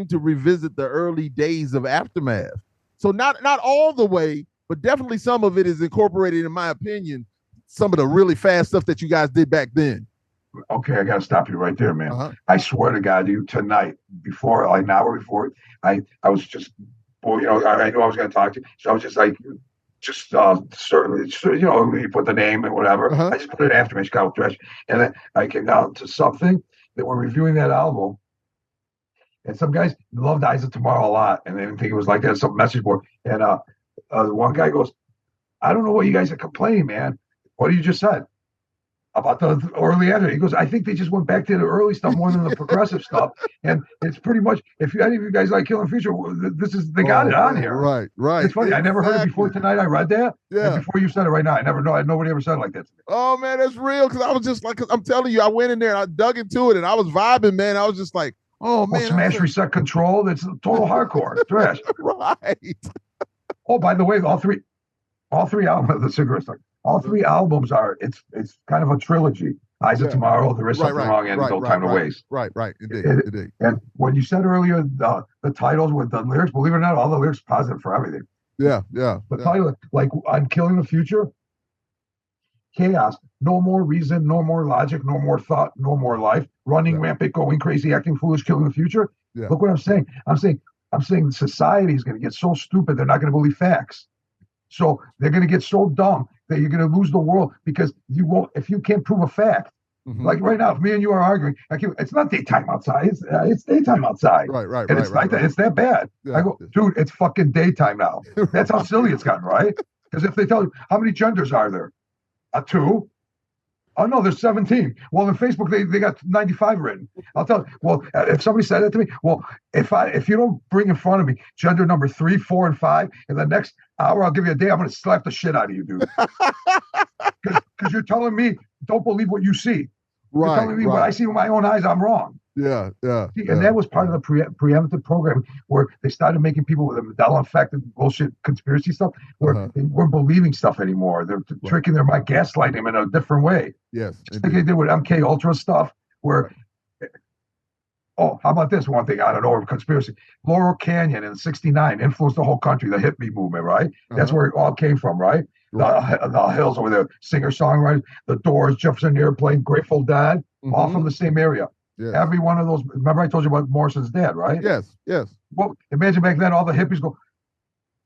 to revisit the early days of Aftermath. So not all the way, but definitely some of it is incorporated, in my opinion, some of the really fast stuff that you guys did back then. Okay, I got to stop you right there, man. I swear to God, tonight, before, like an hour before, I was just, I knew I was going to talk to you. So I was just like, certainly, you put the name and whatever. I just put it after me, Chicago Thrash. And then I came down to something that we're reviewing that album. And some guys loved Eyes of Tomorrow a lot. And they didn't think it was like that, some message board. And one guy goes, I don't know what you guys are complaining, man. What you just said about the early editing. He goes, I think they just went back to the early stuff more than the progressive stuff. And it's pretty much, if any of you guys like Killing Future, they got it on here. Right. It's funny. Exactly. I never heard it before tonight. I read that. Yeah. And before you said it right now, nobody ever said it like that to me. Oh, man, that's real. Because I was just like, I'm telling you, I went in there and I dug into it and I was vibing, man. I was just like, oh, man. Smash Reset Control. That's total hardcore. Thrash. Right. Oh, by the way, all three albums, the cigarette stuff. All three albums it's kind of a trilogy. Eyes of Tomorrow, There Is Something Wrong, and No Time to Waste. Right. Indeed. And when you said earlier the titles with the lyrics, believe it or not, all the lyrics positive for everything. Yeah. The title, like I'm Killing the Future, chaos, no more reason, no more logic, no more thought, no more life, running rampant, going crazy, acting foolish, killing the future. Yeah. Look what I'm saying. I'm saying society is going to get so stupid they're not going to believe facts. So they're going to get so dumb that you're going to lose the world because you won't, if you can't prove a fact. Like right now, if me and you are arguing, it's not daytime outside. It's daytime outside. Right. And it's like that. It's that bad. Yeah. I go, dude, it's fucking daytime now. That's how silly it's gotten, right? Because if they tell you, how many genders are there? 2? Oh, no, there's 17. Well, on Facebook, they got 95 written. I'll tell you, well, if somebody said that to me, well, if you don't bring in front of me gender number 3, 4, and 5, in the next hour, I'll give you a day, I'm going to slap the shit out of you, dude. Because you're telling me, don't believe what you see. You're telling me what I see with my own eyes, I'm wrong. Yeah. And that was part of the preemptive program where they started making people with a Mandela effect and bullshit conspiracy stuff where they weren't believing stuff anymore. They're tricking their mind, gaslighting them in a different way. Yes. Just like they did with MK Ultra stuff where, how about this one thing? I don't know, conspiracy. Laurel Canyon in '69 influenced the whole country, the hippie movement, right? That's where it all came from, right? The Hills over there, singer-songwriters, the Doors, Jefferson Airplane, Grateful Dead, all from the same area. Yes. Every one of those. Remember, I told you about Morrison's dad, right? Yes. Well, imagine back then, all the hippies go,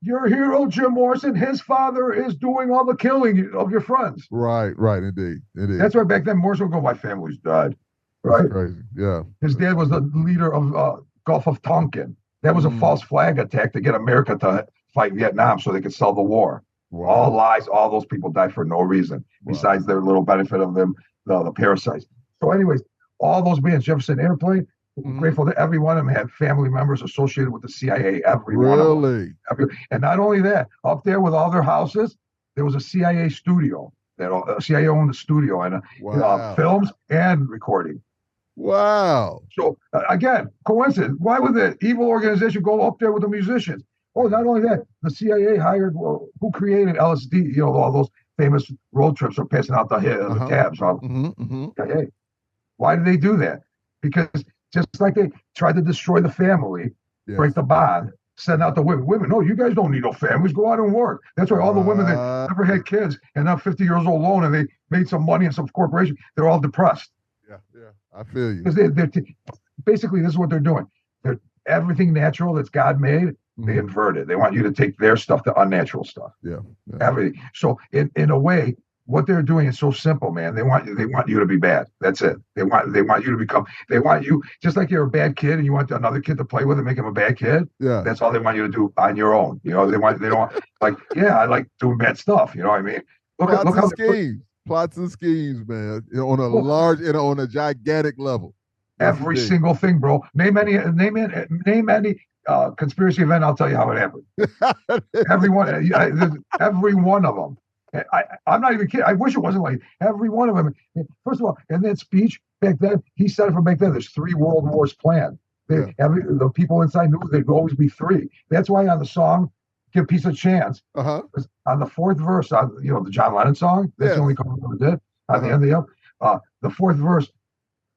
"Your hero, Jim Morrison. His father is doing all the killing of your friends." Right. Indeed. That's why back then Morrison would go, "My family's dead." Right. That's crazy. Yeah. His dad was the leader of Gulf of Tonkin. That was a false flag attack to get America to fight Vietnam so they could sell the war. Wow. All lies. All those people died for no reason besides their little benefit of them, the parasites. So, anyways. All those bands, Jefferson Airplane, grateful that every one of them had family members associated with the CIA. Every one of them. And not only that, up there with all their houses, there was a CIA studio. CIA owned the studio and films and recording. Wow. So again, coincidence. Why would the evil organization go up there with the musicians? Oh, not only that, the CIA hired, well, who created LSD, all those famous road trips are passing out the tabs. CIA. Why did they do that? Because just like they tried to destroy the family, break the bond, send out the women. Women, no, you guys don't need no families. Go out and work. That's why all the women that never had kids and now 50 years old alone and they made some money in some corporation, they're all depressed. Yeah, I feel you. Because basically, this is what they're doing. They're everything natural that's God made, they invert it. They want you to take their stuff, the unnatural stuff. Yeah. Everything. So in a way, what they're doing is so simple, man. They want you to be bad. That's it. They want you to become. They want you just like you're a bad kid and you want another kid to play with and make him a bad kid. Yeah. That's all they want you to do on your own. They don't want like I like doing bad stuff. You know what I mean? Look how schemes. Plots and schemes, man. On a large, on a gigantic level. Every single thing, bro. Name any conspiracy event. I'll tell you how it happened. Every one of them. I'm not even kidding. I wish it wasn't like every one of them. First of all, in that speech back then, he said it from back then. There's 3 world wars planned. The people inside knew there'd always be 3. That's why on the song "Give Peace a Chance," on the 4th verse, the John Lennon song. That's the only cover we ever did. On the end of the 4th verse,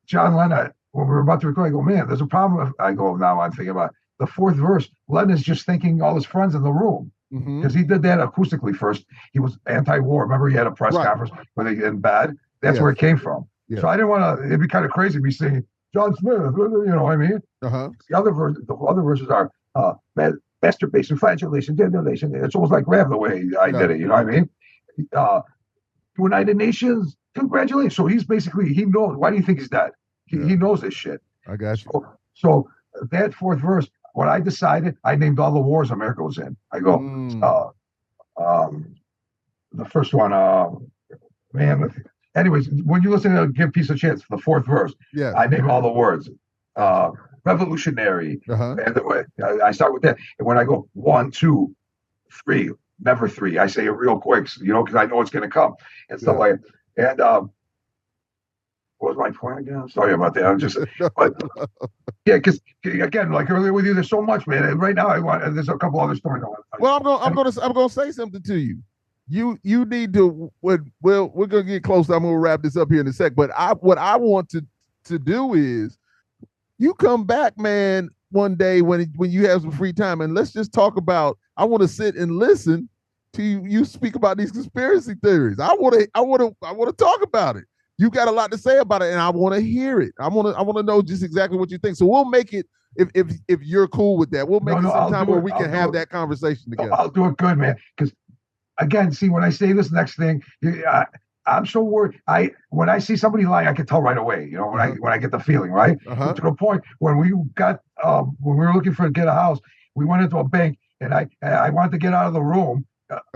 John Lennon. When we were about to record, I go, man, there's a problem. I go, now I'm thinking about the 4th verse. Lennon's just thanking all his friends in the room. Because he did that acoustically first. He was anti-war. Remember, he had a press conference where they in bed. That's where it came from. So I didn't want to. It'd be kind of crazy to be singing John Smith. You know what I mean? The other verses are masturbation, flagellation, demolition. It's almost like rap the way I did it. You know what I mean? United Nations, congratulations. So he's basically he knows. Why do you think he's dead? He knows this shit. I got you. So that 4th verse. When I decided, I named all the wars America was in. I go, the first one, man. Anyways, when you listen to "Give Peace a Chance," the 4th verse, I name all the words. Revolutionary. And the way I start with that. And when I go 1, 2, 3, never 3, I say it real quick, because I know it's going to come and stuff like that. And what was my point again? I'm sorry about that. I'm just, but because again, like earlier with you, there's so much, man. And right now, there's a couple other stories. Well, I'm gonna say something to you. You need to. We're gonna get close. I'm gonna wrap this up here in a sec. But what I want to do is, you come back, man, one day when you have some free time, and let's just talk about. I want to sit and listen to you speak about these conspiracy theories. I want to talk about it. You got a lot to say about it, and I want to hear it. I want to know just exactly what you think. So we'll make it if you're cool with that. We'll make it sometime where we can have that conversation together. I'll do it good, man. Because again, see, when I say this next thing, I'm so worried. When I see somebody lying, I can tell right away. When I get the feeling, right? To the point when we were looking to get a house, we went into a bank, and I wanted to get out of the room.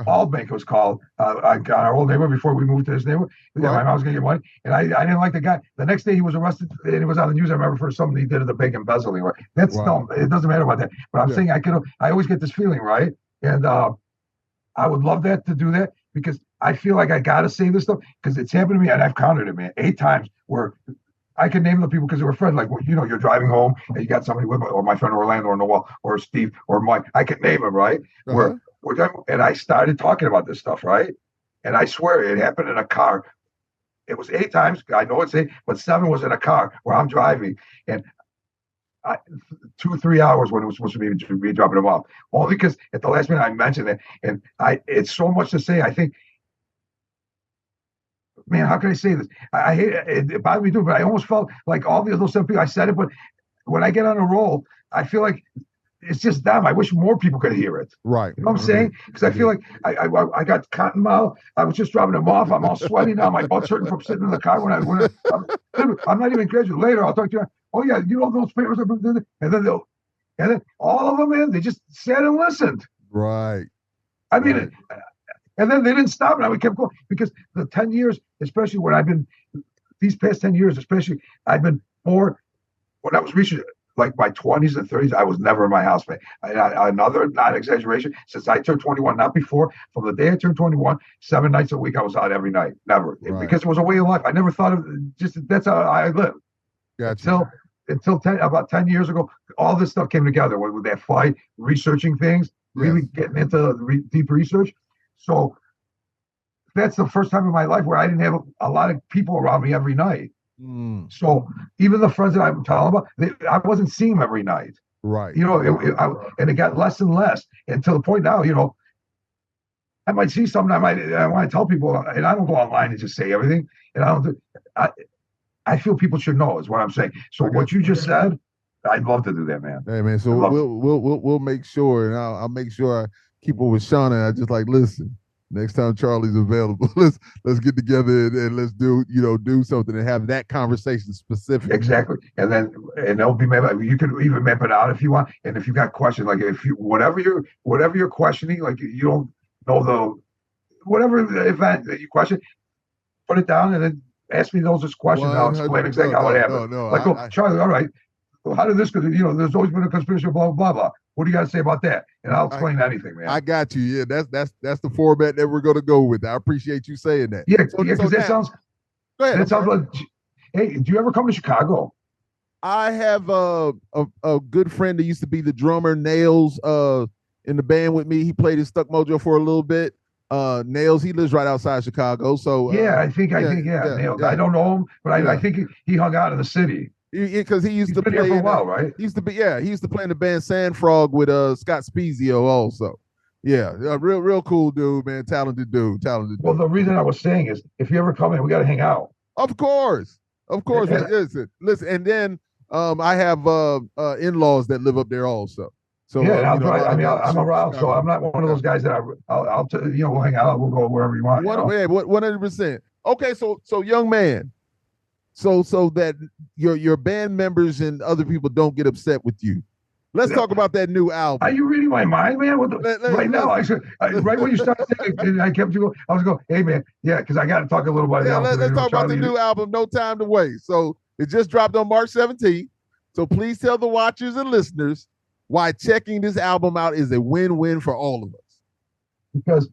All Bank was called our old neighborhood before we moved to this neighborhood. My mom was gonna get money, and I didn't like the guy. The next day he was arrested, and it was on the news. I remember for something he did at the bank embezzling. Right? That's dumb. It doesn't matter about that. But I'm saying I always get this feeling, right? And I would love to do that because I feel like I gotta say this stuff because it's happened to me, and I've counted it, man, 8 times where I can name the people because they were friends. Like, you're driving home and you got somebody with, or my friend Orlando or Noel or Steve or Mike. I can name them, right? Where we're done, and I started talking about this stuff, right? And I swear it happened in a car. It was 8 times. I know it's 8, but 7 was in a car where I'm driving, and 2 or 3 hours when it was supposed to be dropping them off. Only because at the last minute I mentioned it, and it's so much to say. I think, man, how can I say this? I hate it. It bothered me too, but I almost felt like all the other 7 people. I said it, but when I get on a roll, I feel like it's just them. I wish more people could hear it. Right. You know what I'm saying? Because I feel like I got cotton mouth. I was just dropping them off. I'm all sweaty now. My butt's hurting from sitting in the car I'm not even graduate. Later, I'll talk to you. Oh yeah, those papers have been, and then all of them, man, they just sat and listened. Right. I mean, and then they didn't stop, and I kept going because the 10 years, especially when I've been these past 10 years, especially I've been more when I was reaching like my 20s and 30s, I was never in my house, man. Another not exaggeration, since I turned 21, not before, from the day I turned 21, 7 nights a week, I was out every night. Never. Right. Because it was a way of life. I never thought of that's how I lived. Gotcha. Until about 10 years ago, all this stuff came together with that fight, researching things. really getting into deep research. So that's the first time in my life where I didn't have a lot of people around me every night. So even the friends that I'm telling about, I wasn't seeing them every night. Right. And it got less and less, and to the point now, I might see something. I want to tell people, and I don't go online and just say everything. And I feel people should know is what I'm saying. So what you just said, I'd love to do that, man. Hey, man. So we'll make sure, and I'll make sure I keep up with Shauna. I just listen. Next time Charlie's available, let's get together and let's do something and have that conversation specific. Exactly, and they'll be you can even map it out if you want. And if you got questions, like if you whatever you're questioning, like you don't know whatever event that you question, put it down and then ask me those questions. I'll explain exactly how it happened. Charlie, all right, well, how did this go? There's always been a conspiracy, blah blah blah. What do you got to say about that? And I'll explain anything, man. I got you. Yeah, that's the format that we're going to go with. I appreciate you saying that. Yeah, because that sounds. Go ahead. That sounds like. Hey, do you ever come to Chicago? I have a good friend that used to be the drummer, Nails, in the band with me. He played in Stuck Mojo for a little bit. Nails, he lives right outside Chicago. So I think Nails. I don't know him, but I think he hung out in the city. Because he used to play for a while, right? He used to play in the band Sand Frog with Scott Spezio also. Yeah, real cool dude, man. Talented dude. Well, the reason I was saying is, if you ever come in, we got to hang out. Of course. Listen. And then I have in-laws that live up there also. So I'm around, so I'm not one of those guys that I'll we'll hang out. We'll go wherever you want. 100%. Okay, so young man. So that your band members and other people don't get upset with you. Let's talk about that new album. Are you reading my mind, man? Right now, right when you started saying, I kept you. I was going, hey, man, because I got to talk a little bit. Yeah, let's talk about the new album, No Time to Waste. So it just dropped on March 17th. So please tell the watchers and listeners why checking this album out is a win-win for all of us. Because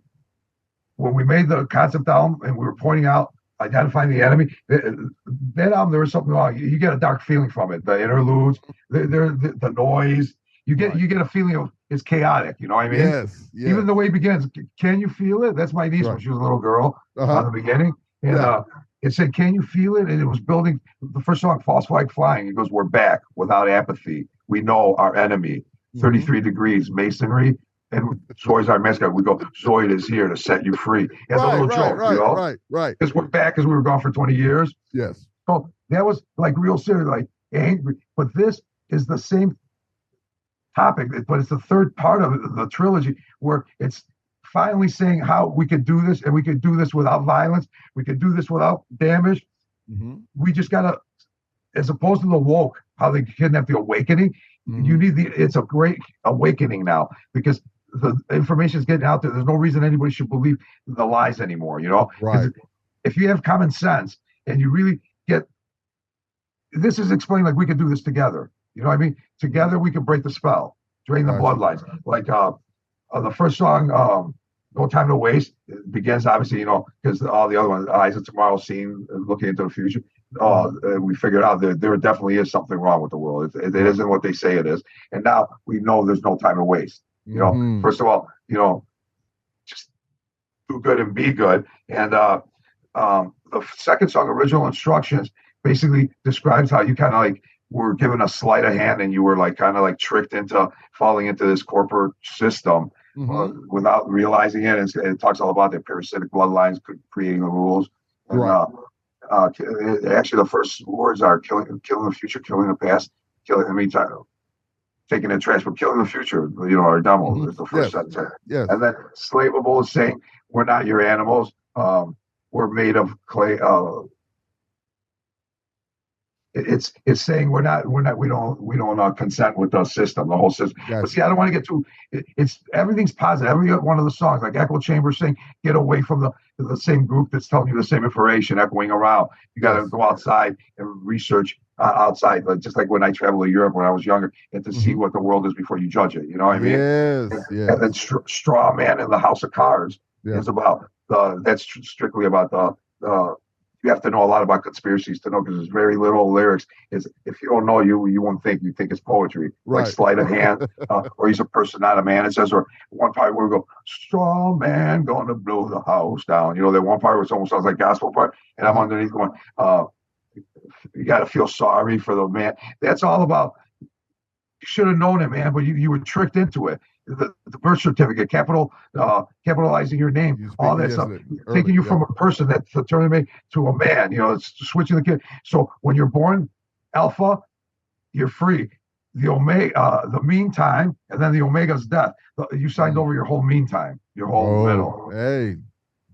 when we made the concept album and we were pointing out, identifying the enemy, that album, there was something wrong. You get a dark feeling from it. The interludes, the noise. You get a feeling of it's chaotic. You know what I mean? Yes. Even the way it begins. Can you feel it? That's my niece when she was a little girl on the beginning. And it said, "Can you feel it?" And it was building the first song, "False Flag Flying." It goes, "We're back without apathy. We know our enemy. 33 degrees masonry." And Zoid's our mascot. We go, "Zoid is here to set you free." As a little joke, right. Because we're back, because we were gone for 20 years. Yes. So that was like real serious, like angry. But this is the same topic, but it's the third part of the trilogy where it's finally saying how we could do this, and we could do this without violence. We could do this without damage. We just gotta, as opposed to the woke, how they kidnap the awakening. You need it's a great awakening now, because the information is getting out there. There's no reason anybody should believe the lies anymore, Right. If you have common sense and you really get, this is explained like we could do this together. You know what I mean? Together we could break the spell, drain the bloodlines. Like the first song, No Time to Waste, it begins obviously, because all the other ones, Eyes of Tomorrow, Scene, Looking into the Future. We figured out that there definitely is something wrong with the world. It isn't what they say it is. And now we know there's no time to waste. First of all, just do good and be good. And the second song, Original Instructions, basically describes how you kind of like were given a sleight of hand and you were like kind of like tricked into falling into this corporate system without realizing it. And it talks all about the parasitic bloodlines creating the rules. And, actually, the first words are killing the future, killing the past, taking the trash, but killing the future. Our demo is the first sentence. Yes. And then Slaveable is saying, "We're not your animals. We're made of clay." It's saying we don't consent with the system, the whole system. Yes. But see, I don't want to get too. It's everything's positive. Every one of the songs, like Echo Chamber, saying get away from the same group that's telling you the same information, echoing around. You got to go outside and research outside, just like when I traveled to Europe when I was younger, and to see what the world is before you judge it. You know what I mean? Yes. And then Straw Man in the House of Cards is about that's strictly about the you have to know a lot about conspiracies to know, because there's very little lyrics. Is if you don't know, you won't think, you think it's poetry, like sleight of hand, or he's a person, not a man. It says, or one part where we go, strong man gonna blow the house down. You know, that one part which almost sounds like gospel part, and I'm underneath going, you got to feel sorry for the man. That's all about. You should have known it, man, but you were tricked into it. The birth certificate, capitalizing your name, all that stuff, taking you from a person that's turning to a man. You know, it's switching the kid. So when you're born alpha, you're free. The omega, the meantime, and then the omega's death. You signed over your whole meantime, your whole middle. Hey,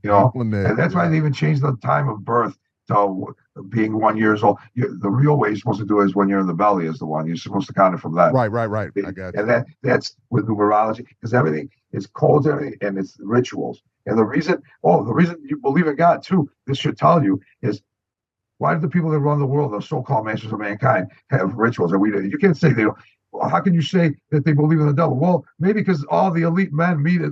you know, and that's why they even changed the time of birth to being 1 year old. The real way you're supposed to do it is when you're in the belly is the one. You're supposed to count it from that. Right. I got you. And that's with numerology, because everything is codes, everything, and it's rituals. And the reason you believe in God too, this should tell you, is why do the people that run the world, the so-called masters of mankind, have rituals? And you can't say they don't. How can you say that they believe in the devil? Well, maybe because all the elite men meet at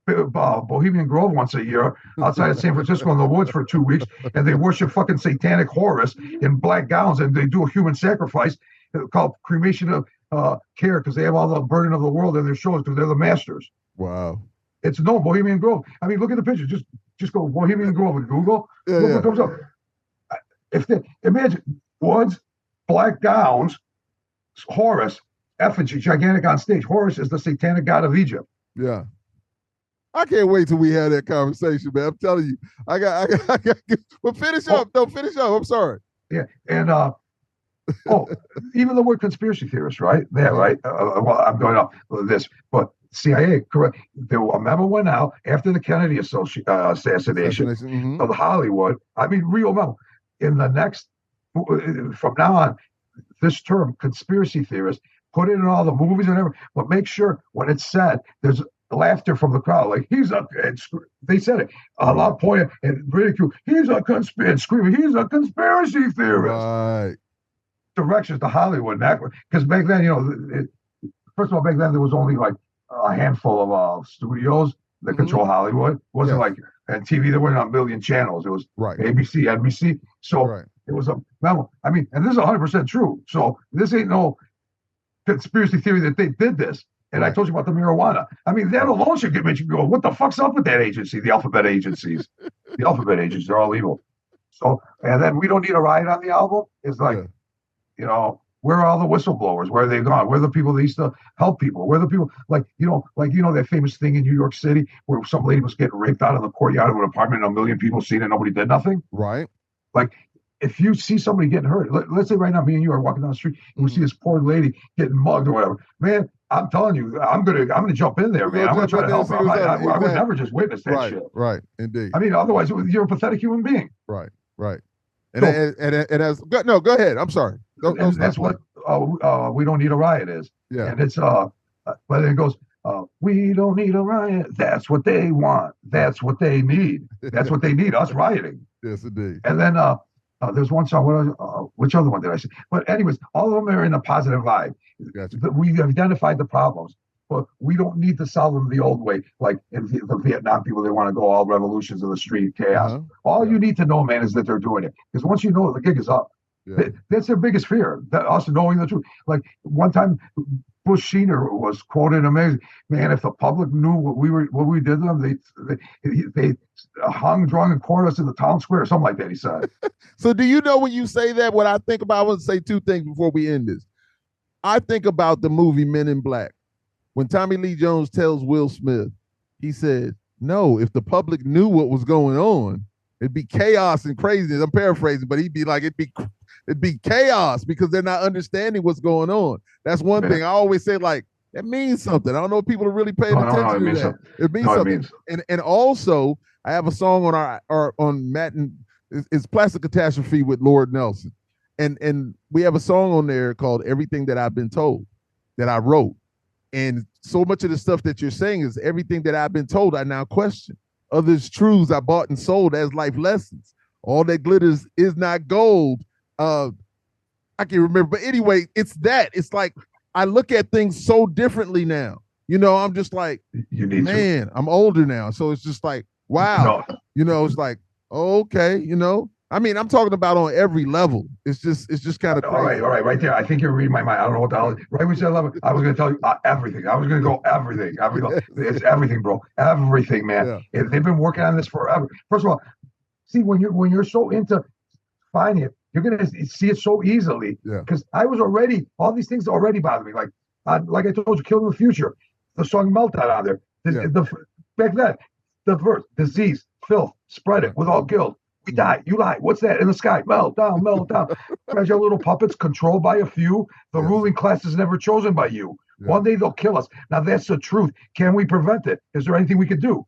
Bohemian Grove once a year outside of San Francisco in the woods for 2 weeks, and they worship fucking satanic Horus in black gowns, and they do a human sacrifice called cremation of care, because they have all the burden of the world in their shoulders because they're the masters. Wow. It's no Bohemian Grove. I mean, look at the picture. Just go Bohemian Grove and Google. Look what comes up. Imagine woods, black gowns, Horus, effigy, gigantic on stage. Horus is the satanic god of Egypt. Yeah. I can't wait till we have that conversation, man. I'm telling you, I got. Well, finish up. No, finish up. I'm sorry. Yeah, and even the word conspiracy theorist, right? There, right? Well, I'm going off with this, but CIA, correct? A memo went out after the Kennedy assassination of Hollywood. I mean, real memo. In the next, from now on, this term, conspiracy theorist, put it in all the movies and everything, but make sure when it's said, there's laughter from the crowd, like they said it a lot, point and ridicule. He's a conspiracy theorist. Right. Directions to Hollywood, because back then, you know, first of all, back then there was only like a handful of studios that control Hollywood. It wasn't like and TV. There weren't a million channels. It was ABC, NBC. So it was a memo. I mean, and this is 100% true. So this ain't no conspiracy theory that they did this. And I told you about the marijuana. I mean, that alone should make you go, what the fuck's up with that agency? The alphabet agencies. The alphabet agencies are all evil. So, and then We Don't Need a Riot on the album is like, you know, where are all the whistleblowers? Where are they gone? Where are the people that used to help people? Where are the people, like that famous thing in New York City where some lady was getting raped out in the courtyard of an apartment and 1 million people seen it and nobody did nothing? Right. Like, if you see somebody getting hurt, let's say right now, me and you are walking down the street and we see this poor lady getting mugged or whatever, man, I'm telling you, I'm gonna jump in there, man. I'm gonna try to help her. I would never just witness that shit. Right, indeed. I mean, otherwise, you're a pathetic human being. Right. And as no, go ahead. I'm sorry. That's what We Don't Need a Riot is. Yeah. And it's but it goes, we don't need a riot. That's what they want. That's what they need. That's what they need. Us rioting. Yes, indeed. And then there's one song. Which other one did I say? But anyways, all of them are in a positive vibe. Gotcha. We identified the problems, but we don't need to solve them the old way. Like in the Vietnam people, they want to go all revolutions of the street, chaos. All you need to know, man, is that they're doing it. Because once you know the gig is up, that's their biggest fear. That us knowing the truth. Like one time, Bush Senior was quoted amazing. Man, if the public knew what we did to them, they hung, drunk, and quartered us in the town square, or something like that. He said. So, do you know when you say that? What I think about? I want to say two things before we end this. I think about the movie Men in Black. When Tommy Lee Jones tells Will Smith, he said, "No, if the public knew what was going on, it'd be chaos and craziness." I'm paraphrasing, but he'd be like, it'd be chaos because they're not understanding what's going on. That's one thing I always say, like, that means something. I don't know if people are really paying attention to that. It means something. And also, I have a song on on Matt and it's Plastic Catastrophe with Lord Nelson. And we have a song on there called Everything That I've Been Told that I wrote. And so much of the stuff that you're saying is everything that I've been told, I now question. Others' truths I bought and sold as life lessons. All that glitters is not gold. I can't remember. But anyway, it's that. It's like I look at things so differently now. You know, I'm just like, I'm older now. So it's just like, wow. No. You know, it's like, okay, you know, I mean, I'm talking about on every level. It's just kind of crazy. All right, right there. I think you're reading my mind. I don't know what the hell. Right when you said 11, I was going to tell you everything. I was going to go everything. It's everything, bro. Everything, man. Yeah. They've been working on this forever. First of all, see, when you're so into finding it, you're going to see it so easily. Yeah. Because I was already, all these things already bother me. Like I told you, Killing the Future, the song Meltdown on there. Back then, the verse, disease, filth, spread it with all guilt. We die, you lie. What's that in the sky? Melt down, melt down. Fragile little puppets controlled by a few. The ruling class is never chosen by you. Yeah. One day they'll kill us. Now that's the truth. Can we prevent it? Is there anything we could do?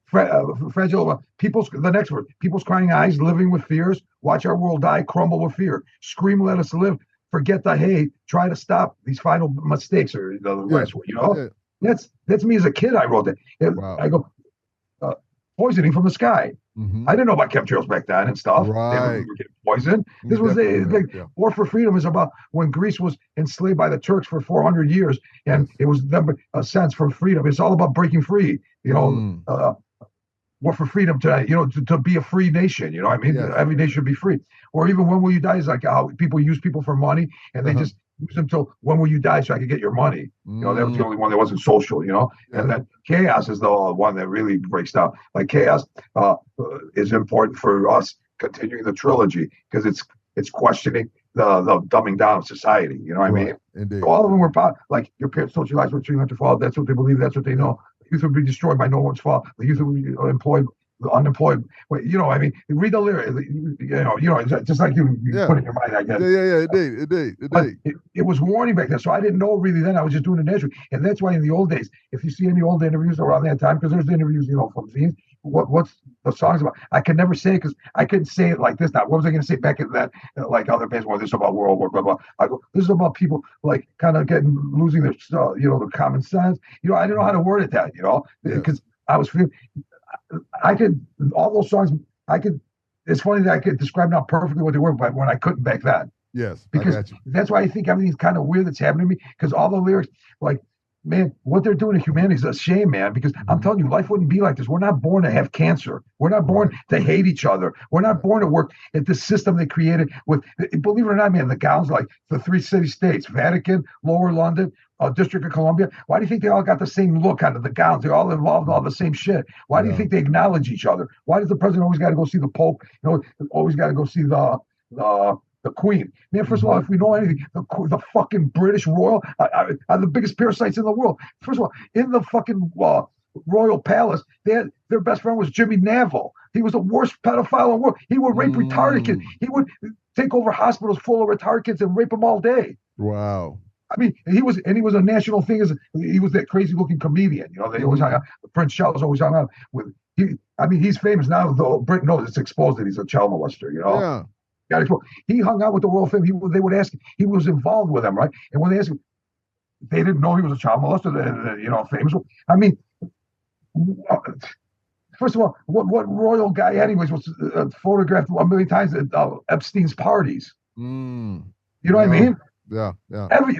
Fragile people's, the next word, people's crying eyes, living with fears. Watch our world die, crumble with fear. Scream, let us live. Forget the hate. Try to stop these final mistakes, or the last word. You know, that's me as a kid. I wrote that. Wow. I go poisoning from the sky. Mm-hmm. I didn't know about chemtrails back then and stuff. Right. They were getting poisoned. This was War for Freedom is about when Greece was enslaved by the Turks for 400 years, and it was a sense for freedom. It's all about breaking free. You know, War for Freedom to be a free nation. You know what I mean? Yes. Every nation should be free. Or even When Will You Die is like how people use people for money, and they just use them till when will you die so I could get your money. You know, that was the only one that wasn't social, you know. And then Chaos is the one that really breaks down. Like Chaos is important for us continuing the trilogy because it's questioning the dumbing down of society. You know what I mean? Indeed. So all of them were like your parents told you lies were too to fall. That's what they believe. That's what they know. The youth would be destroyed by no one's fault. The youth would be unemployed. Wait, you know, I mean, read the lyric. You know, just like you put in your mind, I guess. Yeah. It did. It was warning back then, so I didn't know really then. I was just doing it naturally, and that's why in the old days, if you see any old interviews around that time, because there's the interviews, you know, from zines. What's the songs about? I could never say it because I couldn't say it like this. Now, what was I going to say back in that? Like other bands, this is about World War, blah blah. I go, this is about people like kind of losing their, the common sense. You know, I didn't know how to word it that, you know, because I was feeling. I could all those songs. It's funny that I could describe now perfectly what they were, but when I couldn't back then. Yes, because that's why I think everything's kind of weird that's happening to me. Because all the lyrics, like, man, what they're doing to humanity is a shame, man. Because I'm telling you, life wouldn't be like this. We're not born to have cancer. We're not born to hate each other. We're not born to work at the system they created with. Believe it or not, man, the gowns like the 3 city-states: Vatican, Lower London, District of Columbia. Why do you think they all got the same look under the gowns? They're all involved in all the same shit. Why do you think they acknowledge each other? Why does the president always got to go see the Pope? You know, always got to go see the Queen. Man, first of all, if we know anything, the fucking British royal are the biggest parasites in the world. First of all, in the fucking royal palace, their best friend was Jimmy Savile. He was the worst pedophile in the world. He would rape retarded kids. He would take over hospitals full of retarded kids and rape them all day. Wow. I mean, he was a national thing. He was that crazy looking comedian. You know, they always hung out. Prince Charles always hung out with. He's famous now. Though Britain knows it's exposed that he's a child molester. You know. Yeah. He hung out with the royal family. They would ask. He was involved with them, right? And when they asked him, they didn't know he was a child molester. Famous. I mean, first of all, what royal guy, anyways, was photographed 1 million times at Epstein's parties? You know what I mean? Yeah.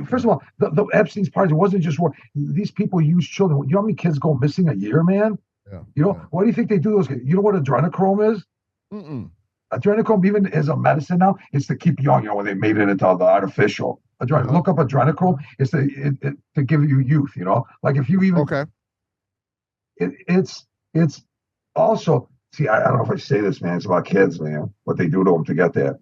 First of all, the Epstein's parties, it wasn't just war. These people use children. You know how many kids go missing a year, man? Yeah. You know, why do you think they do those kids? You know what adrenochrome is? Adrenochrome, even as a medicine now, it's to keep young. You know, when they made it into the artificial. Look up adrenochrome. It's to give you youth. You know, like if you even it's also, see, I don't know if I say this, man. It's about kids, man. What they do to them to get that.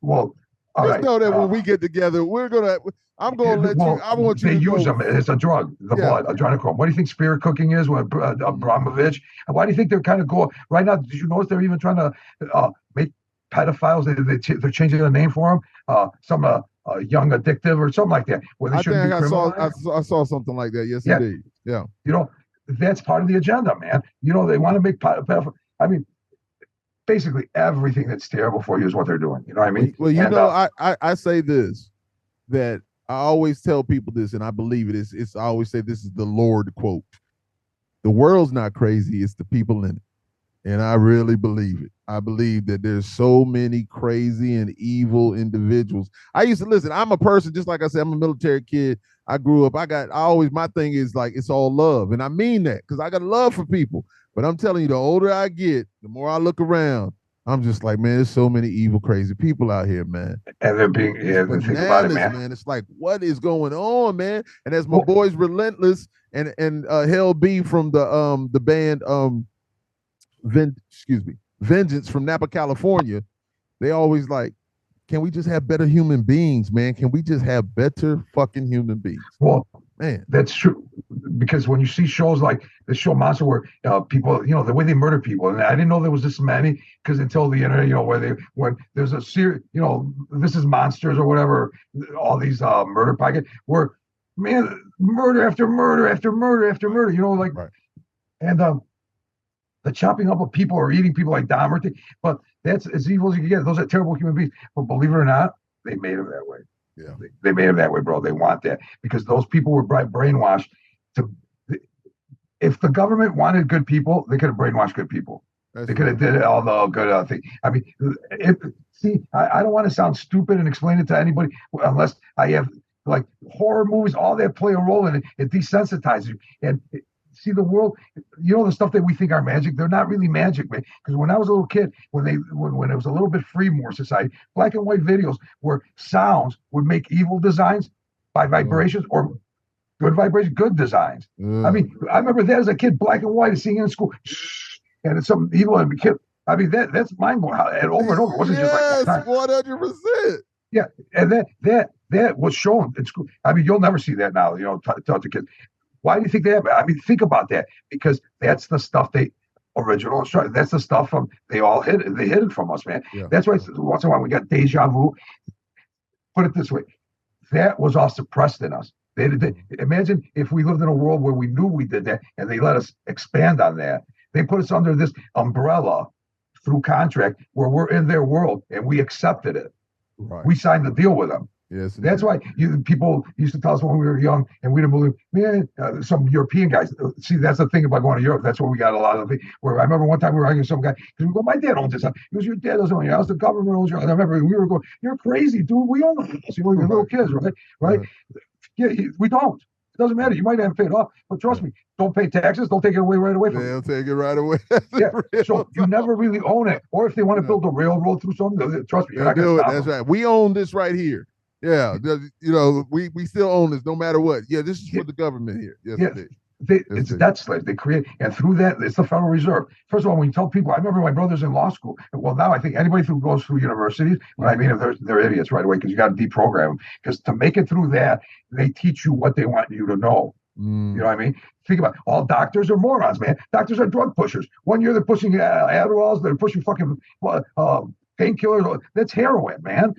Well. Just know that when we get together, I'm gonna let you. I want you. They use them as a drug, blood, adrenochrome. What do you think spirit cooking is with Abramovich? And why do you think they're kind of going right now? Did you notice they're even trying to make pedophiles? They're changing the name for them. Some young addictive or something like that. Where they I saw something like that. Yes, indeed. Yeah. You know, that's part of the agenda, man. You know, they want to make pedophiles. I mean. Basically, everything that's terrible for you is what they're doing. You know what I mean? Well, I say this, that I always tell people this, and I believe it. I always say this is the Lord quote. The world's not crazy, it's the people in it. And I really believe it. I believe that there's so many crazy and evil individuals. I used to listen. I'm a person, just like I said, I'm a military kid. I grew up. My thing is like, it's all love. And I mean that because I got love for people. But I'm telling you, the older I get, the more I look around, I'm just like, man, there's so many evil, crazy people out here, man. And they're being, It's think about it, bananas, man. It's like, what is going on, man? And as my Well, boys Relentless and Hell B from the band Vengeance from Napa, California, they always like, can we just have better human beings, man? Can we just have better fucking human beings? well, Man, that's true. Because when you see shows like the show Monster, where people, the way they murder people, and I didn't know there was this many, because until the internet, when there's a series, this is Monsters or whatever, all these murder pockets, where, man, murder after murder after murder after murder, like, right. And the chopping up of people or eating people like Dahmer, but that's as evil as you can get. Those are terrible human beings. But believe it or not, they made them that way. Yeah, they made them that way, bro. They want that because those people were brainwashed. If the government wanted good people, they could have brainwashed good people. They could have did all the good thing. I mean, I don't want to sound stupid and explain it to anybody unless I have like horror movies, all that play a role in it. It desensitizes you and. See the world, the stuff that we think are magic, they're not really magic, man. Because when I was a little kid, when it was a little bit free, more society, black and white videos where sounds would make evil designs by vibrations or good vibrations, good designs. I mean, I remember that as a kid, black and white, seeing it in school, and it's something evil and kid. I mean, that's mind blowing. And over and over, it wasn't just like 100%. Yeah, and that was shown in school. I mean, you'll never see that now. Taught to kids. Why do you think they have? I mean, think about that, because that's the stuff that's the stuff they all hid it from us, man. Yeah. That's why once in a while we got deja vu. Put it this way, that was all suppressed in us. Imagine if we lived in a world where we knew we did that and they let us expand on that. They put us under this umbrella through contract where we're in their world and we accepted it. Right. We signed the deal with them. Yes, that's why people used to tell us when we were young and we didn't believe, man, some European guys. See, that's the thing about going to Europe. That's where we got a lot of things. Where I remember one time we were arguing with some guy, because we go, my dad owns this house. He goes, your dad doesn't own your house. The government owns your house. I remember we were going, you're crazy, dude. We own the house. You're little kids, right? Right? Yeah, we don't. It doesn't matter. You might have paid off, but trust me, don't pay taxes. Don't take it away right away from you. They'll take it right away. So you never really own it. Or if they want to build a railroad through something, trust me, you're not going to stop That's them. right. We own this right here. Yeah, we still own this no matter what. Yeah, this is for the government here. Yes, it's debt slaves. They create, and through that, it's the Federal Reserve. First of all, when you tell people, I remember my brother's in law school. Well, now I think anybody who goes through universities, I mean, if they're idiots right away, because you got to deprogram them. Because to make it through that, they teach you what they want you to know. You know what I mean? Think about it. All doctors are morons, man. Doctors are drug pushers. 1 year they're pushing Adderalls, they're pushing fucking painkillers. That's heroin, man.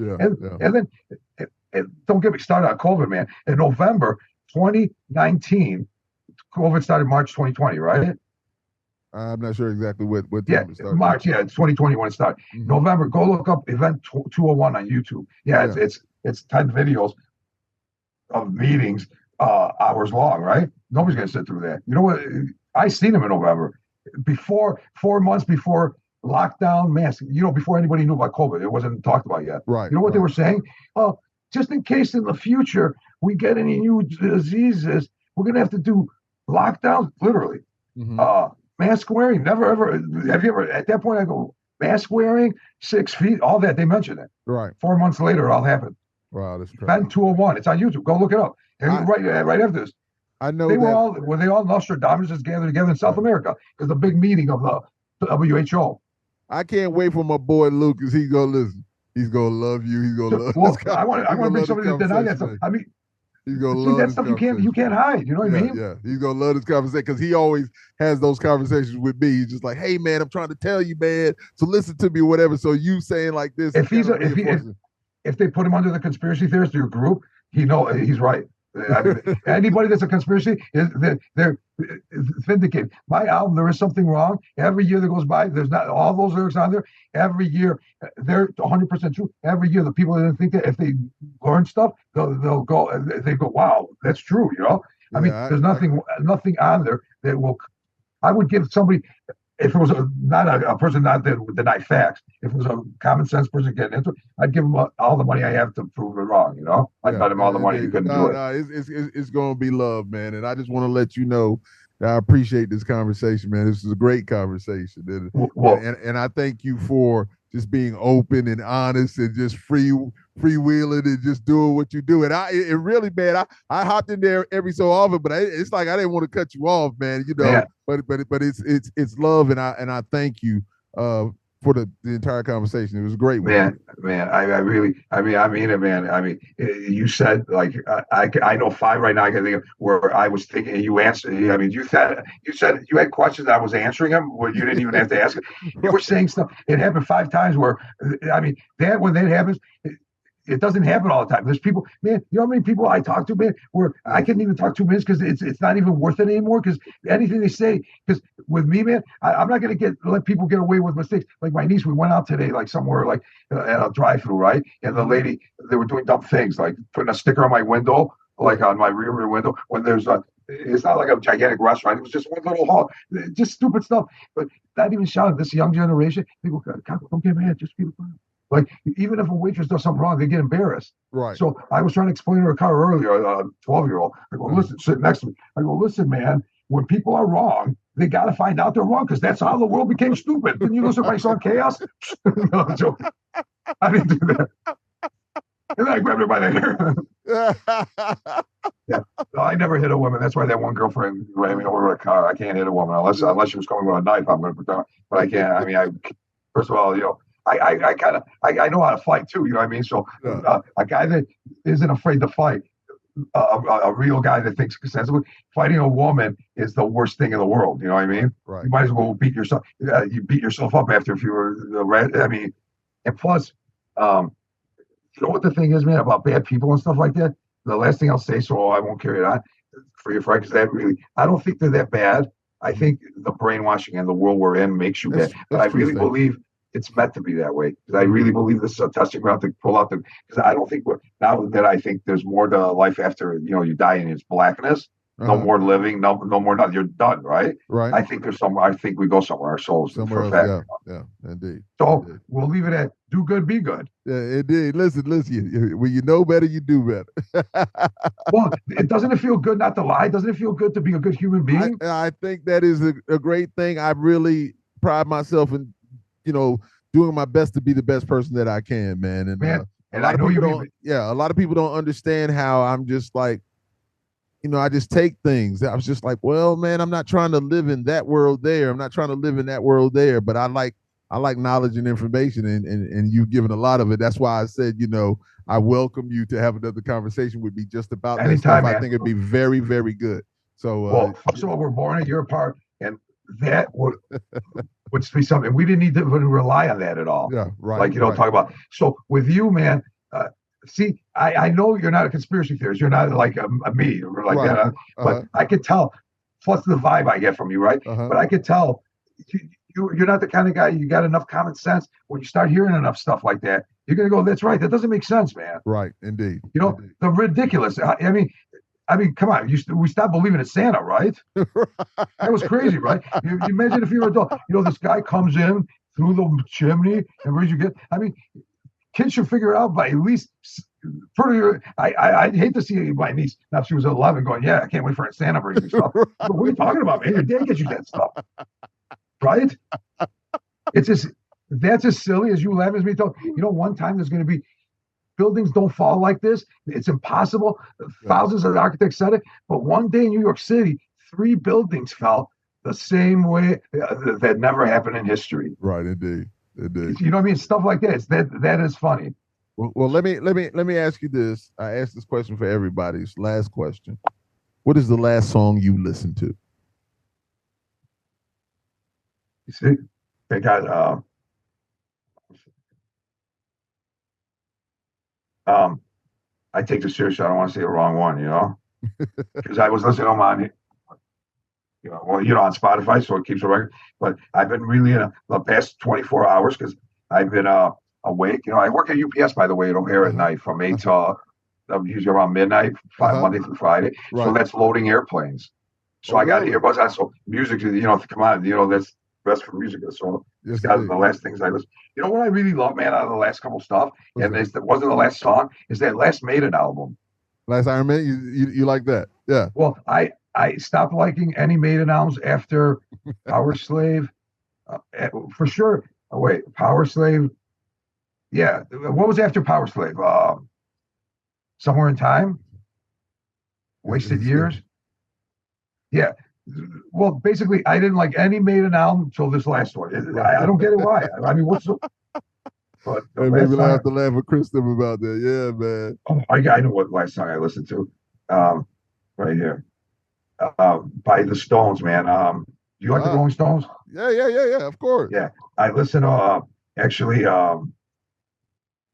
And then don't get me started on COVID, man. In November 2019, COVID started March 2020, right? I'm not sure exactly what time it started. March, it's 2020 when it started. Mm-hmm. November, go look up Event 201 on YouTube. It's 10 videos of meetings, hours long, right? Nobody's gonna sit through that. You know what? I seen them in November, 4 months before lockdown, mask. Before anybody knew about COVID, it wasn't talked about yet. Right. You know what they were saying? Oh, just in case in the future we get any new diseases, we're gonna have to do lockdowns. Literally, mask wearing. Never ever. Have you ever? At that point, I go mask wearing, 6 feet, all that. They mentioned it. Right. 4 months later, it all happened. Wow, that's crazy. Ben 201. It's on YouTube. Go look it up. And right after this, I know they were all Nostradamus just gathered together in South America. It was the big meeting of the WHO. I can't wait for my boy Lucas. He's gonna listen. He's gonna love you. He's gonna love. Well, I want to bring somebody to deny that stuff. I mean, he's gonna love that stuff. You can't hide. You know what I mean? Yeah, he's gonna love this conversation because he always has those conversations with me. He's just like, "Hey, man, I'm trying to tell you, man. So listen to me, or whatever." So you saying like this? If they put him under the conspiracy theorist, your group, he's right. I mean, anybody that's a conspiracy, they're vindicated. My album, There Is Something Wrong. Every year that goes by, there's not all those lyrics on there. Every year, they're 100% true. Every year, the people that didn't think that, if they learn stuff, they'll go. They go, wow, that's true. I mean, there's nothing on there that will. I would give somebody, if it was not a person not that would deny facts, if it was a common sense person getting into it, I'd give him all the money I have to prove it wrong. I'd bet him all the money he couldn't do it. It's going to be love, man. And I just want to let you know I appreciate this conversation, man. This is a great conversation, and I thank you for just being open and honest and just freewheeling and just doing what you do. And it really, man, I hopped in there every so often, but it's like I didn't want to cut you off, man. You know, yeah. but it's love, and I thank you for the entire conversation. It was a great, man. I mean it, man. I mean, you said like I know 5 right now. I can think of where I was thinking you answered. I mean, you said you had questions. I was answering them where you didn't even have to ask it. You were saying stuff. It happened 5 times where I mean when that happens. It doesn't happen all the time. There's people, man, you know how many people I talk to, man, where I couldn't even talk 2 minutes because it's not even worth it anymore because anything they say, because with me, man, I'm not going to let people get away with mistakes. Like my niece, we went out today, like somewhere like at a drive-through, right? And the lady, they were doing dumb things, like putting a sticker on my window, like on my rear window, when there's it's not like a gigantic restaurant. It was just one little hall, just stupid stuff. But not even shouting. This young generation, they go, don't get mad, just be the fun. Like, even if a waitress does something wrong, they get embarrassed. Right. So I was trying to explain to her car earlier, a 12-year-old. I go, listen, sit next to me. I go, listen, man, when people are wrong, they got to find out they're wrong because that's how the world became stupid. Didn't you listen to my song Chaos? No, joke. I didn't do that. And then I grabbed her by the hair. Yeah. No, I never hit a woman. That's why that one girlfriend ran me over with a car. I can't hit a woman unless she was coming with a knife. I'm going to put down. But I can't. I mean, first of all, you know, I know how to fight too, you know what I mean? So a guy that isn't afraid to fight, a real guy that thinks sensibly, fighting a woman is the worst thing in the world, you know what I mean? Right. You might as well beat yourself. You beat yourself up after if you were, I mean, and plus, you know what the thing is, man, about bad people and stuff like that? The last thing I'll say, so I won't carry it on for your friend, because that really, I don't think they're that bad. I think the brainwashing and the world we're in makes you bad. But I really believe it's meant to be that way, because I really believe this is a testing ground to pull out because I don't think now that I think there's more to life after, you know, you die and it's blackness, no more living, no more nothing. You're done, right? Right. I think I think we go somewhere, our souls. Somewhere else, yeah, indeed. So we'll leave it at do good, be good. Yeah, indeed. Listen. When you know better, you do better. Well, doesn't it feel good not to lie? Doesn't it feel good to be a good human being? I think that is a great thing. I really pride myself in, you know, doing my best to be the best person that I can, man. And I know you don't. Yeah, a lot of people don't understand how I'm just like, you know, I just take things. I was just like, well, man, I'm not trying to live in that world there. I'm not trying to live in that world there. But I like knowledge and information, and you've given a lot of it. That's why I said, you know, I welcome you to have another conversation with me just about that stuff. Man. I think it'd be very, very good. So, well, first of all, we're born a year apart, and that would be something we didn't need to rely on that at all. Yeah, right. Like, you know, talk about. So with you, man, see, I know you're not a conspiracy theorist. You're not like a me or like that. But I could tell, plus the vibe I get from you, right? But I could tell you're not the kind of guy, you got enough common sense. When you start hearing enough stuff like that, you're going to go, that's right. That doesn't make sense, man. Right, indeed. You know, the ridiculous. I mean, come on. We stopped believing in Santa, right? That was crazy, right? You imagine if you're an adult. You know, this guy comes in through the chimney and where'd you get? I mean, kids should figure it out by at least I'd hate to see my niece, now if she was 11, going, yeah, I can't wait for a Santa bring me stuff. But what are you talking about, man? Your dad gets you that stuff. Right? It's just, that's as silly as you laugh as me. You know, one time there's going to be, buildings don't fall like this. It's impossible. Thousands of architects said it. But one day in New York City, 3 buildings fell the same way that never happened in history. Right, indeed. You know what I mean? Stuff like that. That is funny. Well, let me ask you this. I asked this question for everybody. It's last question. What is the last song you listened to? You see, they got I take this seriously. I don't want to say the wrong one, you know, because I was listening to them on, you know, well, you know, on Spotify, so it keeps a record. But I've been really in the past 24 hours because I've been awake. You know, I work at UPS, by the way, at O'Hare at night from 8 to usually around midnight, Monday through Friday. Right. So that's loading airplanes. So I got earbuds on. So music, you know, come on, you know, that's best for music. So it's got the last things I listen. You know what I really love, man, out of the last couple stuff, and it wasn't the last song, is that last Maiden album. Last Iron Man, you like that? Yeah. Well, I I stopped liking any Maiden albums after Power Slave, for sure. Oh, wait, Power Slave. Yeah, what was after Power Slave? Somewhere in Time, Wasted Years. Yeah. Well, basically, I didn't like any Maiden album until this last one. I don't get it why. I mean, what's the? But hey, maybe I have to laugh with Kristen about that. Yeah, man. Oh, I know what last song I listened to. Right here. By the Stones, man. Do you like the Rolling Stones? Yeah, of course. Yeah. I listen to actually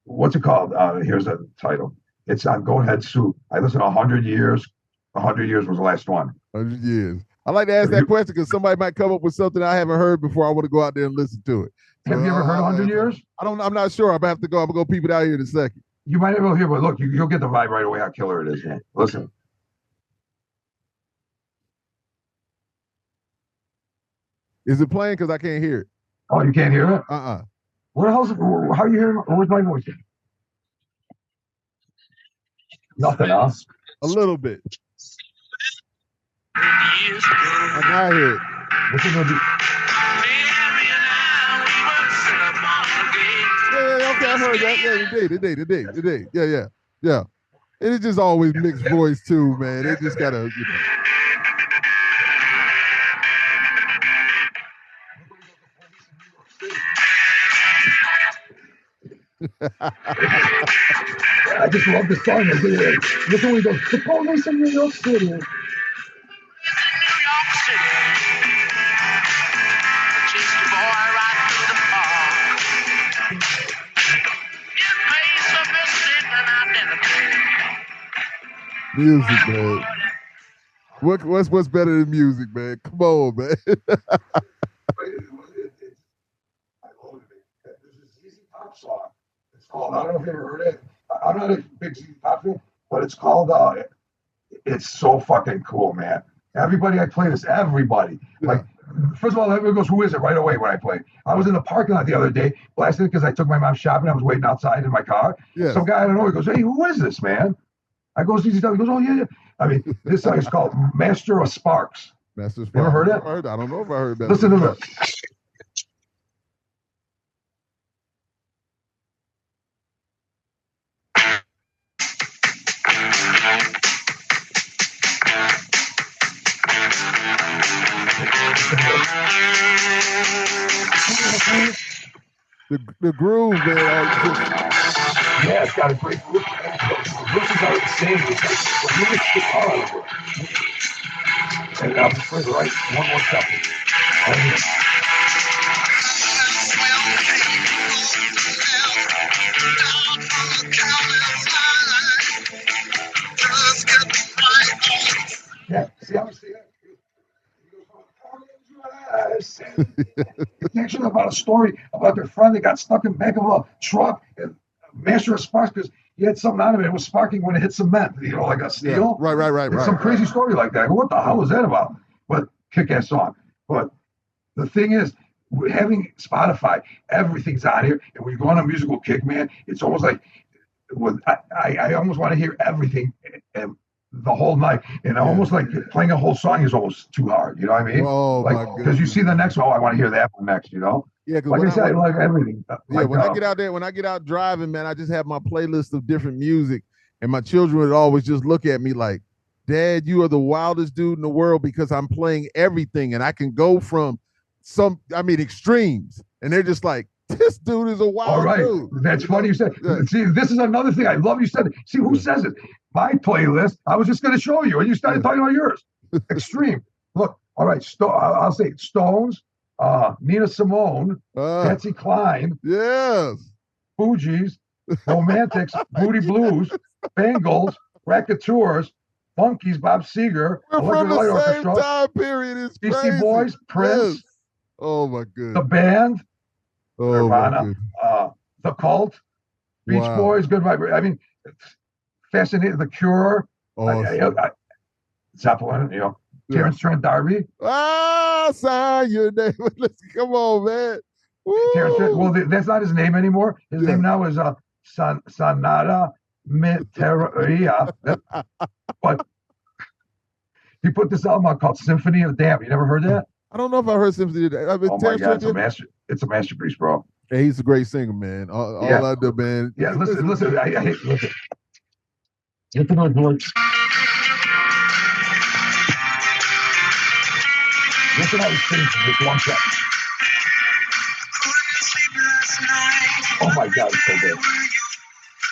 what's it called? Here's the title. It's on Go Ahead Soup. I listen to 100 Years. 100 Years was the last one. 100 Years. I like to ask that question because somebody might come up with something I haven't heard before. I want to go out there and listen to it. Have you ever heard 100 Years? I'm not sure. I'm gonna have to go. I'm gonna go peep it out here in a second. You might never hear, but look, you'll get the vibe right away how killer it is, man. Listen. Is it playing? Because I can't hear it. Oh, you can't hear it? Where the hell's it? How are you hearing? Where's my voice? Nothing else. A little bit. I got it. Listen to the. Yeah, okay, I heard that. Yeah, today. Yeah. It is just always mixed voice too, man. It just gotta, I just love the song. Listen when he goes, the police in New York City. Music, man. What's better than music, man? Come on, man. I love it. There's this ZZ Top song. It's called, I don't know if you ever heard it. I'm not a big ZZ Top fan, but it's called, it's so fucking cool, man. Everybody I play this, everybody. Like, first of all, everybody goes, who is it right away when I play? I was in the parking lot the other day, blasting it because I took my mom shopping. I was waiting outside in my car. Yeah. Some guy I don't know, he goes, hey, who is this, man? I go, ZZ Top. He goes, oh, yeah. I mean, this song is called Master of Sparks. Master of Sparks. You ever heard it? I don't know if I heard that. Listen to this. The groove, man. Yeah, it's got a great groove. Verses are insane. When you mix the guitar over it. And I'll just play the right one more second. Right here. Yeah, see how I see it? It's actually about a story about their friend that got stuck in the back of a truck and Master of Sparks because he had something out of it. It was sparking when it hit cement, like a steel. Yeah, right. Some crazy story like that. What the hell was that about? But kick-ass song. But the thing is, having Spotify, everything's on here. And when you go on a musical kick, man, it's almost like I almost want to hear everything and the whole night. And almost like playing a whole song is almost too hard. You know what I mean? Oh, like, because you see the next one, I want to hear that one next, Yeah, like I said, I like everything. When I get out there, when I get out driving, man, I just have my playlist of different music. And my children would always just look at me like, Dad, you are the wildest dude in the world because I'm playing everything. And I can go from extremes. And they're just like, this dude is a wild dude. That's funny you said. Yeah. See, this is another thing. I love you said it. See, who says it? My playlist, I was just going to show you. And you started talking about yours. Extreme. Look, all right. I'll say Stones, Nina Simone, Patsy Cline. Yes. Fugees, Romantics, Moody Blues, Bengals, Racketeers, Funkies, Bob Seger, We're from the same time period. It's Beastie Boys, Prince. Yes. Oh my goodness. The Band, Nirvana, The Cult, Beach Boys, Good Vibration. I mean, fascinating. The Cure, Zeppelin, Terrence Trent D'Arby. Sign your name. Come on, man. Terrence Trent, well, that's not his name anymore. His name now is Sanada Miteria. But He put this album out called Symphony of the Damned. You never heard that? I don't know if I heard Symphony of the Damned. Oh my God, it's a masterpiece, bro. Yeah, he's a great singer, man. All I do, man. Yeah, listen. Listen. Get the noise, boys. Listen how he sings in just 1 second. Oh my God, it's so good.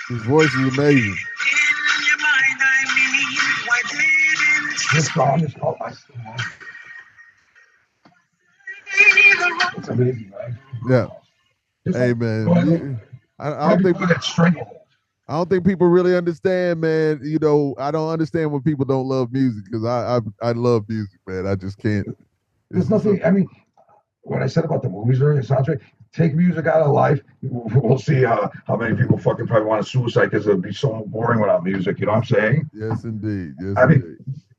His voice is amazing. This song is called I Still Love You. It's amazing, man. Yeah. Hey, man. I don't think people really understand, man. You know, I don't understand when people don't love music because I love music, man. I just can't. There's nothing. I mean, what I said about the movies earlier, soundtrack. Take music out of life. We'll see how many people fucking probably want to suicide because it'll be so boring without music. You know what I'm saying? Yes, indeed. Yes, I mean,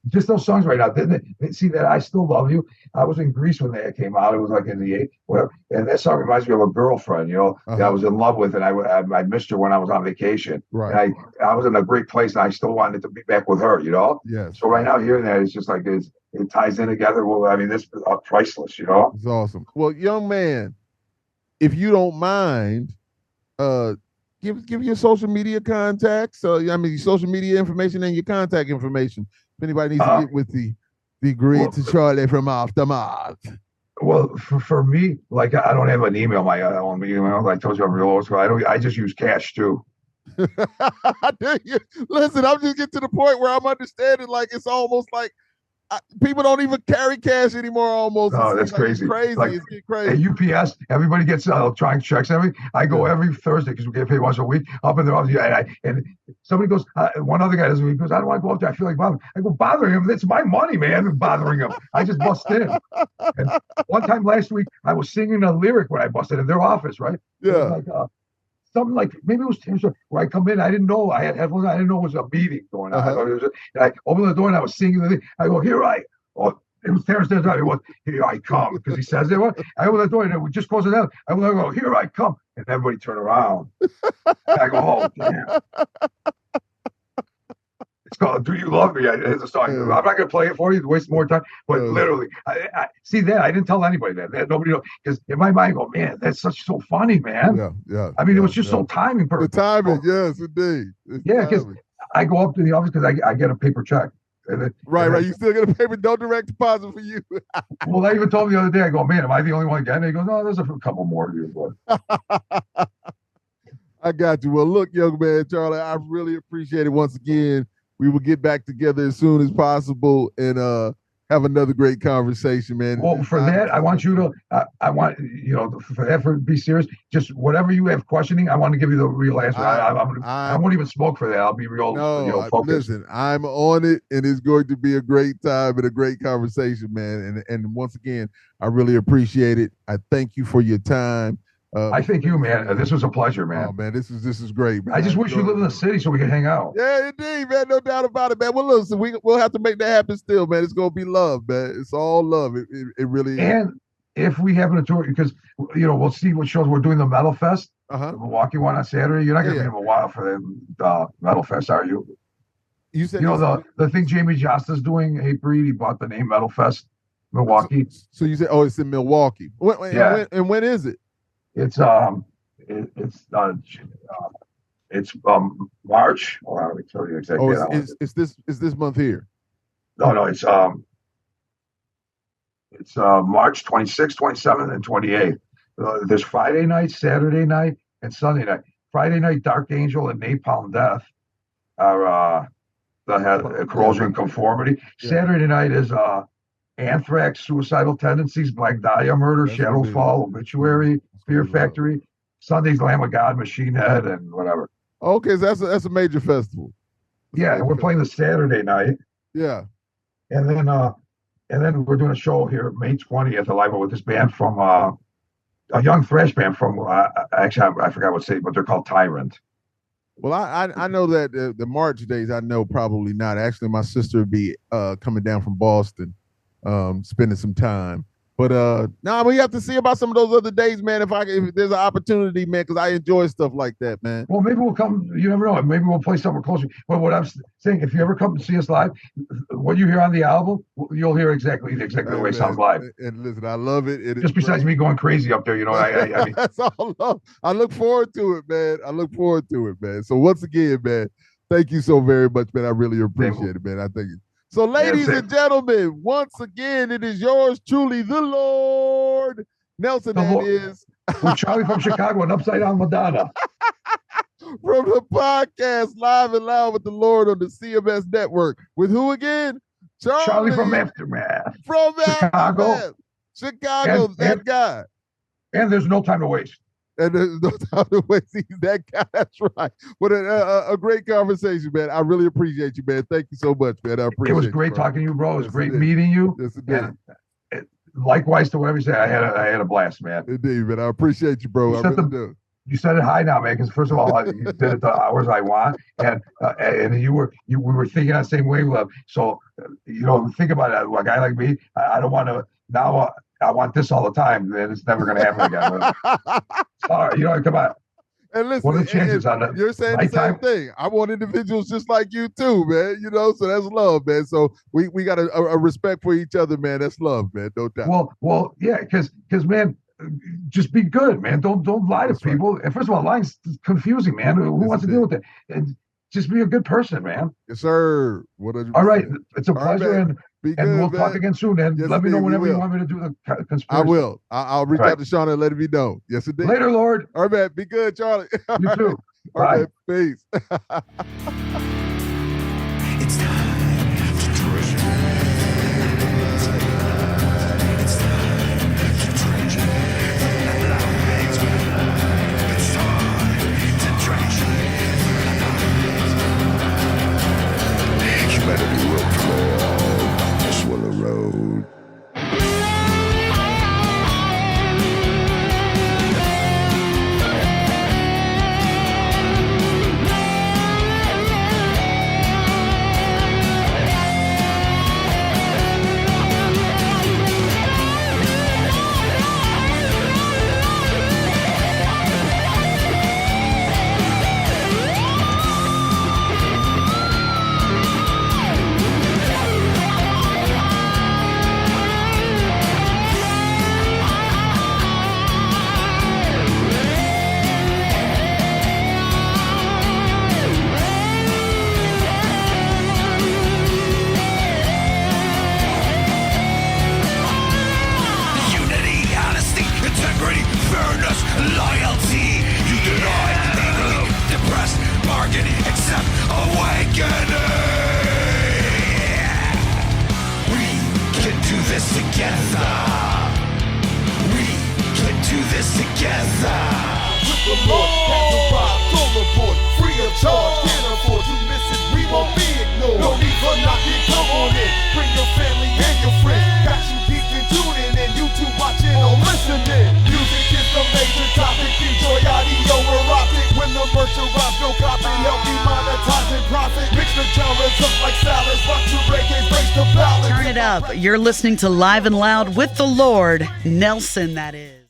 just those songs right now. Didn't they see that I Still Love You? I was in Greece when that came out. It was like in the 80s, whatever. And that song reminds me of a girlfriend, you know, that I was in love with, and I missed her when I was on vacation. Right. And I was in a great place, and I still wanted to be back with her, you know? Yes. So right now, hearing that, it's just like it ties in together. Well, I mean, this is priceless, you know? It's awesome. Well, young man, if you don't mind, give your social media contacts. Your social media information and your contact information. If anybody needs to get with the great Charlie from Aftermath. Well, for me, like I don't have an email. My own email. Like I told you, I'm real old school. I just use cash too. Listen, I'm just getting to the point where I'm understanding. Like it's almost like people don't even carry cash anymore. Almost. Oh, that's crazy. It's crazy. Like, it's crazy. At UPS, everybody gets electronic checks. I go every Thursday because we get paid once a week. Up in their office, and somebody goes. One other guy doesn't. He goes, I don't want to go up there. I feel like bothering. I go, bothering him. That's my money, man. I'm bothering him. I just bust in. And one time last week, I was singing a lyric when I busted in their office. Right? Yeah. Something like maybe it was where I come in. I didn't know I had headphones. I didn't know it was a meeting going on. And I opened the door and I was singing the thing. I go, it was Terrence. It was here I come because he says it. I open the door and we just close it down. I go, here I come, and everybody turn around. And I go, oh damn. It's called "Do You Love Me?" It's a song. I'm not going to play it for you to waste more time. But literally, I see that. I didn't tell anybody that nobody knows because in my mind, I go, man, that's so funny, man. Yeah. I mean, it was just so timing perfect. The timing, yes, indeed. Because I go up to the office because I get a paper check. Right. You still get a paper, no direct deposit for you. Well, I even told him the other day, I go, man, am I the only one getting it? He goes, no, there's a couple more of you. But I got you. Well, look, young man, Charlie, I really appreciate it once again. We will get back together as soon as possible and have another great conversation, man. Well, for that, I want you to, for that, for be serious. Just whatever you have questioning, I want to give you the real answer. I won't even smoke for that. I'll be real, focused. Listen, I'm on it, and it's going to be a great time and a great conversation, man. And once again, I really appreciate it. I thank you for your time. I thank you, man. This was a pleasure, man. Oh, man, this is great, man. I just wish you lived in the city so we could hang out. Yeah, indeed, man. No doubt about it, man. Well, listen, we'll have to make that happen still, man. It's going to be love, man. It's all love. It really is. And if we happen to tour, because, we'll see what shows we're doing the Metal Fest, the Milwaukee one on Saturday. You're not going to be in Milwaukee for the Metal Fest, are you? You said the thing Jamie Josta's doing, Hey Breed, he bought the name Metal Fest, Milwaukee. So you said, it's in Milwaukee. When is it? It's March. Well, let me tell you exactly. It's this month here. No, it's March 26th, 27th, and 28th. There's Friday night, Saturday night, and Sunday night. Friday night, Dark Angel and Napalm Death are that had Corrosion Conformity. Yeah. Saturday night is Anthrax, Suicidal Tendencies, Black Dahlia Murder, Shadows Fall, Obituary, Fear Factory. Sunday's Lamb of God, Machine Head, and whatever. Okay, so that's a major festival. We're playing the Saturday night. Yeah. And then we're doing a show here May 20th, live with this band from a young thrash band from actually I forgot what city, but they're called Tyrant. Well, I know that the March days, I know probably not. Actually, my sister would be coming down from Boston, spending some time. But we have to see about some of those other days, man. If there's an opportunity, man, because I enjoy stuff like that, man. Well, maybe we'll come. You never know. Maybe we'll play somewhere closer. But what I'm saying, if you ever come to see us live, what you hear on the album, you'll hear exactly the way it sounds live. And listen, I love it. Just besides me going crazy up there, I mean, that's all I love. I look forward to it, man. So once again, man, thank you so very much, man. I really appreciate it, man. I think. So, ladies and gentlemen, once again, it is yours truly, the Lord Nelson. That is with Charlie from Chicago and Upside Down Madonna. From the podcast Live and Loud with the Lord on the CMS Network. With who again? Charlie from Aftermath. From Chicago. Aftermath. Chicago, that guy. And there's no time to waste. And there's no time to waste. He's that guy. That's right. What a great conversation, man. I really appreciate you, man. Thank you so much, man. I appreciate it. It was great talking to you, bro. It was great meeting you. Yes, indeed. Likewise to whatever you say, I had a blast, man. Indeed, man. I appreciate you, bro. I really do. You said it high now, man. Because first of all, you did it the hours I want, and we were thinking on the same wavelength. So think about it. A guy like me, I don't want to now. I want this all the time, and it's never going to happen again. Sorry, come on. And listen, what are the chances on that? You're saying the same thing. I want individuals just like you too, man. So that's love, man. So we got a respect for each other, man. That's love, man. No doubt. Well, yeah, because man, just be good, man. Don't lie to people. Right. And first of all, lying's confusing, man. Who wants to deal with it? And just be a good person, man. Yes, sir. All right, it's a pleasure, and we'll talk again soon. And let me know whenever you want me to do the conspiracy. I will. I'll reach out to Sean and let me know. Yes, indeed. Later, Lord. All right, man. Be good, Charlie. You too. All right, peace. It's time to treasure. It's time to treasure. It's time to treasure. You better be real clear. This will the road. Turn it up. You're listening to Live and Loud with the Lord Nelson, that is.